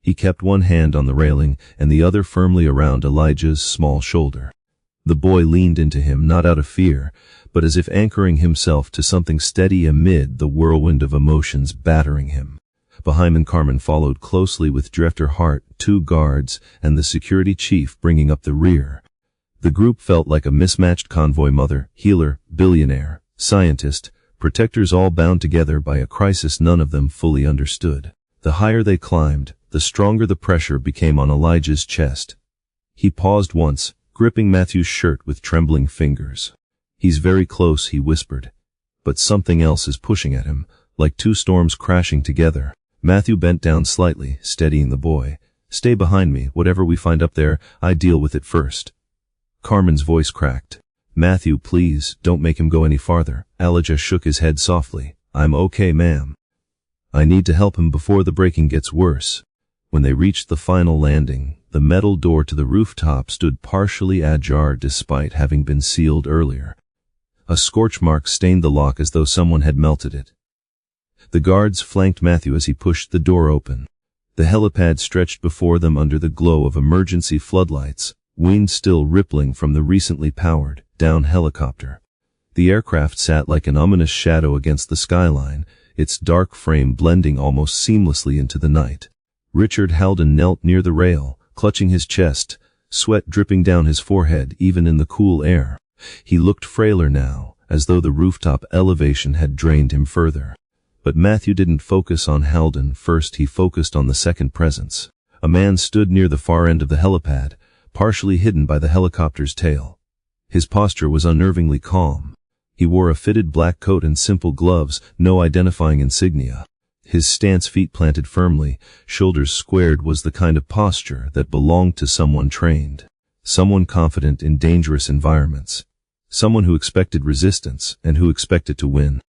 [SPEAKER 1] He kept one hand on the railing and the other firmly around Elijah's small shoulder. The boy leaned into him not out of fear, but as if anchoring himself to something steady amid the whirlwind of emotions battering him. Behind him, Carmen followed closely with Janitor Hart, 2 guards, and the security chief bringing up the rear. The group felt like a mismatched convoy, mother, healer, billionaire, scientist, protectors, all bound together by a crisis none of them fully understood. The higher they climbed, the stronger the pressure became on Elijah's chest. He paused once, gripping Matthew's shirt with trembling fingers. He's very close, he whispered. But something else is pushing at him, like 2 storms crashing together. Matthew bent down slightly, steadying the boy. Stay behind me, whatever we find up there, I deal with it first. Carmen's voice cracked. Matthew, please, don't make him go any farther. Elijah shook his head softly. I'm okay, ma'am. I need to help him before the breaking gets worse. When they reached the final landing, the metal door to the rooftop stood partially ajar despite having been sealed earlier. A scorch mark stained the lock as though someone had melted it. The guards flanked Matthew as he pushed the door open. The helipad stretched before them under the glow of emergency floodlights, wind still rippling from the recently powered down helicopter. The aircraft sat like an ominous shadow against the skyline, its dark frame blending almost seamlessly into the night. Richard Haldon knelt near the rail, clutching his chest, sweat dripping down his forehead even in the cool air. He looked frailer now, as though the rooftop elevation had drained him further. But Matthew didn't focus on Haldon first, he focused on the second presence. A man stood near the far end of the helipad, partially hidden by the helicopter's tail. His posture was unnervingly calm. He wore a fitted black coat and simple gloves, no identifying insignia. His stance, feet planted firmly, shoulders squared, was the kind of posture that belonged to someone trained. Someone confident in dangerous environments. Someone who expected resistance and who expected to win.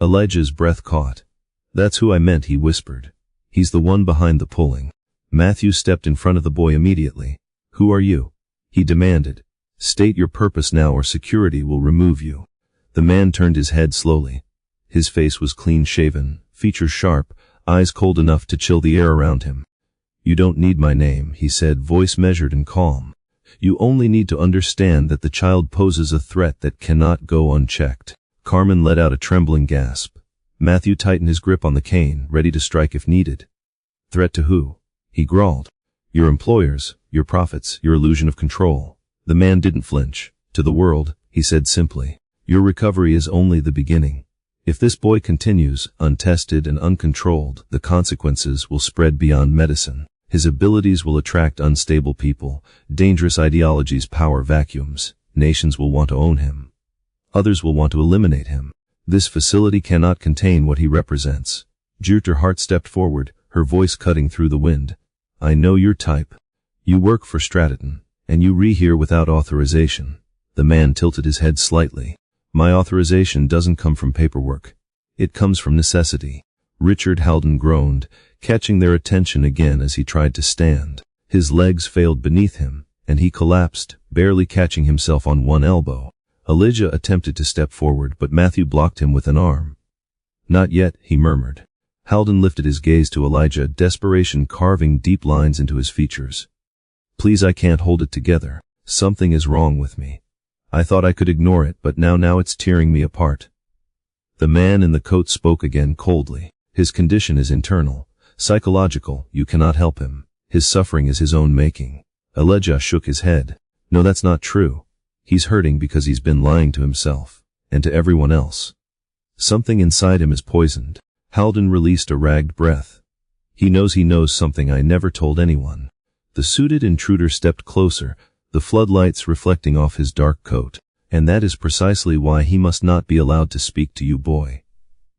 [SPEAKER 1] Elijah's breath caught. "That's who I meant," he whispered. "He's the one behind the pulling." Matthew stepped in front of the boy immediately. "Who are you?" he demanded. "State your purpose now or security will remove you." The man turned his head slowly. His face was clean-shaven, features sharp, eyes cold enough to chill the air around him. "You don't need my name," he said, voice measured and calm. "You only need to understand that the child poses a threat that cannot go unchecked." Carmen let out a trembling gasp. Matthew tightened his grip on the cane, ready to strike if needed. "Threat to who?" he growled. "Your employers, your profits, your illusion of control." The man didn't flinch. "To the world," he said simply. "Your recovery is only the beginning. If this boy continues, untested and uncontrolled, the consequences will spread beyond medicine. His abilities will attract unstable people, dangerous ideologies power vacuums, nations will want to own him. Others will want to eliminate him. This facility cannot contain what he represents." Jutta Hart stepped forward, her voice cutting through the wind. "I know your type. You work for Stratton, and you here without authorization." The man tilted his head slightly. "My authorization doesn't come from paperwork. It comes from necessity." Richard Haldon groaned, catching their attention again as he tried to stand. His legs failed beneath him, and he collapsed, barely catching himself on one elbow. Elijah attempted to step forward, but Matthew blocked him with an arm. "Not yet," he murmured. Haldon lifted his gaze to Elijah, desperation carving deep lines into his features. "Please, I can't hold it together. Something is wrong with me. I thought I could ignore it, but now it's tearing me apart." The man in the coat spoke again coldly. "His condition is internal, psychological. You cannot help him. His suffering is his own making." Elijah shook his head. "No, that's not true. He's hurting because he's been lying to himself, and to everyone else. Something inside him is poisoned." Haldon released a ragged breath. He knows something I never told anyone." The suited intruder stepped closer, the floodlights reflecting off his dark coat. "And that is precisely why he must not be allowed to speak to you, boy.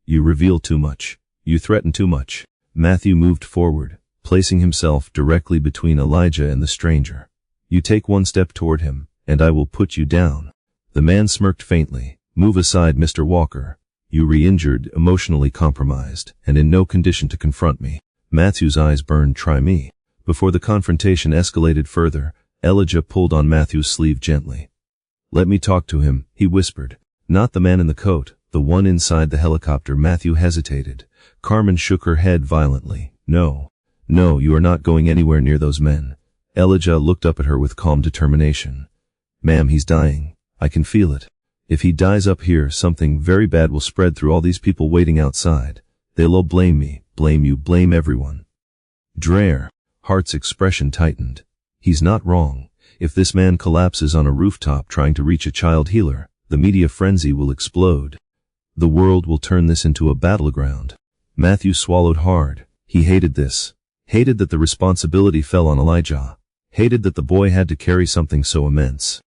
[SPEAKER 1] You reveal too much. You threaten too much." Matthew moved forward, placing himself directly between Elijah and the stranger. "You take one step toward him, and I will put you down." The man smirked faintly. "Move aside, Mr. Walker. You re-injured, emotionally compromised, and in no condition to confront me." Matthew's eyes burned. "Try me." Before the confrontation escalated further, Elijah pulled on Matthew's sleeve gently. "Let me talk to him," he whispered. "Not the man in the coat, the one inside the helicopter." Matthew hesitated. Carmen shook her head violently. No, you are not going anywhere near those men." Elijah looked up at her with calm determination. "Ma'am, he's dying. I can feel it. If he dies up here, something very bad will spread through all these people waiting outside. They'll all blame me, blame you, blame everyone." Dreher. Hart's expression tightened. "He's not wrong. If this man collapses on a rooftop trying to reach a child healer, the media frenzy will explode. The world will turn this into a battleground." Matthew swallowed hard. He hated this. Hated that the responsibility fell on Elijah. Hated that the boy had to carry something so immense.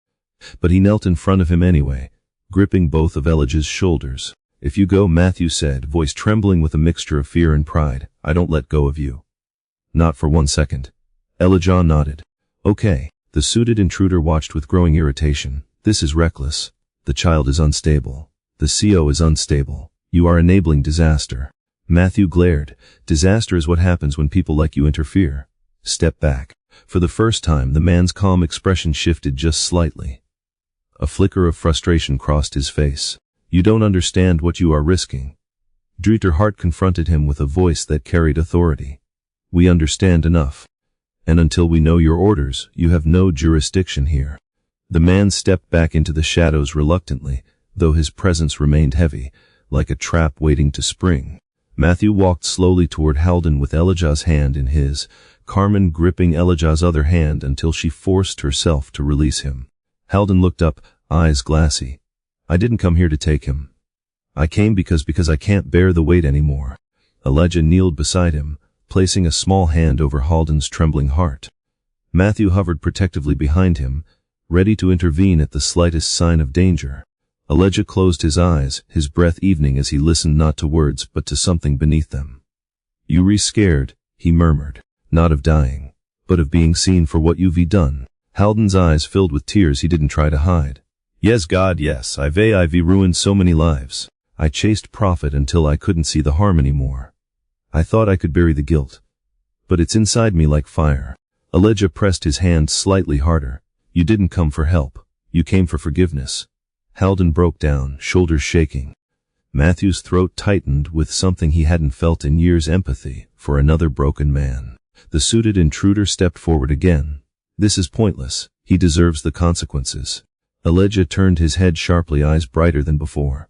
[SPEAKER 1] But he knelt in front of him anyway, gripping both of Elijah's shoulders. "If you go," Matthew said, voice trembling with a mixture of fear and pride, "I don't let go of you." "Not for 1 second." Elijah nodded. "Okay." The suited intruder watched with growing irritation. "This is reckless. The child is unstable. The CO is unstable. You are enabling disaster." Matthew glared. Disaster is what happens when people like you interfere. Step back. For the first time, the man's calm expression shifted just slightly. A flicker of frustration crossed his face. You don't understand what you are risking. Dieter Hart confronted him with a voice that carried authority. We understand enough. And until we know your orders, you have no jurisdiction here. The man stepped back into the shadows reluctantly, though his presence remained heavy, like a trap waiting to spring. Matthew walked slowly toward Halden with Elijah's hand in his, Carmen gripping Elijah's other hand until she forced herself to release him. Halden looked up, eyes glassy. I didn't come here to take him. I came because I can't bear the weight anymore. Elijah kneeled beside him, placing a small hand over Halden's trembling heart. Matthew hovered protectively behind him, ready to intervene at the slightest sign of danger. Elijah closed his eyes, his breath evening as he listened not to words but to something beneath them. You re-scared, he murmured, not of dying, but of being seen for what you've done. Halden's eyes filled with tears he didn't try to hide. Yes, God, yes, I've ruined so many lives. I chased profit until I couldn't see the harm anymore. I thought I could bury the guilt. But it's inside me like fire. Elijah pressed his hand slightly harder. You didn't come for help. You came for forgiveness. Halden broke down, shoulders shaking. Matthew's throat tightened with something he hadn't felt in years: empathy for another broken man. The suited intruder stepped forward again. This is pointless. He deserves the consequences. Elijah turned his head sharply, eyes brighter than before.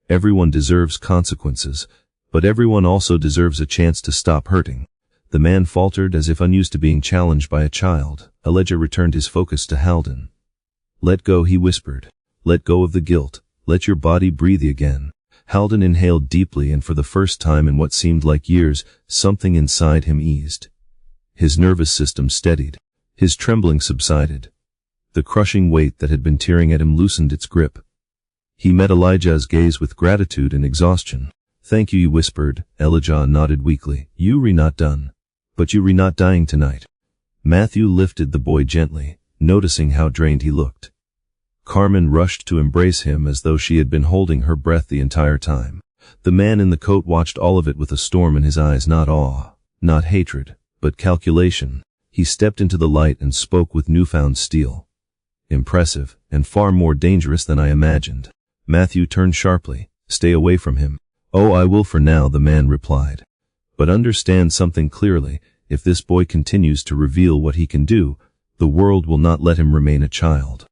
[SPEAKER 1] Everyone deserves consequences, but everyone also deserves a chance to stop hurting. The man faltered as if unused to being challenged by a child. Elijah returned his focus to Halden. Let go, he whispered. Let go of the guilt. Let your body breathe again. Halden inhaled deeply, and for the first time in what seemed like years, something inside him eased. His nervous system steadied. His trembling subsided. The crushing weight that had been tearing at him loosened its grip. He met Elijah's gaze with gratitude and exhaustion. Thank you, he whispered. Elijah nodded weakly. You re not done. But you re not dying tonight. Matthew lifted the boy gently, noticing how drained he looked. Carmen rushed to embrace him as though she had been holding her breath the entire time. The man in the coat watched all of it with a storm in his eyes, not awe, not hatred, but calculation. He stepped into the light and spoke with newfound steel. Impressive, and far more dangerous than I imagined. Matthew turned sharply. Stay away from him. Oh, I will for now, the man replied. But understand something clearly. If this boy continues to reveal what he can do, the world will not let him remain a child.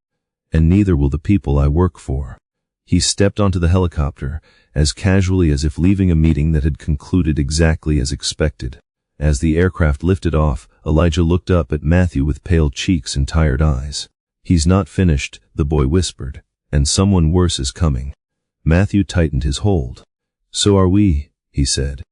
[SPEAKER 1] And neither will the people I work for. He stepped onto the helicopter, as casually as if leaving a meeting that had concluded exactly as expected. As the aircraft lifted off, Elijah looked up at Matthew with pale cheeks and tired eyes. He's not finished, the boy whispered, and someone worse is coming. Matthew tightened his hold. So are we, he said.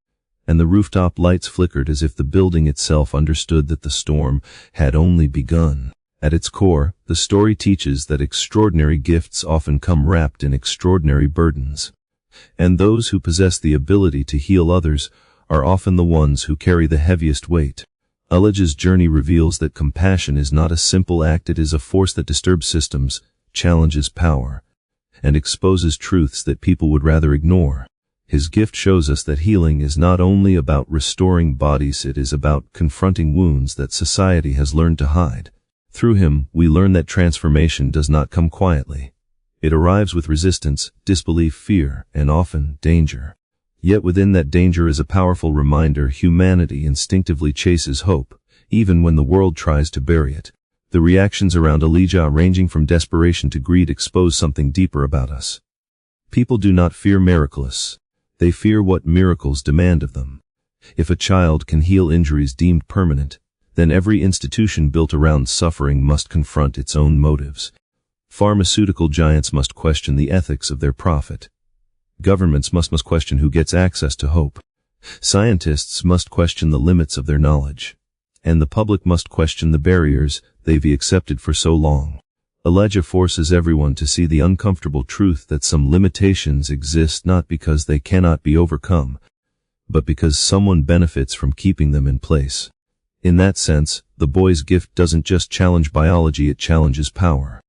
[SPEAKER 1] And the rooftop lights flickered as if the building itself understood that the storm had only begun. At its core, the story teaches that extraordinary gifts often come wrapped in extraordinary burdens. And those who possess the ability to heal others are often the ones who carry the heaviest weight. Elijah's journey reveals that compassion is not a simple act, it is a force that disturbs systems, challenges power, and exposes truths that people would rather ignore. His gift shows us that healing is not only about restoring bodies, it is about confronting wounds that society has learned to hide. Through him, we learn that transformation does not come quietly. It arrives with resistance, disbelief, fear, and often danger. Yet within that danger is a powerful reminder: humanity instinctively chases hope, even when the world tries to bury it. The reactions around Elijah, ranging from desperation to greed, expose something deeper about us. People do not fear miracles. They fear what miracles demand of them. If a child can heal injuries deemed permanent, then every institution built around suffering must confront its own motives. Pharmaceutical giants must question the ethics of their profit. Governments must question who gets access to hope. Scientists must question the limits of their knowledge. And the public must question the barriers they've accepted for so long. Elijah forces everyone to see the uncomfortable truth that some limitations exist not because they cannot be overcome, but because someone benefits from keeping them in place. In that sense, the boy's gift doesn't just challenge biology, it challenges power.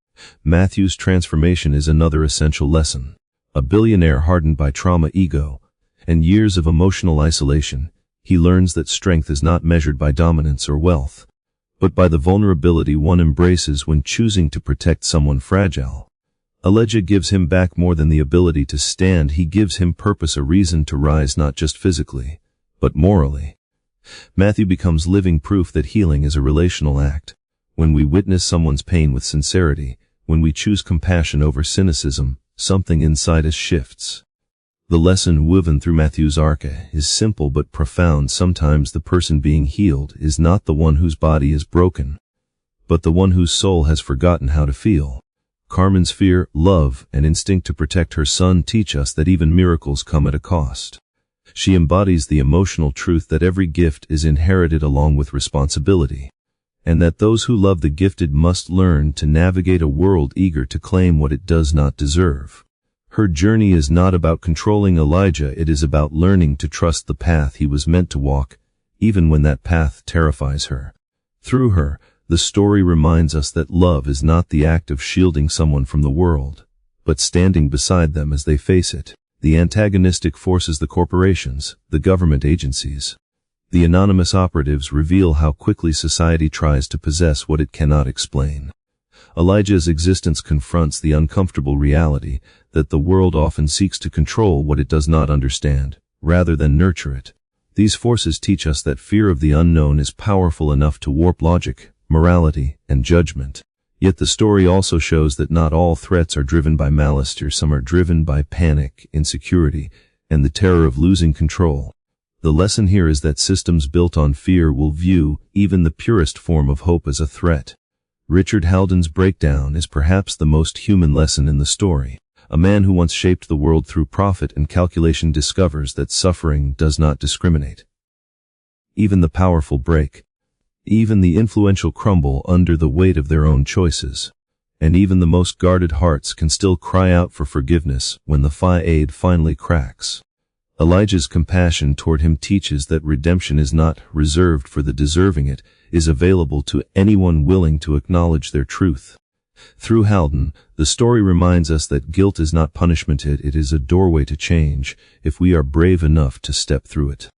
[SPEAKER 1] Matthew's transformation is another essential lesson. A billionaire hardened by trauma, ego, and years of emotional isolation, he learns that strength is not measured by dominance or wealth, but by the vulnerability one embraces when choosing to protect someone fragile. Elijah gives him back more than the ability to stand. He gives him purpose, a reason to rise not just physically, but morally. Matthew becomes living proof that healing is a relational act. When we witness someone's pain with sincerity, when we choose compassion over cynicism, something inside us shifts. The lesson woven through Matthew's arc is simple but profound. Sometimes the person being healed is not the one whose body is broken, but the one whose soul has forgotten how to feel. Carmen's fear, love, and instinct to protect her son teach us that even miracles come at a cost. She embodies the emotional truth that every gift is inherited along with responsibility, and that those who love the gifted must learn to navigate a world eager to claim what it does not deserve. Her journey is not about controlling Elijah, it is about learning to trust the path he was meant to walk, even when that path terrifies her. Through her, the story reminds us that love is not the act of shielding someone from the world, but standing beside them as they face it. The antagonistic forces, the corporations, the government agencies. The anonymous operatives reveal how quickly society tries to possess what it cannot explain. Elijah's existence confronts the uncomfortable reality that the world often seeks to control what it does not understand, rather than nurture it. These forces teach us that fear of the unknown is powerful enough to warp logic, morality, and judgment. Yet the story also shows that not all threats are driven by malice. Some are driven by panic, insecurity, and the terror of losing control. The lesson here is that systems built on fear will view even the purest form of hope as a threat. Richard Haldon's breakdown is perhaps the most human lesson in the story. A man who once shaped the world through profit and calculation discovers that suffering does not discriminate. Even the powerful break. Even the influential crumble under the weight of their own choices. And even the most guarded hearts can still cry out for forgiveness when the facade finally cracks. Elijah's compassion toward him teaches that redemption is not reserved for the deserving, it is available to anyone willing to acknowledge their truth. Through Haldon, the story reminds us that guilt is not punishment, it is a doorway to change, if we are brave enough to step through it.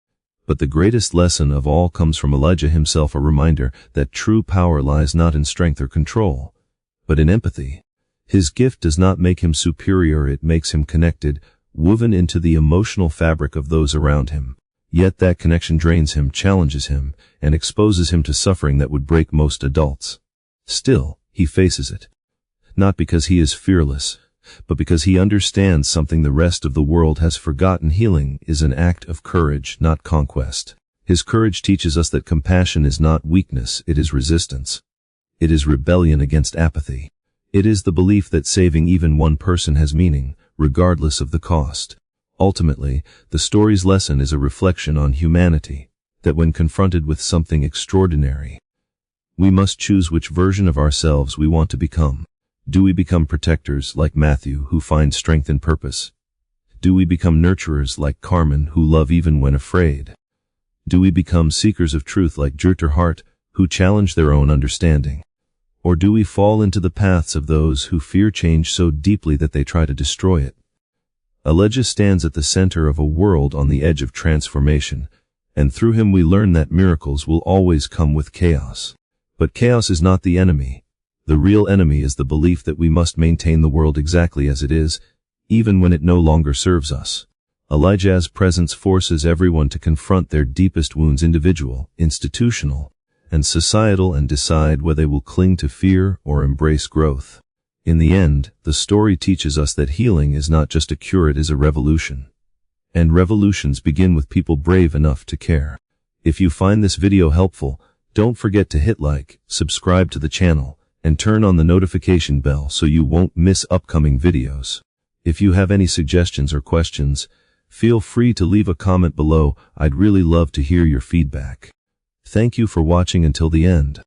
[SPEAKER 1] But the greatest lesson of all comes from Elijah himself, a reminder that true power lies not in strength or control, but in empathy. His gift does not make him superior, it makes him connected, woven into the emotional fabric of those around him. Yet that connection drains him, challenges him, and exposes him to suffering that would break most adults. Still, he faces it. Not because he is fearless, but because he understands something the rest of the world has forgotten. Healing is an act of courage, not conquest. His courage teaches us that compassion is not weakness, it is resistance. It is rebellion against apathy. It is the belief that saving even one person has meaning, regardless of the cost. Ultimately, the story's lesson is a reflection on humanity, that when confronted with something extraordinary, we must choose which version of ourselves we want to become. Do we become protectors like Matthew, who find strength in purpose? Do we become nurturers like Carmen, who love even when afraid? Do we become seekers of truth like Jutta, who challenge their own understanding? Or do we fall into the paths of those who fear change so deeply that they try to destroy it? Elijah stands at the center of a world on the edge of transformation, and through him we learn that miracles will always come with chaos. But chaos is not the enemy. The real enemy is the belief that we must maintain the world exactly as it is, even when it no longer serves us. Elijah's presence forces everyone to confront their deepest wounds, individual, institutional, and societal, and decide whether they will cling to fear or embrace growth. In the end, the story teaches us that healing is not just a cure, it is a revolution. And revolutions begin with people brave enough to care. If you find this video helpful, don't forget to hit like, subscribe to the channel, and turn on the notification bell so you won't miss upcoming videos. If you have any suggestions or questions, feel free to leave a comment below. I'd really love to hear your feedback. Thank you for watching until the end.